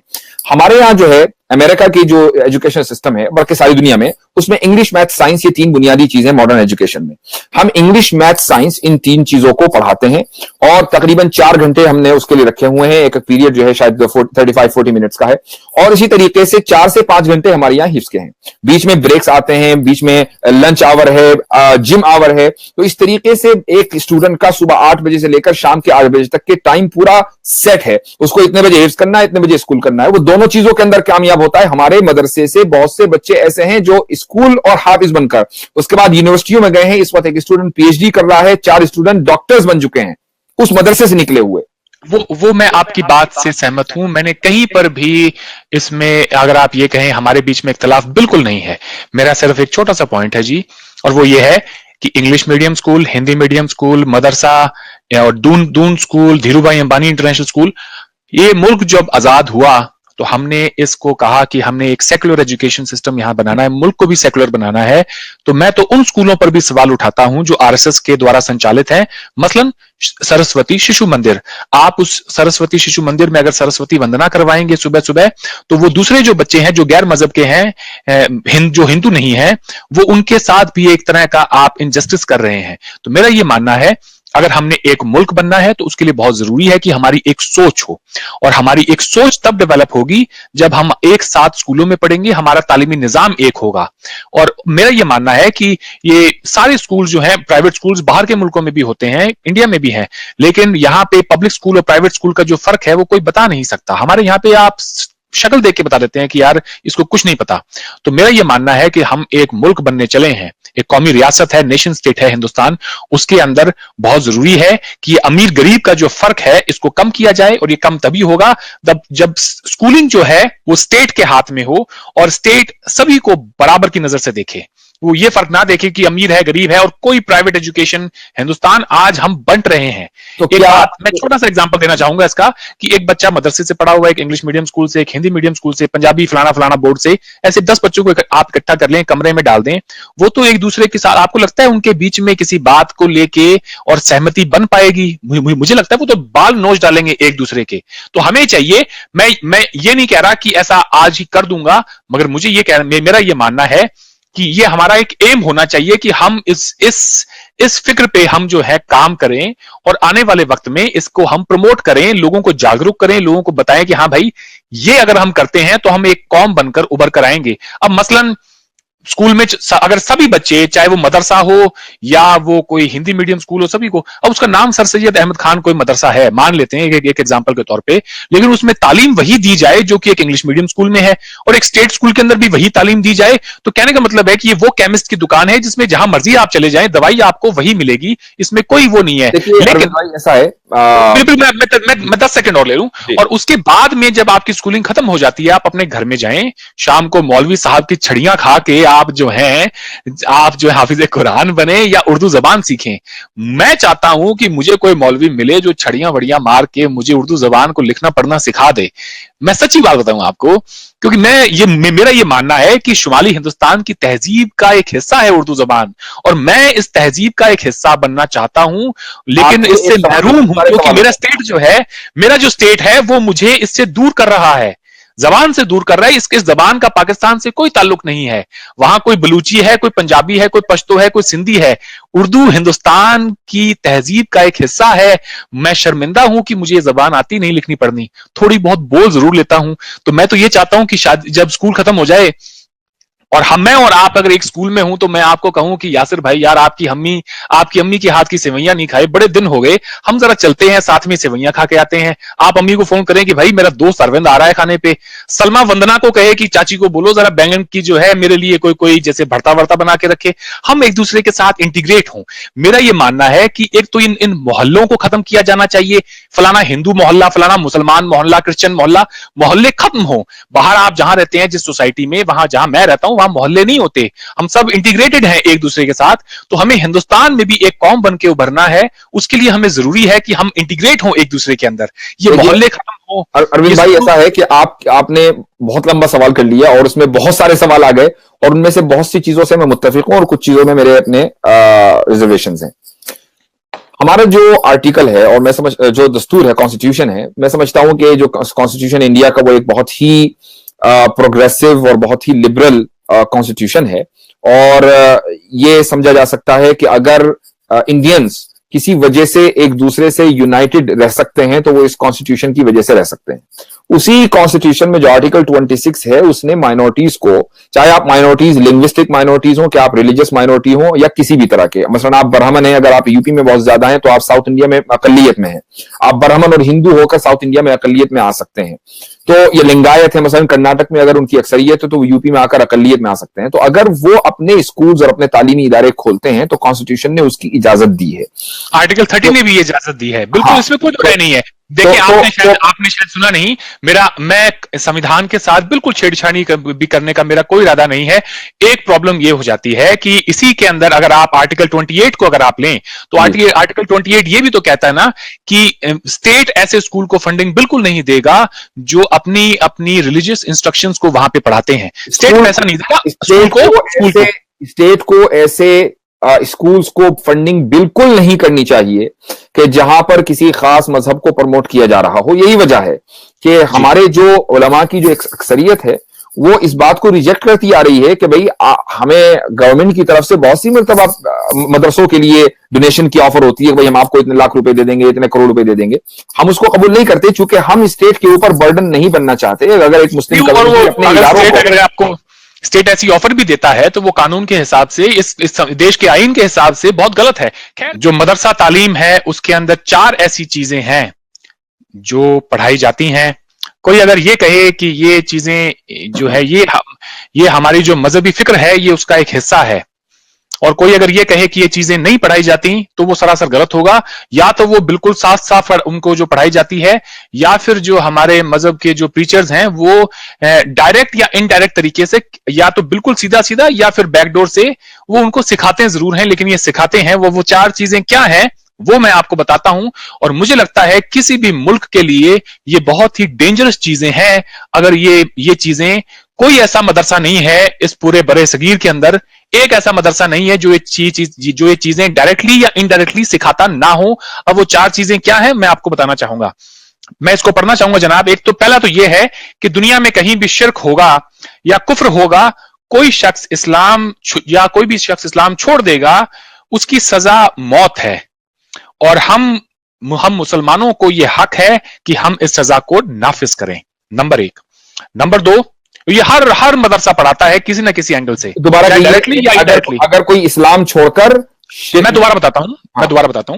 हमारे यहां जो है अमेरिका की जो एजुकेशन सिस्टम है, बल्कि सारी दुनिया में, उसमें इंग्लिश, मैथ, साइंस, ये तीन बुनियादी चीजें मॉडर्न एजुकेशन में। हम इंग्लिश, मैथ, साइंस, इन तीन चीजों को पढ़ाते हैं, और तकरीबन 4 घंटे हमने उसके लिए रखे हुए हैं। एक पीरियड जो है शायद 35-40 मिनट्स का है, और इसी तरीके से 4 से 5 घंटे हमारे यहाँ हिफ्ज के हैं। बीच में ब्रेक्स आते हैं, बीच में लंच आवर है, जिम आवर है। तो इस तरीके से एक स्टूडेंट का सुबह 8 बजे से लेकर शाम के 8 बजे तक के टाइम पूरा सेट है। उसको इतने बजे हिफ्ज करना है, इतने बजे स्कूल करना है। वो दोनों चीजों के अंदर कामयाब होता है। हमारे मदरसे से बहुत से बच्चे ऐसे हैं जो स्कूल और हाफिज बनकर उसके बाद यूनिवर्सिटियों में गए हैं। इस वक्त एक स्टूडेंट पीएचडी कर रहा है, 4 स्टूडेंट डॉक्टर्स बन चुके हैं उस मदरसे से निकले हुए। वो मैं आपकी बात से सहमत हूं। मैंने कहीं पर भी इसमें, अगर आप ये कहें, हमारे बीच में इख्तलाफ बिल्कुल नहीं है। मेरा सिर्फ एक छोटा सा पॉइंट है जी, और वो ये है कि English medium school, Hindi medium school, मदरसा और दून स्कूल, धीरू भाई अंबानी इंटरनेशनल स्कूल, ये मुल्क जब आजाद हुआ तो हमने इसको कहा कि हमने एक सेकुलर एजुकेशन सिस्टम यहां बनाना है, मुल्क को भी सेकुलर बनाना है। तो मैं तो उन स्कूलों पर भी सवाल उठाता हूं जो आरएसएस के द्वारा संचालित हैं। मसलन सरस्वती शिशु मंदिर, आप उस सरस्वती शिशु मंदिर में अगर सरस्वती वंदना करवाएंगे सुबह सुबह, तो वो दूसरे जो बच्चे हैं जो गैर मजहब के हैं, जो हिंदू नहीं है, वो उनके साथ भी एक तरह का आप इनजस्टिस कर रहे हैं। तो मेरा ये मानना है, अगर हमने एक मुल्क बनना है तो उसके लिए बहुत जरूरी है कि हमारी एक सोच हो, और हमारी एक सोच तब डेवलप होगी जब हम एक साथ स्कूलों में पढ़ेंगे, हमारा तालीमी निजाम एक होगा। और मेरा यह मानना है कि ये सारे स्कूल जो हैं, प्राइवेट स्कूल्स बाहर के मुल्कों में भी होते हैं, इंडिया में भी हैं, लेकिन यहां पे पब्लिक स्कूल और प्राइवेट स्कूल का जो फर्क है वो कोई बता नहीं सकता। हमारे यहां पे आप शक्ल देख के बता देते हैं कि यार इसको कुछ नहीं पता। तो मेरा यह मानना है कि हम एक मुल्क बनने चले हैं, एक कौमी रियासत है, नेशन स्टेट है हिंदुस्तान, उसके अंदर बहुत जरूरी है कि अमीर गरीब का जो फर्क है इसको कम किया जाए। और ये कम तभी होगा जब स्कूलिंग जो है वो स्टेट के हाथ में हो, और स्टेट सभी को बराबर की नजर से देखे, वो ये फर्क ना देखे कि अमीर है गरीब है और कोई प्राइवेट एजुकेशन। हिंदुस्तान आज हम बंट रहे हैं। तो एक बात मैं छोटा सा एग्जांपल देना चाहूंगा इसका, कि एक बच्चा मदरसे से पढ़ा हुआ है, एक इंग्लिश मीडियम स्कूल से, एक हिंदी मीडियम स्कूल से, पंजाबी फलाना फलाना बोर्ड से, ऐसे 10 बच्चों को आप इकट्ठा कर लें, कमरे में डाल दें, वो तो एक दूसरे के साथ, आपको लगता है उनके बीच में किसी बात को लेके और सहमति बन पाएगी? मुझे लगता है वो तो बाल नोच डालेंगे एक दूसरे के। तो हमें चाहिए, मैं ये नहीं कह रहा कि ऐसा आज ही कर दूंगा, मगर मुझे ये मेरा ये मानना है कि ये हमारा एक एम होना चाहिए कि हम इस फिक्र पे हम जो है काम करें, और आने वाले वक्त में इसको हम प्रमोट करें, लोगों को जागरूक करें, लोगों को बताएं कि हाँ भाई, ये अगर हम करते हैं तो हम एक कौम बनकर उभर कर आएंगे। अब मसलन स्कूल में अगर सभी बच्चे, चाहे वो मदरसा हो या वो कोई हिंदी मीडियम स्कूल हो, सभी को, अब उसका नाम सर सैयद अहमद खान कोई मदरसा है, मान लेते हैं एक एग्जांपल के तौर पे, लेकिन उसमें तालीम वही दी जाए जो कि एक इंग्लिश मीडियम स्कूल में है, और एक स्टेट स्कूल के अंदर भी वही तालीम दी जाए, तो कहने का मतलब है कि ये वो केमिस्ट की दुकान है जिसमें जहां मर्जी आप चले जाएं, दवाई आपको वही मिलेगी, इसमें कोई वो नहीं है। लेकिन ऐसा है, बिल्कुल, मैं 10 सेकंड और ले लूं, और उसके बाद में जब आपकी स्कूलिंग खत्म हो जाती है, आप अपने घर में जाएं, शाम को मौलवी साहब की छड़ियां खा के आप जो हैं, आप जो हाफिज कुरान बने या उर्दू जबान सीखें। मैं चाहता हूं कि मुझे कोई मौलवी मिले जो छड़ियां वड़ियां मार के मुझे उर्दू जबान को लिखना पढ़ना सिखा दे। मैं सच्ची बात बताऊं आपको, क्योंकि मेरा ये मानना है कि शुमाली हिंदुस्तान की तहजीब का एक हिस्सा है उर्दू जबान, और मैं इस तहजीब का एक हिस्सा बनना चाहता हूं, लेकिन इससे महरूम हूं क्योंकि मेरा जो स्टेट है वो मुझे इससे दूर कर रहा है, जबान से दूर कर रहा है। इस जबान का पाकिस्तान से कोई ताल्लुक नहीं है। वहां कोई बलूची है, कोई पंजाबी है, कोई पश्तो है, कोई सिंधी है। उर्दू हिंदुस्तान की तहजीब का एक हिस्सा है। मैं शर्मिंदा हूं कि मुझे ये जबान आती नहीं लिखनी पढ़नी, थोड़ी बहुत बोल जरूर लेता हूं। तो मैं तो ये चाहता हूं कि शायद जब स्कूल खत्म हो जाए और मैं और आप अगर एक स्कूल में हूं तो मैं आपको कहूं कि यासिर भाई यार, आपकी अम्मी के हाथ की सेवैयां नहीं खाए, बड़े दिन हो गए, हम जरा चलते हैं साथ में सेवैयां खा के आते हैं। आप अम्मी को फोन करें कि भाई मेरा दोस्त अरविंद आ रहा है खाने पे। सलमा वंदना को कहे कि चाची को बोलो जरा बैंगन की जो है मेरे लिए कोई जैसे भरता वर्ता बना के रखे। हम एक दूसरे के साथ इंटीग्रेट हों। मेरा ये मानना है कि एक तो इन मोहल्लों को खत्म किया जाना चाहिए। फलाना हिंदू मोहल्ला, फलाना मुसलमान मोहल्ला, क्रिश्चियन मोहल्ला, मोहल्ले खत्म हो। बाहर आप जहां रहते हैं, जिस सोसाइटी में, वहां जहां मैं रहता हूं, वहां मोहल्ले नहीं होते, हम सब इंटीग्रेटेड हैं एक दूसरे के साथ। तो हमें हिंदुस्तान में भी एक कौम बन के उभरना है, उसके लिए हमें जरूरी है कि हम इंटीग्रेट हों एक दूसरे के अंदर, ये मोहल्ले खत्म हो। अरविंद भाई, ऐसा है कि आपने बहुत लंबा सवाल कर लिया और उसमें बहुत सारे सवाल आ गए, और उनमें से बहुत सी चीजों से मैं मुत्तफिक हूं और कुछ चीजों में मेरे अपने रिजर्वेशन हैं। हमारा जो आर्टिकल है और जो दस्तूर है, कॉन्स्टिट्यूशन है, मैं समझता हूं कि जो कॉन्स्टिट्यूशन इंडिया का वो एक बहुत ही प्रोग्रेसिव और बहुत ही लिबरल कॉन्स्टिट्यूशन है। और ये समझा जा सकता है कि अगर इंडियंस किसी वजह से एक दूसरे से यूनाइटेड रह सकते हैं तो वो इस कॉन्स्टिट्यूशन की वजह से रह सकते हैं। उसी कॉन्स्टिट्यूशन में जो आर्टिकल 26 है, उसने माइनॉरिटीज को, चाहे आप माइनॉरिटीज लिंग्विस्टिक माइनॉरिटीज हो, क्या आप रिलीजियस माइनॉरिटी हो, या किसी भी तरह के, मसलन आप ब्राह्मण हैं, अगर आप यूपी में बहुत ज्यादा हैं तो आप साउथ इंडिया में अकलियत में हैं। आप ब्राह्मण और हिंदू होकर साउथ इंडिया में अकलियत में आ सकते हैं। तो ये लिंगायत है, मसलन कर्नाटक में अगर उनकी अक्सरियत है तो वो यूपी में आकर अकलियत में आ सकते हैं। तो अगर वो अपने स्कूल्स और अपने तालीमी इदारे खोलते हैं तो कॉन्स्टिट्यूशन ने उसकी इजाजत दी है। आर्टिकल 30 ने भी ये इजाजत दी है, बिल्कुल। इसमें कोई बुराई नहीं है। देखिए, आपने शायद सुना नहीं, मैं संविधान के साथ बिल्कुल छेड़छाड़ी भी करने का मेरा कोई इरादा नहीं है। एक प्रॉब्लम ये हो जाती है कि इसी के अंदर अगर आप आर्टिकल 28 को अगर आप लें तो आर्टिकल 28 ये भी तो कहता है ना कि स्टेट ऐसे स्कूल को फंडिंग बिल्कुल नहीं देगा जो अपनी रिलीजियस इंस्ट्रक्शंस को वहां पे पढ़ाते हैं। स्टेट ऐसा नहीं देगा स्टेट को ऐसे स्कूल्स को फंडिंग बिल्कुल नहीं करनी चाहिए कि जहां पर किसी खास मजहब को प्रमोट किया जा रहा हो। यही वजह है कि हमारे जो उलमा की जो अक्सरियत है वो इस बात को रिजेक्ट करती आ रही है कि भाई हमें गवर्नमेंट की तरफ से बहुत सी मरतबा मदरसों के लिए डोनेशन की ऑफर होती है, भाई हम आपको इतने लाख रुपए दे देंगे, इतने करोड़ रुपए दे देंगे। हम उसको कबूल नहीं करते चूंकि हम स्टेट के ऊपर बर्डन नहीं बनना चाहते। अगर एक मुस्लिम अपने इदारों को स्टेट ऐसी ऑफर भी देता है तो वो कानून के हिसाब से, इस देश के आईन के हिसाब से बहुत गलत है। खैर, जो मदरसा तालीम है उसके अंदर 4 ऐसी चीजें हैं जो पढ़ाई जाती हैं। कोई अगर ये कहे कि ये चीजें जो है ये हमारी जो मजहबी फिक्र है ये उसका एक हिस्सा है, और कोई अगर ये कहे कि ये चीजें नहीं पढ़ाई जाती तो वो सरासर गलत होगा। या तो वो बिल्कुल साफ साफ उनको जो पढ़ाई जाती है, या फिर जो हमारे मजहब के जो प्रीचर्स हैं वो डायरेक्ट या इनडायरेक्ट तरीके से, या तो बिल्कुल सीधा सीधा या फिर बैकडोर से वो उनको सिखाते जरूर हैं। लेकिन ये सिखाते हैं वो 4 चीजें क्या हैं वो मैं आपको बताता हूं। और मुझे लगता है किसी भी मुल्क के लिए ये बहुत ही डेंजरस चीजें हैं अगर ये चीजें, कोई ऐसा मदरसा नहीं है इस पूरे बड़े सगीर के अंदर, एक ऐसा मदरसा नहीं है जो ये चीजें डायरेक्टली या इनडायरेक्टली सिखाता ना हो। अब वो 4 चीजें क्या है मैं आपको बताना चाहूंगा, मैं इसको पढ़ना चाहूंगा जनाब। एक तो पहला तो ये है कि दुनिया में कहीं भी शिर्क होगा या कुफ्र होगा, कोई भी शख्स इस्लाम छोड़ देगा, उसकी सजा मौत है। और हम मुसलमानों को यह हक है कि हम इस सजा को नाफिज करें। नंबर 1। नंबर 2, ये हर मदरसा पढ़ाता है किसी ना किसी एंगल से, दोबारा डायरेक्टली या इनडायरेक्टली। अगर कोई इस्लाम छोड़कर, मैं दोबारा बताता हूं,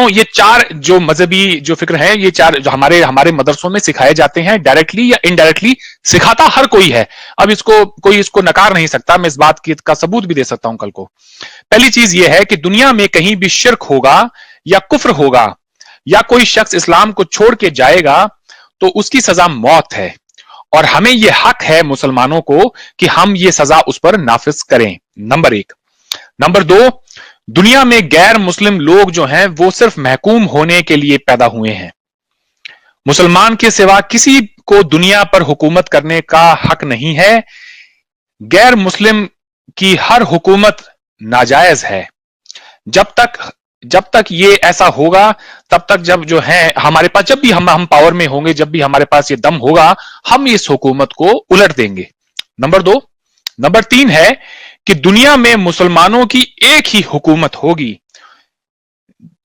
ये 4 जो मजहबी जो फिक्र है, ये 4 जो हमारे मदरसों में सिखाए जाते हैं, डायरेक्टली या इनडायरेक्टली सिखाता हर कोई है। अब कोई इसको नकार नहीं सकता, मैं इस बात का सबूत भी दे सकता हूं कल को। पहली चीज ये है कि दुनिया में कहीं भी शिर्क होगा या कुफ्र होगा या कोई शख्स इस्लाम को छोड़ के जाएगा तो उसकी सजा मौत है। اور ہمیں یہ حق ہے مسلمانوں کو کہ ہم یہ سزا اس پر نافذ کریں. نمبر 1. نمبر 2, دنیا میں غیر مسلم لوگ جو ہیں وہ صرف محکوم ہونے کے لیے پیدا ہوئے ہیں. مسلمان کے سوا کسی کو دنیا پر حکومت کرنے کا حق نہیں ہے. غیر مسلم کی ہر حکومت ناجائز ہے. جب تک یہ ایسا ہوگا تب تک جب جو ہے ہمارے پاس جب بھی ہم پاور میں ہوں گے, جب بھی ہمارے پاس یہ دم ہوگا, ہم اس حکومت کو الٹ دیں گے. نمبر 2. نمبر 3 ہے کہ دنیا میں مسلمانوں کی ایک ہی حکومت ہوگی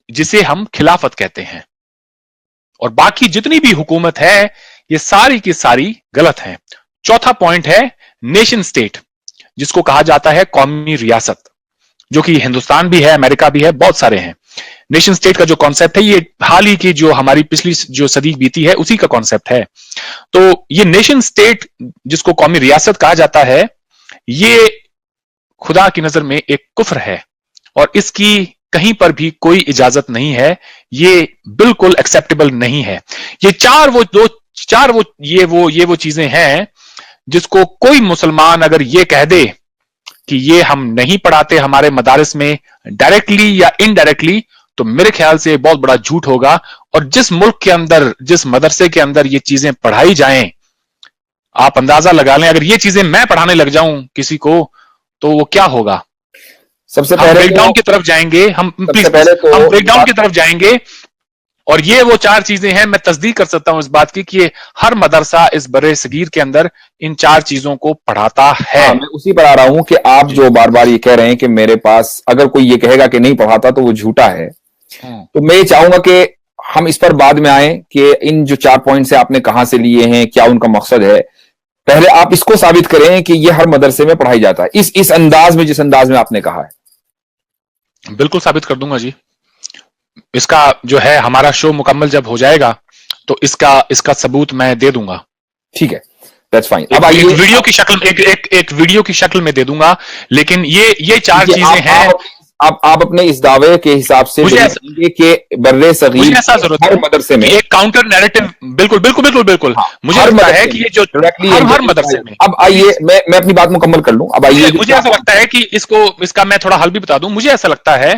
جسے ہم خلافت کہتے ہیں, اور باقی جتنی بھی حکومت ہے یہ ساری کی ساری غلط ہیں. چوتھا پوائنٹ ہے نیشن سٹیٹ, جس کو کہا جاتا ہے قومی ریاست, جو کہ ہندوستان بھی ہے, امریکہ بھی ہے, بہت سارے ہیں. نیشن سٹیٹ کا جو کانسیپٹ ہے یہ حال ہی کی جو ہماری پچھلی جو صدی بیتی ہے اسی کا کانسیپٹ ہے. تو یہ نیشن سٹیٹ جس کو قومی ریاست کہا جاتا ہے یہ خدا کی نظر میں ایک کفر ہے, اور اس کی کہیں پر بھی کوئی اجازت نہیں ہے. یہ بالکل ایکسیپٹیبل نہیں ہے. یہ وہ چیزیں ہیں جس کو کوئی مسلمان اگر یہ کہہ دے کہ یہ ہم نہیں پڑھاتے ہمارے مدارس میں ڈائریکٹلی یا انڈائریکٹلی, تو میرے خیال سے بہت بڑا جھوٹ ہوگا. اور جس ملک کے اندر, جس مدرسے کے اندر یہ چیزیں پڑھائی جائیں, آپ اندازہ لگا لیں اگر یہ چیزیں میں پڑھانے لگ جاؤں کسی کو تو وہ کیا ہوگا. سب سے پہلے بریک ڈاؤن کی طرف جائیں گے, ہم بریک ڈاؤن کی طرف جائیں گے. اور یہ وہ 4 چیزیں ہیں, میں تصدیق کر سکتا ہوں اس بات کی کہ ہر مدرسہ اس برے صغیر کے اندر ان 4 چیزوں کو پڑھاتا ہے. میں اسی پر آ رہا ہوں کہ آپ جو بار بار یہ کہہ رہے ہیں کہ میرے پاس اگر کوئی یہ کہے گا کہ نہیں پڑھاتا تو وہ جھوٹا ہے, تو میں یہ چاہوں گا کہ ہم اس پر بعد میں آئیں کہ ان جو 4 پوائنٹس آپ نے کہاں سے لیے ہیں, کیا ان کا مقصد ہے. پہلے آپ اس کو ثابت کریں کہ یہ ہر مدرسے میں پڑھائی جاتا ہے اس انداز میں, جس انداز میں آپ نے کہا ہے. بالکل ثابت کر دوں گا جی. اس کا جو ہے ہمارا شو مکمل جب ہو جائے گا تو اس کا ثبوت میں دے دوں گا. ٹھیک ہے, دیٹس فائن. اب ویڈیو کی شکل ایک ویڈیو کی شکل میں دے دوں گا, لیکن یہ 4 چیزیں ہیں. آپ اپنے اس دعوے کے حساب سے کہ برے صغیر ہر مدرسے میں ایک کاؤنٹر نیریٹو, بالکل مجھے لگتا ہے کہ یہ جو ہر مدرسے میں. اب آئیے میں اپنی بات مکمل کر لوں. اب آئیے, مجھے ایسا لگتا ہے کہ اس کا میں تھوڑا حل بھی بتا دوں. مجھے ایسا لگتا ہے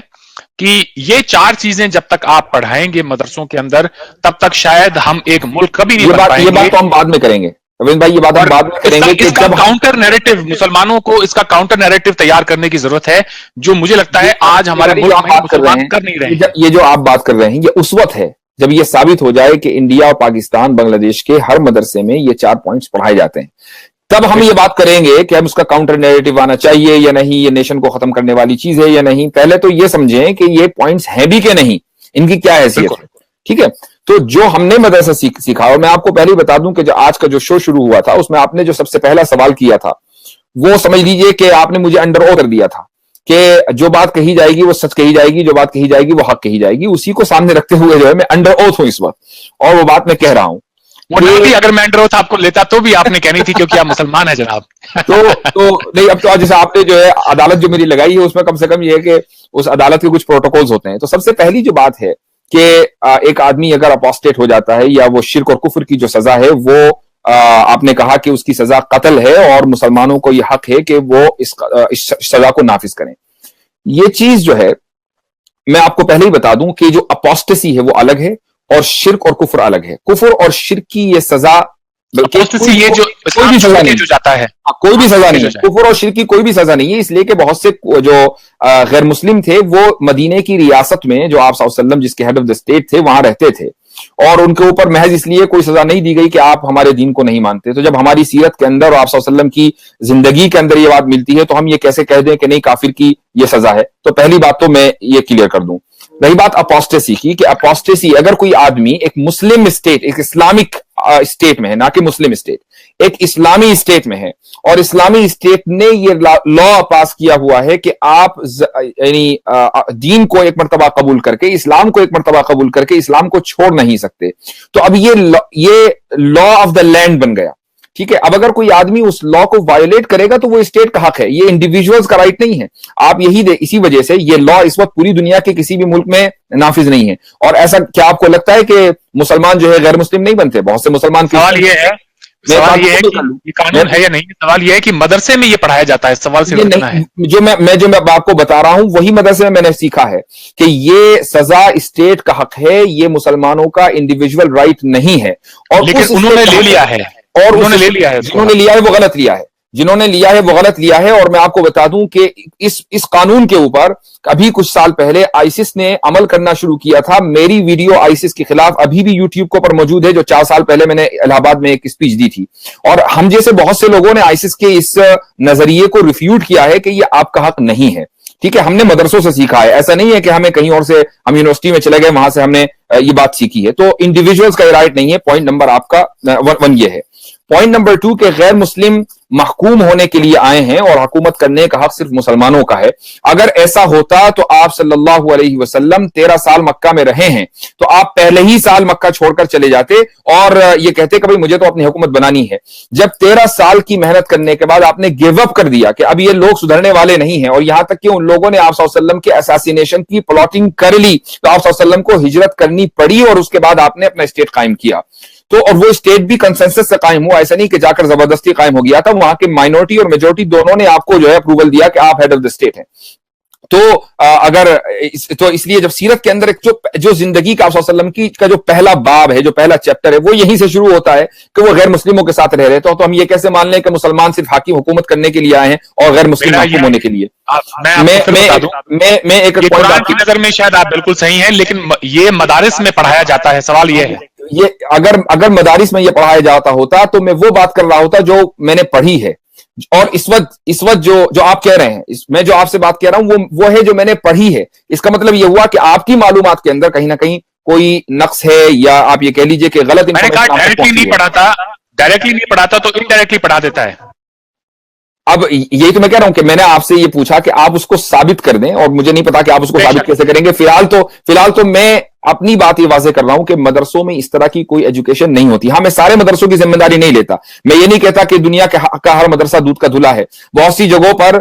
کہ یہ 4 چیزیں جب تک آپ پڑھائیں گے مدرسوں کے اندر تب تک شاید ہم ایک ملک کبھی نہیں بن پائیں گے. یہ بات تو ہم بعد میں کریں گے روین بھائی, یہ بات ہم بعد میں کریں گے کہ جب کاؤنٹر نیریٹو, مسلمانوں کو اس کا کاؤنٹر نیریٹو تیار کرنے کی ضرورت ہے, جو مجھے لگتا ہے آج ہمارے ملک میں مسلمان کر نہیں رہے ہیں. یہ جو آپ بات کر رہے ہیں یہ اس وقت ہے جب یہ ثابت ہو جائے کہ انڈیا اور پاکستان بنگلہ دیش کے ہر مدرسے میں یہ 4 پوائنٹس پڑھائے جاتے ہیں, تب ہم یہ بات کریں گے کہ ہم اس کا کاؤنٹر نیریٹو آنا چاہیے یا نہیں, یہ نیشن کو ختم کرنے والی چیز ہے یا نہیں. پہلے تو یہ سمجھیں کہ یہ پوائنٹس ہیں بھی کہ نہیں, ان کی کیا حیثیت ہے. ٹھیک ہے, تو جو ہم نے مدرسہ سیکھا, اور میں آپ کو پہلے ہی بتا دوں کہ جو آج کا جو شو شروع ہوا تھا اس میں آپ نے جو سب سے پہلا سوال کیا تھا وہ سمجھ لیجئے کہ آپ نے مجھے انڈر اوتھ کر دیا تھا کہ جو بات کہی جائے گی وہ سچ کہی جائے گی, جو بات کہی جائے گی وہ حق کہی جائے گی. اسی کو سامنے رکھتے ہوئے جو ہے میں انڈر اوتھ ہوں اس وقت, اور وہ بات میں کہہ رہا ہوں. اگر میں انڈر اوتھ آپ کو لیتا تو بھی آپ نے کہنی تھی کیونکہ آپ مسلمان ہیں جناب. تو نہیں, اب تو جیسے آپ نے جو ہے عدالت جو میری لگائی ہے اس میں کم سے کم یہ ہے کہ اس عدالت کے کچھ پروٹوکولز ہوتے ہیں. تو سب سے پہلی جو بات ہے کہ ایک آدمی اگر اپوسٹیٹ ہو جاتا ہے یا وہ شرک اور کفر کی جو سزا ہے وہ آپ نے کہا کہ اس کی سزا قتل ہے, اور مسلمانوں کو یہ حق ہے کہ وہ اس سزا کو نافذ کریں. یہ چیز جو ہے میں آپ کو پہلے ہی بتا دوں کہ جو اپوسٹیسی ہے وہ الگ ہے اور شرک اور کفر الگ ہے. کفر اور شرک کی یہ سزا کوئی بھی سزا نہیں جاتا ہے, کوئی بھی سزا نہیں. کفر اور شرک کی کوئی بھی سزا نہیں ہے, اس لیے کہ بہت سے جو غیر مسلم تھے وہ مدینے کی ریاست میں جو آپ صلی اللہ علیہ وسلم جس کے ہیڈ آف دا اسٹیٹ تھے وہاں رہتے تھے, اور ان کے اوپر محض اس لیے کوئی سزا نہیں دی گئی کہ آپ ہمارے دین کو نہیں مانتے. تو جب ہماری سیرت کے اندر اور آپ صلی اللہ علیہ وسلم کی زندگی کے اندر یہ بات ملتی ہے تو ہم یہ کیسے کہہ دیں کہ نہیں کافر کی یہ سزا ہے. تو پہلی بات تو میں یہ کلیئر کر دوں. رہی بات اپوسٹیسی کی, کہ اپوسٹیسی اگر کوئی آدمی ایک مسلم اسٹیٹ, ایک اسلامک اسٹیٹ میں ہے, نہ کہ مسلم اسٹیٹ, ایک اسلامی اسٹیٹ میں ہے, اور اسلامی اسٹیٹ نے یہ لا پاس کیا ہوا ہے کہ آپ یعنی دین کو ایک مرتبہ قبول کر کے, اسلام کو ایک مرتبہ قبول کر کے اسلام کو چھوڑ نہیں سکتے, تو اب یہ لا آف دا لینڈ بن گیا. ٹھیک ہے, اب اگر کوئی آدمی اس لا کو وائلیٹ کرے گا تو وہ اسٹیٹ کا حق ہے, یہ انڈیویجولز کا رائٹ نہیں ہے. آپ اسی وجہ سے یہ لا اس وقت پوری دنیا کے کسی بھی ملک میں نافذ نہیں ہے. اور ایسا کیا آپ کو لگتا ہے کہ مسلمان جو ہے غیر مسلم نہیں بنتے؟ بہت سے مسلمان. سوال یہ ہے मैं सवाल बात ये है पूरी कि कर लूं। ये कानून है या नहीं, सवाल ये है कि मदरसे में ये पढ़ाया जाता है, सवाल सिर्फ ये इतना है। नहीं, जो मैं आपको बता रहा हूं वही मदरसे में मैंने सीखा है कि ये सजा स्टेट का हक है, ये मुसलमानों का इंडिविजुअल राइट नहीं है। और लेकिन उस उन्होंने ले लिया है, और उन्होंने उस ले लिया है उसको। जिन्होंने लिया है वो गलत लिया है, जिन्होंने लिया है वो गलत लिया है। और मैं आपको बता दूं कि इस कानून के ऊपर अभी कुछ साल पहले आईसिस ने अमल करना शुरू किया था। मेरी वीडियो आईसिस के खिलाफ अभी भी यूट्यूब के ऊपर मौजूद है, जो 4 साल पहले मैंने इलाहाबाद में एक स्पीच दी थी। और हम जैसे बहुत से लोगों ने आईसिस के इस नजरिए को रिफ्यूट किया है कि ये आपका हक नहीं है। ठीक है, हमने मदरसों से सीखा है, ऐसा नहीं है कि हमें कहीं और से, हम यूनिवर्सिटी में चले गए वहां से हमने ये बात सीखी है। तो इंडिविजुअल्स का राइट नहीं है। पॉइंट नंबर आपका वन ये है। पॉइंट नंबर 2 के गैर मुस्लिम महकूम होने के लिए आए हैं और हुकूमत करने का हक सिर्फ मुसलमानों का है। अगर ऐसा होता तो आप सल्लल्लाहु अलैहि वसल्लम 13 साल मक्का में रहे हैं, तो आप पहले ही साल मक्का छोड़कर चले जाते और ये कहते कि भाई मुझे तो अपनी हुकूमत बनानी है। जब 13 साल की मेहनत करने के बाद आपने गिव अप कर दिया कि अब ये लोग सुधरने वाले नहीं हैं, और यहां तक कि उन लोगों ने आप सल्लल्लाहु अलैहि वसल्लम के असैसिनेशन की प्लॉटिंग कर ली, तो आप सल्लल्लाहु अलैहि वसल्लम को हिजरत करनी पड़ी और उसके बाद आपने अपना स्टेट कायम किया। तो और वो स्टेट भी कंसेंसस से कायम हुआ, ऐसा नहीं कि जाकर जबरदस्ती कायम हो गया था। वहां के माइनॉरिटी और मेजोरिटी दोनों ने आपको जो है अप्रूवल दिया कि आप हेड ऑफ द स्टेट हैं। तो तो इसलिए जब सीरत के अंदर एक जो जिंदगी का वसल्लम की का जो पहला बाब है, जो पहला चैप्टर है, वो यहीं से शुरू होता है कि वो गैर मुस्लिमों के साथ रह रहे। तो हम ये कैसे मान लें कि मुसलमान सिर्फ हाकिम हुकूमत करने के लिए आए हैं और गैर मुस्लिम हाकिम होने के लिए? मैं एक कुरान की नजर में शायद आप बिल्कुल सही हैं, लेकिन ये मदारिस में पढ़ाया जाता है। सवाल ये है, ये अगर मदारिस में ये पढ़ाया जाता होता तो मैं वो बात कर रहा होता जो मैंने पढ़ी है। और इस वक्त जो आप कह रहे हैं, मैं जो आपसे बात कह रहा हूं वो है जो मैंने पढ़ी है। इसका मतलब ये हुआ कि आपकी मालूमात के अंदर कहीं ना कहीं कोई नक्स है, या आप ये कह लीजिए कि गलत इंफॉर्मेशन डायरेक्टली नहीं पढ़ाता तो इनडायरेक्टली पढ़ा देता है। अब यही तो मैं कह रहा हूं कि मैंने आपसे ये पूछा कि आप उसको साबित कर दें, और मुझे नहीं पता कि आप उसको साबित कैसे करेंगे। फिलहाल तो मैं अपनी बात ये वाजे कर रहा हूं कि मदरसों में इस तरह की कोई एजुकेशन नहीं होती। हाँ, मैं सारे मदरसों की जिम्मेदारी नहीं लेता। मैं ये नहीं कहता कि दुनिया का हर मदरसा दूध का धुला है। बहुत सी जगहों पर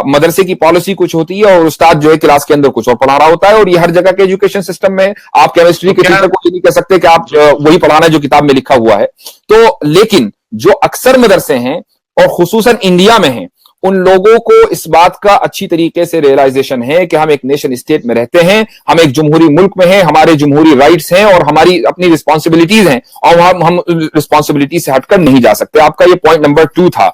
मदरसे की पॉलिसी कुछ होती है और उस्ताद जो है क्लास के अंदर कुछ और पढ़ा रहा होता है। और ये हर जगह के एजुकेशन सिस्टम में आप केमिस्ट्री के टीचर को ये नहीं कह सकते कि आप वही पढ़ाना है जो किताब में लिखा हुआ है। तो लेकिन जो अक्सर मदरसे हैं और खुसूसन इंडिया में हैं, उन लोगों को इस बात का अच्छी तरीके से रियलाइजेशन है कि हम एक नेशन स्टेट में रहते हैं, हम एक जमहूरी मुल्क में हैं, हमारे जमहूरी राइट्स हैं और हमारी अपनी रिस्पॉन्सिबिलिटीज हैं, और हम रिस्पॉन्सिबिलिटी से हटकर नहीं जा सकते। आपका ये पॉइंट नंबर 2 था।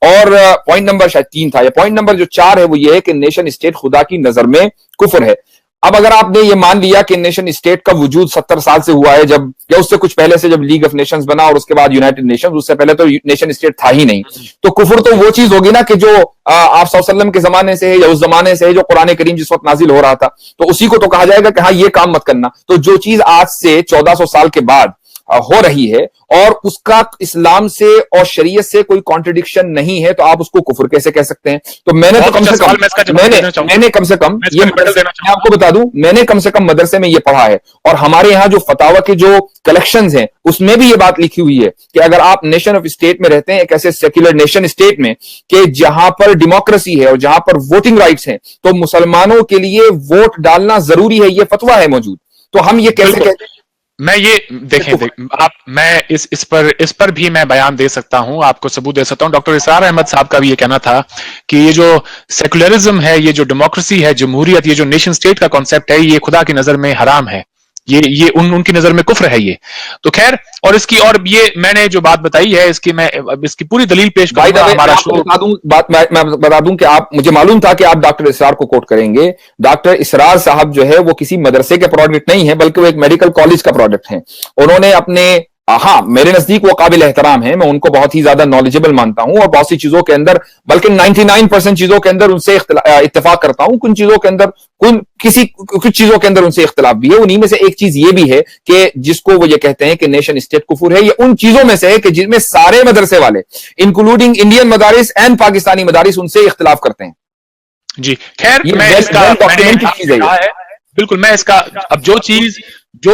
और पॉइंट नंबर शायद 3 था। या पॉइंट नंबर जो 4 है वो ये है कि नेशन स्टेट खुदा की नजर में कुफर है। अब अगर आपने ये मान लिया कि नेशन स्टेट का वजूद 70 साल से हुआ है, जब या उससे कुछ पहले से, जब लीग ऑफ नेशंस बना और उसके बाद यूनाइटेड नेशंस, उससे पहले तो नेशन स्टेट था ही नहीं, तो कुफर तो वो चीज होगी ना कि जो आप सल्लल्लाहु के जमाने से है या उस जमाने से है, जो कुरान करीम जिस वक्त नाजिल हो रहा था, तो उसी को तो कहा जाएगा कि हाँ ये काम मत करना। तो जो चीज आज से 1400 साल के बाद हो रही है और उसका इस्लाम से और शरीयत से कोई कॉन्ट्रडिक्शन नहीं है, तो आप उसको कुफर कैसे कह सकते हैं? तो मैंने तो कम से कम मैंने कम से कम ये मैं आपको बता दूं, मैंने कम से कम मदरसे में ये पढ़ा है। और हमारे यहाँ जो फतावा के जो कलेक्शंस हैं उसमें भी ये बात लिखी हुई है कि अगर आप नेशन ऑफ स्टेट में रहते हैं, एक ऐसे सेक्युलर नेशन स्टेट में कि जहां पर डेमोक्रेसी है और जहां पर वोटिंग राइट्स हैं, तो मुसलमानों के लिए वोट डालना जरूरी है। ये फतवा है मौजूद। तो हम ये कैसे कहते हैं? मैं ये देखें आप, मैं इस पर भी मैं बयान दे सकता हूं, आपको सबूत दे सकता हूं। डॉक्टर इसरार अहमद साहब का भी ये कहना था कि ये जो सेकुलरिज्म है, ये जो डेमोक्रेसी है, जमहूरियत, ये जो नेशन स्टेट का कॉन्सेप्ट है, ये खुदा की नजर में हराम है, ये उनकी नजर में कुफ्र है ये। तो खैर, और इसकी, और ये मैंने जो बात बताई है इसकी मैं इसकी पूरी दलील पेश करूंगा। हमारा शो मैं बता दूं कि आप, मुझे मालूम था कि आप डॉक्टर इसरार को कोट करेंगे। डॉक्टर इसरार साहब जो है वो किसी मदरसे के प्रोडक्ट नहीं है, बल्कि वो एक मेडिकल कॉलेज का प्रोडक्ट है। उन्होंने अपने, हाँ, मेरे नजदीक वो काबिल एहतराम है, मैं उनको बहुत ही ज्यादा नॉलेजेबल मानता हूं और बहुत सी चीजों के अंदर, बल्कि 99% चीजों के अंदर उनसे इत्तेफाक करता हूं। कुछ चीजों के अंदर कुछ चीजों के अंदर उनसे इख्तिलाफ भी है। उन्हीं में से एक चीज ये भी है कि जिसको वो ये कहते हैं कि नेशन स्टेट कुफर है, ये उन चीजों में से है कि जिसमें सारे मदरसे वाले, इंक्लूडिंग इंडियन मदारिस एंड पाकिस्तानी मदारिस, उनसे इख्तिलाफ करते हैं। जी, खैर, मैं इसका बिल्कुल, मैं इसका, अब जो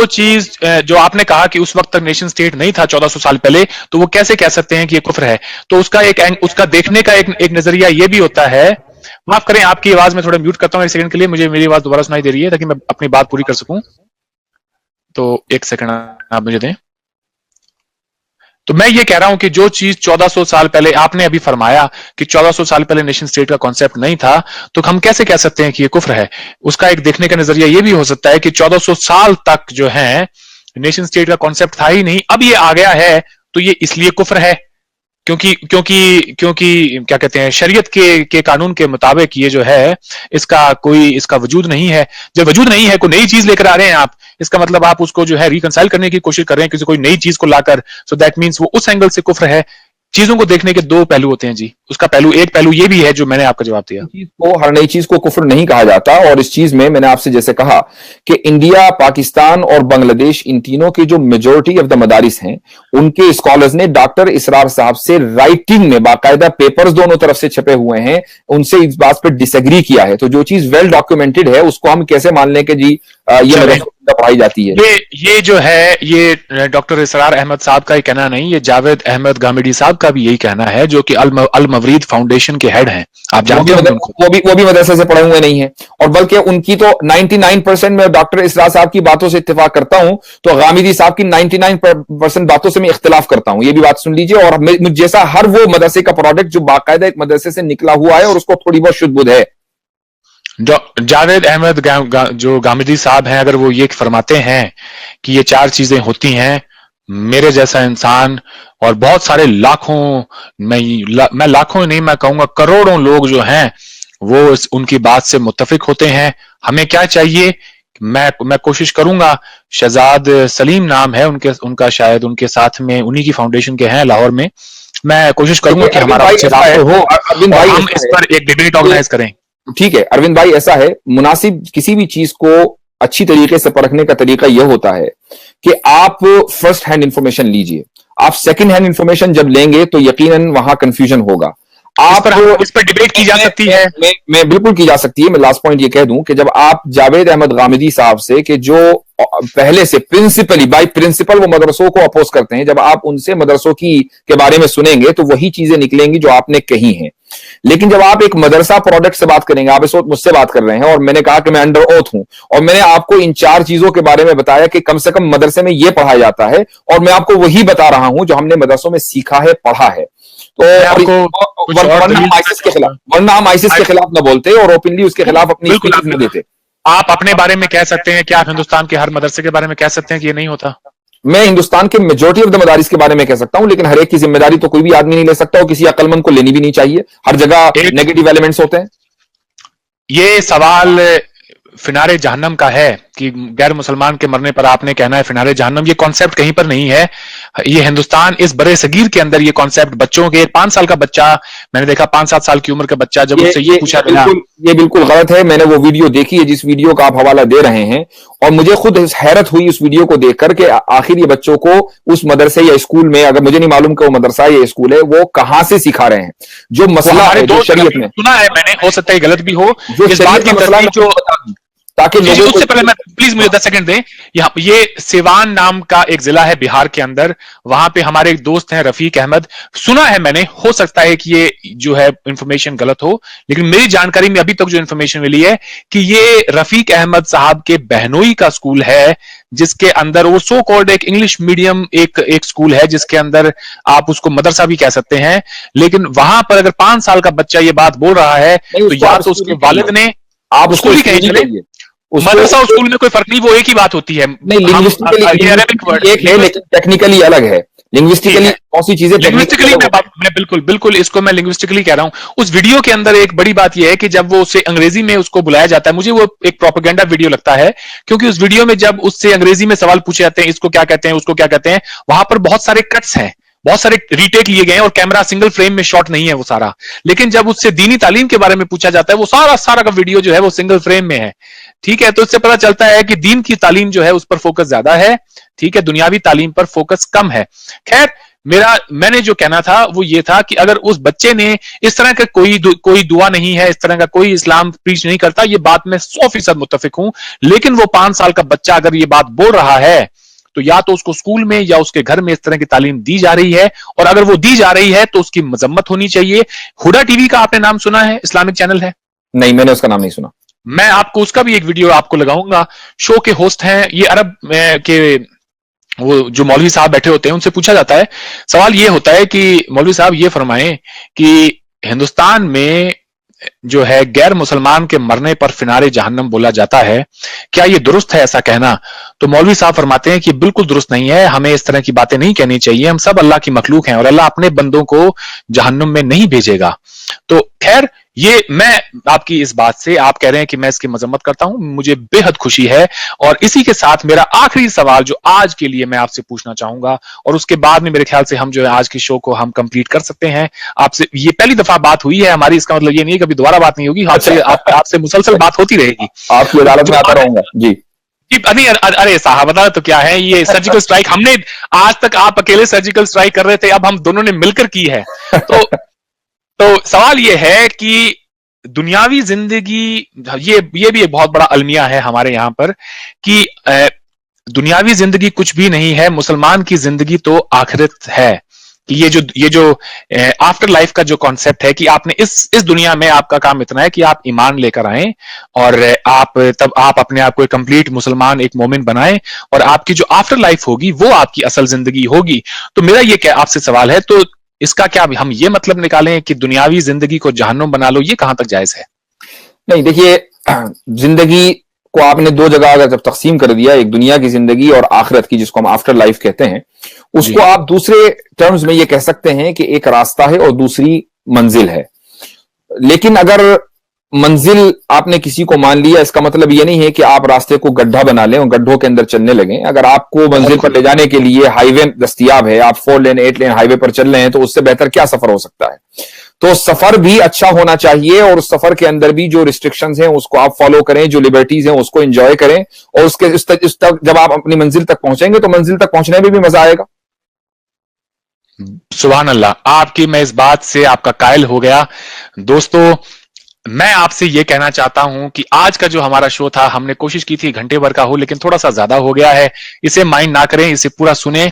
चीज जो आपने कहा कि उस वक्त तक नेशन स्टेट नहीं था 1400 साल पहले, तो वो कैसे कह सकते हैं कि ये कुफ्र है? तो उसका देखने का एक नजरिया ये भी होता है। माफ करें, आपकी आवाज में थोड़ा म्यूट करता हूं एक सेकंड के लिए, मुझे मेरी आवाज दोबारा सुनाई दे रही है ताकि मैं अपनी बात पूरी कर सकूं। तो एक सेकंड आप मुझे दें। तो मैं ये कह रहा हूं कि जो चीज 1400 साल पहले, आपने अभी फरमाया कि 1400 साल पहले नेशन स्टेट का कॉन्सेप्ट नहीं था, तो हम कैसे कह सकते हैं कि ये कुफ्र है? उसका एक देखने का नजरिया ये भी हो सकता है कि 1400 साल तक जो है नेशन स्टेट का कॉन्सेप्ट था ही नहीं, अब ये आ गया है तो ये इसलिए कुफ्र है क्योंकि क्योंकि क्योंकि क्या कहते हैं, शरीयत के कानून के मुताबिक ये जो है इसका वजूद नहीं है। जब वजूद नहीं है, कोई नई चीज लेकर आ रहे हैं आप, इसका मतलब आप उसको जो है रिकंसाइल करने की कोशिश कर रहे हैं किसी कोई नई चीज को लाकर, सो दैट मींस वो उस एंगल से कुफ्र है। चीजों को देखने के दो पहलू होते हैं जी। उसका एक पहलू ये भी है जो मैंने आपका जवाब दिया, चीज को, हर नई चीज को कुफ्र नहीं कहा जाता। और इस चीज में मैंने आपसे जैसे कहा कि इंडिया, पाकिस्तान और बांग्लादेश, इन तीनों के जो मेजोरिटी ऑफ द मदारिस हैं, उनके स्कॉलर्स ने डॉक्टर इसरार साहब से राइटिंग में बाकायदा पेपर्स दोनों तरफ से छपे हुए हैं, उनसे इस बात पर डिसएग्री किया है। तो जो चीज वेल डॉक्यूमेंटेड है उसको हम कैसे मान लें कि जी ये पढ़ाई जाती है? ये जो है, ये डॉक्टर इसरार अहमद साहब का ही कहना नहीं, ये जावेद अहमद गामिडी साहब का भी यही कहना है, जो कि अल मवरीद फाउंडेशन के हेड हैं। आप जानते हैं वो भी मदरसे से पढ़े हुए नहीं है, और बल्कि उनकी तो 99% में डॉक्टर इसरार साहब की बातों से इत्तेफाक करता हूं, तो गामिदी साहब की 99% बातों से मैं इख्तिलाफ करता हूं। ये भी बात सुन लीजिए। और मुझ जैसा हर वो मदरसे का प्रोडक्ट जो बाकायदा एक मदरसे से निकला हुआ है और उसको थोड़ी बहुत शुद्ध बुद्ध है। जावेद अहमद जो गामिदी साहब हैं, अगर वो ये फरमाते हैं कि ये चार चीजें होती हैं, मेरे जैसा इंसान और बहुत सारे लाखों, मैं लाखों नहीं, मैं कहूंगा करोड़ों लोग जो हैं वो उनकी बात से मुत्तफिक होते हैं। हमें क्या चाहिए? मैं कोशिश करूंगा, शहजाद सलीम नाम है उनका शायद उनके साथ में उन्हीं की फाउंडेशन के हैं लाहौर में। मैं कोशिश करूंगा कि हमारा हम इस पर एक डिबेट ऑर्गेनाइज करें। ठीक है अरविंद भाई, ऐसा है, मुनासिब किसी भी चीज को अच्छी तरीके से परखने का तरीका यह होता है कि आप फर्स्ट हैंड इंफॉर्मेशन लीजिए। आप सेकंड हैंड इंफॉर्मेशन जब लेंगे तो यकीनन वहां कंफ्यूजन होगा। इस पर डिबेट की जा सकती है। मैं बिल्कुल की जा सकती है। मैं लास्ट पॉइंट ये कह दूं कि जब आप जावेद अहमद गामिदी साहब से, कि जो पहले से प्रिंसिपली बाय प्रिंसिपल वो मदरसों को अपोज करते हैं, जब आप उनसे मदरसों के बारे में सुनेंगे तो वही चीजें निकलेंगी जो आपने कही हैं। लेकिन जब आप एक मदरसा प्रोडक्ट से बात करेंगे, आप इस वक्त मुझसे बात कर रहे हैं और मैंने कहा कि मैं अंडर ओथ हूं, और मैंने आपको इन चार चीजों के बारे में बताया कि कम से कम मदरसे में यह पढ़ाया जाता है, और मैं आपको वही बता रहा हूं जो हमने मदरसों में सीखा है, पढ़ा है। तो वरना हम आईसिस के खिलाफ न बोलते और ओपनली उसके खिलाफ अपनी स्पीच न देते। आप अपने बारे में कह सकते हैं, क्या आप हिंदुस्तान के हर मदरसे के बारे में कह सकते हैं कि ये नहीं होता? मैं हिंदुस्तान के मेजॉरिटी ऑफ द मदारिस के बारे में कह सकता हूं, लेकिन हर एक की जिम्मेदारी तो कोई भी आदमी नहीं ले सकता, और किसी अक्लमंद को लेनी भी नहीं चाहिए। हर जगह नेगेटिव एलिमेंट्स होते हैं। ये सवाल फिनारे जहन्नम का है कि गैर मुसलमान के मरने पर आपने कहना है फिनारे जहन्नम, ये कॉन्सेप्ट कहीं पर नहीं है। ये हिंदुस्तान, इस बड़े सगीर के अंदर ये कॉन्सेप्ट बच्चों के, 5 साल का बच्चा, मैंने देखा 5-7 साल की उम्र का बच्चा, जब उससे ये पूछा गया, ये बिल्कुल गलत है। मैंने वो वीडियो देखी है जिस वीडियो का आप हवाला दे रहे हैं, और मुझे खुद हैरत हुई उस वीडियो को देखकर कि आखिर ये बच्चों को उस मदरसे या स्कूल में, अगर मुझे नहीं मालूम कि वो मदरसा या स्कूल है, वो कहां से सिखा रहे हैं। जो मसला है, जो शरीयत में सुना है मैंने, हो सकता है गलत भी हो, जो इस बात की मसला जो, ताकि लोगों उससे पहले मैं प्लीज मुझे 10 सेकंड दें। यहाँ ये सिवान नाम का एक जिला है बिहार के अंदर, वहां पे हमारे एक दोस्त हैं रफीक अहमद, सुना है मैंने, हो सकता है कि ये जो है इंफॉर्मेशन गलत हो, लेकिन मेरी जानकारी में अभी तक जो इंफॉर्मेशन मिली है कि ये रफीक अहमद साहब के बहनोई का स्कूल है, जिसके अंदर वो सो कॉल्ड एक इंग्लिश मीडियम एक स्कूल है, जिसके अंदर आप उसको मदरसा भी कह सकते हैं। लेकिन वहां पर अगर 5 साल का बच्चा ये बात बोल रहा है तो या तो उसके वालिद ने, आप उसको भी कहीं चले, मदरसा और स्कूल में कोई फर्क नहीं, वो एक ही बात होती है। नहीं, लिंग्विस्टिकली एक है लेकिन टेक्निकली अलग है। लिंग्विस्टिकली बहुत सी चीजें, लिंग्विस्टिकली मैं बिल्कुल इसको मैं लिंग्विस्टिकली कह रहा हूं। उस वीडियो के अंदर एक बड़ी बात यह है कि जब वो उससे अंग्रेजी में उसको बुलाया जाता है, मुझे वो एक प्रोपेगेंडा वीडियो लगता है, क्योंकि उस वीडियो में जब उससे अंग्रेजी में सवाल पूछे जाते हैं, इसको क्या कहते हैं, उसको क्या कहते हैं, वहां पर बहुत सारे कट्स हैं, बहुत सारे रीटेक लिए गए हैं, और कैमरा सिंगल फ्रेम में शॉट नहीं है वो सारा। लेकिन जब उससे दीनी तालीम के बारे में पूछा जाता है, वो सारा का वीडियो जो है वो सिंगल फ्रेम में है। ठीक है, तो इससे पता चलता है कि दीन की तालीम जो है उस पर फोकस ज्यादा है, ठीक है, दुनियावी तालीम पर फोकस कम है। खैर, मैंने जो कहना था वो ये था कि अगर उस बच्चे ने इस तरह का कोई दुआ नहीं है, इस तरह का कोई इस्लाम प्रीच नहीं करता, ये बात मैं 100% मुत्तफिक हूं। लेकिन वो 5 साल का बच्चा अगर ये बात बोल रहा है, तो या तो उसको स्कूल में या उसके घर में इस तरह की तालीम दी जा रही है, और अगर वो दी जा रही है तो उसकी मजम्मत होनी चाहिए। हुडा टीवी का आपने नाम सुना है? इस्लामिक चैनल है। नहीं, मैंने उसका नाम नहीं सुना। मैं आपको उसका भी एक वीडियो आपको लगाऊंगा। शो के होस्ट हैं ये अरब के वो जो मौलवी साहब बैठे होते हैं उनसे पूछा जाता है, सवाल ये होता है कि मौलवी साहब ये फरमाएं कि हिंदुस्तान में जो है गैर मुसलमान के मरने पर फिनारे जहन्नम बोला जाता है, क्या ये दुरुस्त है ऐसा कहना? तो मौलवी साहब फरमाते हैं कि बिल्कुल दुरुस्त नहीं है, हमें इस तरह की बातें नहीं कहनी चाहिए, हम सब अल्लाह की मखलूक हैं और अल्लाह अपने बंदों को जहन्नुम में नहीं भेजेगा। तो खैर, ये मैं आपकी इस बात से, आप कह रहे हैं कि मैं इसकी मजम्मत करता हूं, मुझे बेहद खुशी है। और इसी के साथ मेरा आखिरी सवाल जो आज के लिए मैं आपसे पूछना चाहूंगा, और उसके बाद में मेरे ख्याल से हम जो है आज के शो को हम कंप्लीट कर सकते हैं। आपसे ये पहली दफा बात हुई है हमारी, इसका मतलब ये नहीं है कभी दोबारा बात नहीं होगी, आपसे मुसलसल बात होती रहेगी, आपकी अदालत में आता रहूंगा जी। नहीं, अरे साहब बता तो क्या है, ये सर्जिकल स्ट्राइक हमने आज तक, आप अकेले सर्जिकल स्ट्राइक कर रहे थे, अब हम दोनों ने मिलकर की है। तो सवाल ये है कि दुनियावी जिंदगी, ये भी एक बहुत बड़ा अलमिया है हमारे यहां पर कि दुनियावी जिंदगी कुछ भी नहीं है, मुसलमान की जिंदगी तो आखिरत है। कि ये जो आफ्टर लाइफ का जो कॉन्सेप्ट है कि आपने इस दुनिया में आपका काम इतना है कि आप ईमान लेकर आए और आप अपने आप को एक कंप्लीट मुसलमान, एक मोमिन बनाएं, और आपकी जो आफ्टर लाइफ होगी वो आपकी असल जिंदगी होगी। तो मेरा ये क्या आपसे सवाल है, तो इसका क्या हम ये मतलब निकालें कि दुनियावी जिंदगी को जहन्नुम बना लो, ये कहां तक जायज है? नहीं, देखिए, जिंदगी को आपने दो जगह अगर जब तकसीम कर दिया, एक दुनिया की जिंदगी और आखिरत की, जिसको हम आफ्टर लाइफ कहते हैं, उसको आप दूसरे टर्म्स में ये कह सकते हैं कि एक रास्ता है और दूसरी मंजिल है। लेकिन अगर मंजिल आपने किसी को मान लिया, इसका मतलब ये नहीं है कि आप रास्ते को गड्ढा बना लें और गड्ढों के अंदर चलने लगें। अगर आपको मंजिल पर ले जाने के लिए हाईवे दस्तयाब है, आप 4 लेन 8 लेन हाईवे पर चल रहे हैं, तो उससे बेहतर क्या सफर हो सकता है? तो सफर भी अच्छा होना चाहिए और उस सफर के अंदर भी जो रिस्ट्रिक्शंस हैं उसको आप फॉलो करें, जो लिबर्टीज हैं उसको एंजॉय करें, और उसके इस तक जब आप अपनी मंजिल तक पहुंचेंगे तो मंजिल तक पहुंचने में भी मजा आएगा। सुभान अल्लाह, आपकी मैं इस बात से आपका कायल हो गया। दोस्तों, मैं आपसे यह कहना चाहता हूं कि आज का जो हमारा शो था, हमने कोशिश की थी घंटे भर का हो, लेकिन थोड़ा सा ज्यादा हो गया है, इसे माइंड ना करें, इसे पूरा सुने।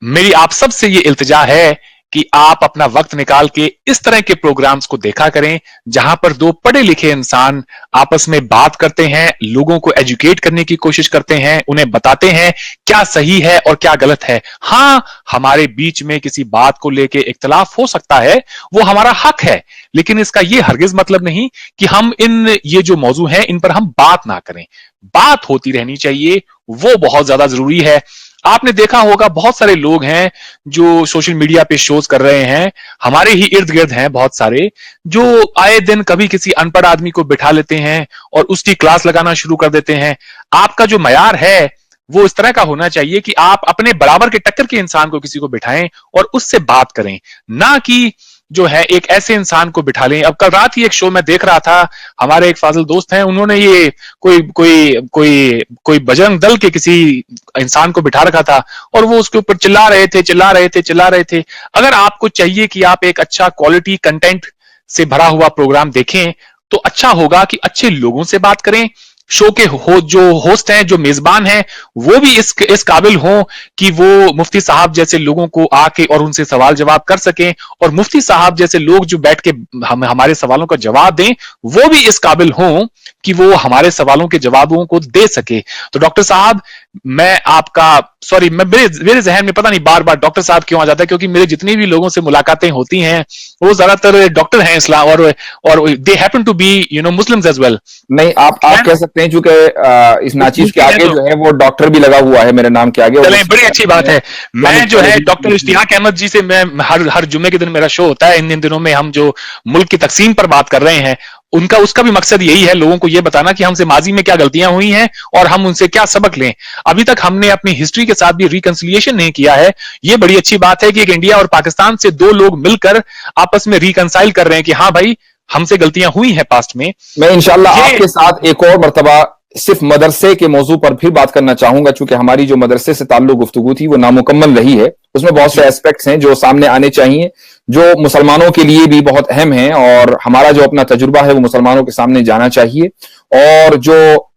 मेरी आप सबसे ये इल्तिजा है कि आप अपना वक्त निकाल के इस तरह के प्रोग्राम्स को देखा करें, जहां पर दो पढ़े लिखे इंसान आपस में बात करते हैं, लोगों को एजुकेट करने की कोशिश करते हैं, उन्हें बताते हैं क्या सही है और क्या गलत है। हां, हमारे बीच में किसी बात को लेके इख्तलाफ हो सकता है, वो हमारा हक है, लेकिन इसका ये हरगिज मतलब नहीं कि हम ये जो मौजू है इन पर हम बात ना करें। बात होती रहनी चाहिए, वो बहुत ज्यादा जरूरी है। आपने देखा होगा बहुत सारे लोग हैं जो सोशल मीडिया पे शोज कर रहे हैं, हमारे ही इर्द गिर्द हैं बहुत सारे, जो आए दिन कभी किसी अनपढ़ आदमी को बिठा लेते हैं और उसकी क्लास लगाना शुरू कर देते हैं। आपका जो मयार है वो इस तरह का होना चाहिए कि आप अपने बराबर के टक्कर के इंसान को किसी को बिठाएं और उससे बात करें, ना कि जो है एक ऐसे इंसान को बिठा लें। अब कल रात ही एक शो में देख रहा था, हमारे एक फाजिल दोस्त हैं, उन्होंने ये कोई बजरंग दल के किसी इंसान को बिठा रखा था और वो उसके ऊपर चिल्ला रहे थे। अगर आपको चाहिए कि आप एक अच्छा क्वालिटी कंटेंट से भरा हुआ प्रोग्राम देखें, तो अच्छा होगा कि अच्छे लोगों से बात करें। शो के जो होस्ट हैं, जो मेजबान हैं, वो भी इस काबिल हों कि वो मुफ्ती साहब जैसे लोगों को आके और उनसे सवाल जवाब कर सकें, और मुफ्ती साहब जैसे लोग जो बैठ के हमारे सवालों का जवाब दें, वो भी इस काबिल हों कि वो हमारे सवालों के जवाबों को दे सके। तो डॉक्टर साहब, मैं आपका सॉरी, मेरे जहन में पता नहीं बार बार डॉक्टर साहब क्यों आ जाता है, क्योंकि मेरे जितनी भी लोगों से मुलाकातें होती हैं वो ज्यादातर डॉक्टर हैं इस्लाम, और they happen to be Muslims as well. नहीं, आप कह सकते हैं, चूंकि इस नाचीज के आगे जो है वो डॉक्टर भी लगा हुआ है मेरे नाम के आगे। चलें, बड़ी अच्छी बात है। मैं जो है डॉक्टर इश्तियाक अहमद जी से, मैं हर जुम्मे के दिन मेरा शो होता है, इन दिनों में हम जो मुल्क की तकसीम पर बात कर रहे हैं, उसका भी मकसद यही है, लोगों को यह बताना कि हमसे माजी में क्या गलतियां हुई हैं और हम उनसे क्या सबक लें। अभी तक हमने अपनी हिस्ट्री के साथ भी रिकंसिलिएशन नहीं किया है। यह बड़ी अच्छी बात है कि एक इंडिया और पाकिस्तान से दो लोग मिलकर आपस में रिकंसाइल कर रहे हैं कि हाँ भाई, हमसे गलतियां हुई हैं पास्ट में। मैं इंशाल्लाह आपके साथ एक और मर्तबा सिर्फ मदरसे के मौजू पर फिर बात करना चाहूंगा, चूंकि हमारी जो मदरसे से ताल्लुक गुफ्तगू थी वो नामुकम्मल रही है। उसमें बहुत से एस्पेक्ट्स हैं जो सामने आने चाहिए, जो मुसलमानों के लिए भी बहुत अहम है, और हमारा जो अपना तजुर्बा है वो मुसलमानों के सामने जाना चाहिए। और जो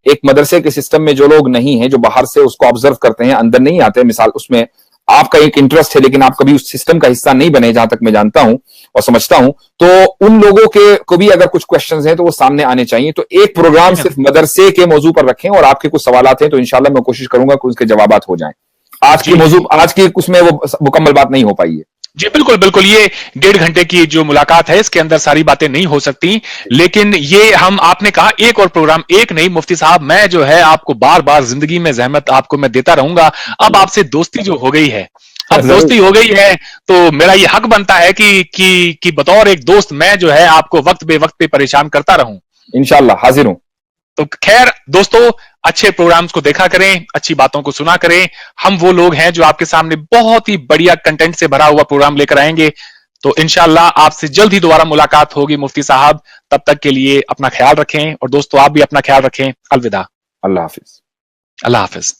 एक मदरसे के सिस्टम में जो लोग नहीं हैं, जो बाहर से उसको ऑब्जर्व करते हैं, अंदर नहीं आते, मिसाल उसमें आपका एक इंटरेस्ट है लेकिन आप कभी उस सिस्टम का हिस्सा नहीं बने, जहां तक मैं जानता हूं, اور سمجھتا ہوں, تو ان لوگوں کے کو بھی اگر کچھ کوشچنز ہیں تو وہ سامنے آنے چاہیے. تو ایک پروگرام صرف مدرسے کے موضوع پر رکھیں, اور آپ کے کچھ سوالات ہیں تو انشاءاللہ میں کوشش کروں گا کہ اس کے جوابات ہو جائیں. آج کی موضوع, آج کی اس میں وہ مکمل بات نہیں ہو پائی ہے. جی بالکل بالکل, یہ 1.5 گھنٹے کی جو ملاقات ہے اس کے اندر ساری باتیں نہیں ہو سکتی, لیکن یہ آپ نے کہا ایک اور پروگرام, ایک نہیں مفتی صاحب, میں جو ہے آپ کو بار بار زندگی میں زحمت آپ کو میں دیتا رہوں گا. اب آپ سے دوستی جو ہو گئی ہے, اب دوستی ہو گئی ہے, تو میرا یہ حق بنتا ہے کہ بطور ایک دوست میں جو ہے آپ کو وقت بے وقت پہ پریشان کرتا رہوں. انشاءاللہ حاضر ہوں. تو خیر دوستو, اچھے پروگرامز کو دیکھا کریں, اچھی باتوں کو سنا کریں. ہم وہ لوگ ہیں جو آپ کے سامنے بہت ہی بڑھیا کنٹینٹ سے بھرا ہوا پروگرام لے کر آئیں گے. تو انشاءاللہ آپ سے جلد ہی دوبارہ ملاقات ہوگی مفتی صاحب. تب تک کے لیے اپنا خیال رکھیں, اور دوستو آپ بھی اپنا خیال رکھیں. الوداع. اللہ حافظ. اللہ حافظ.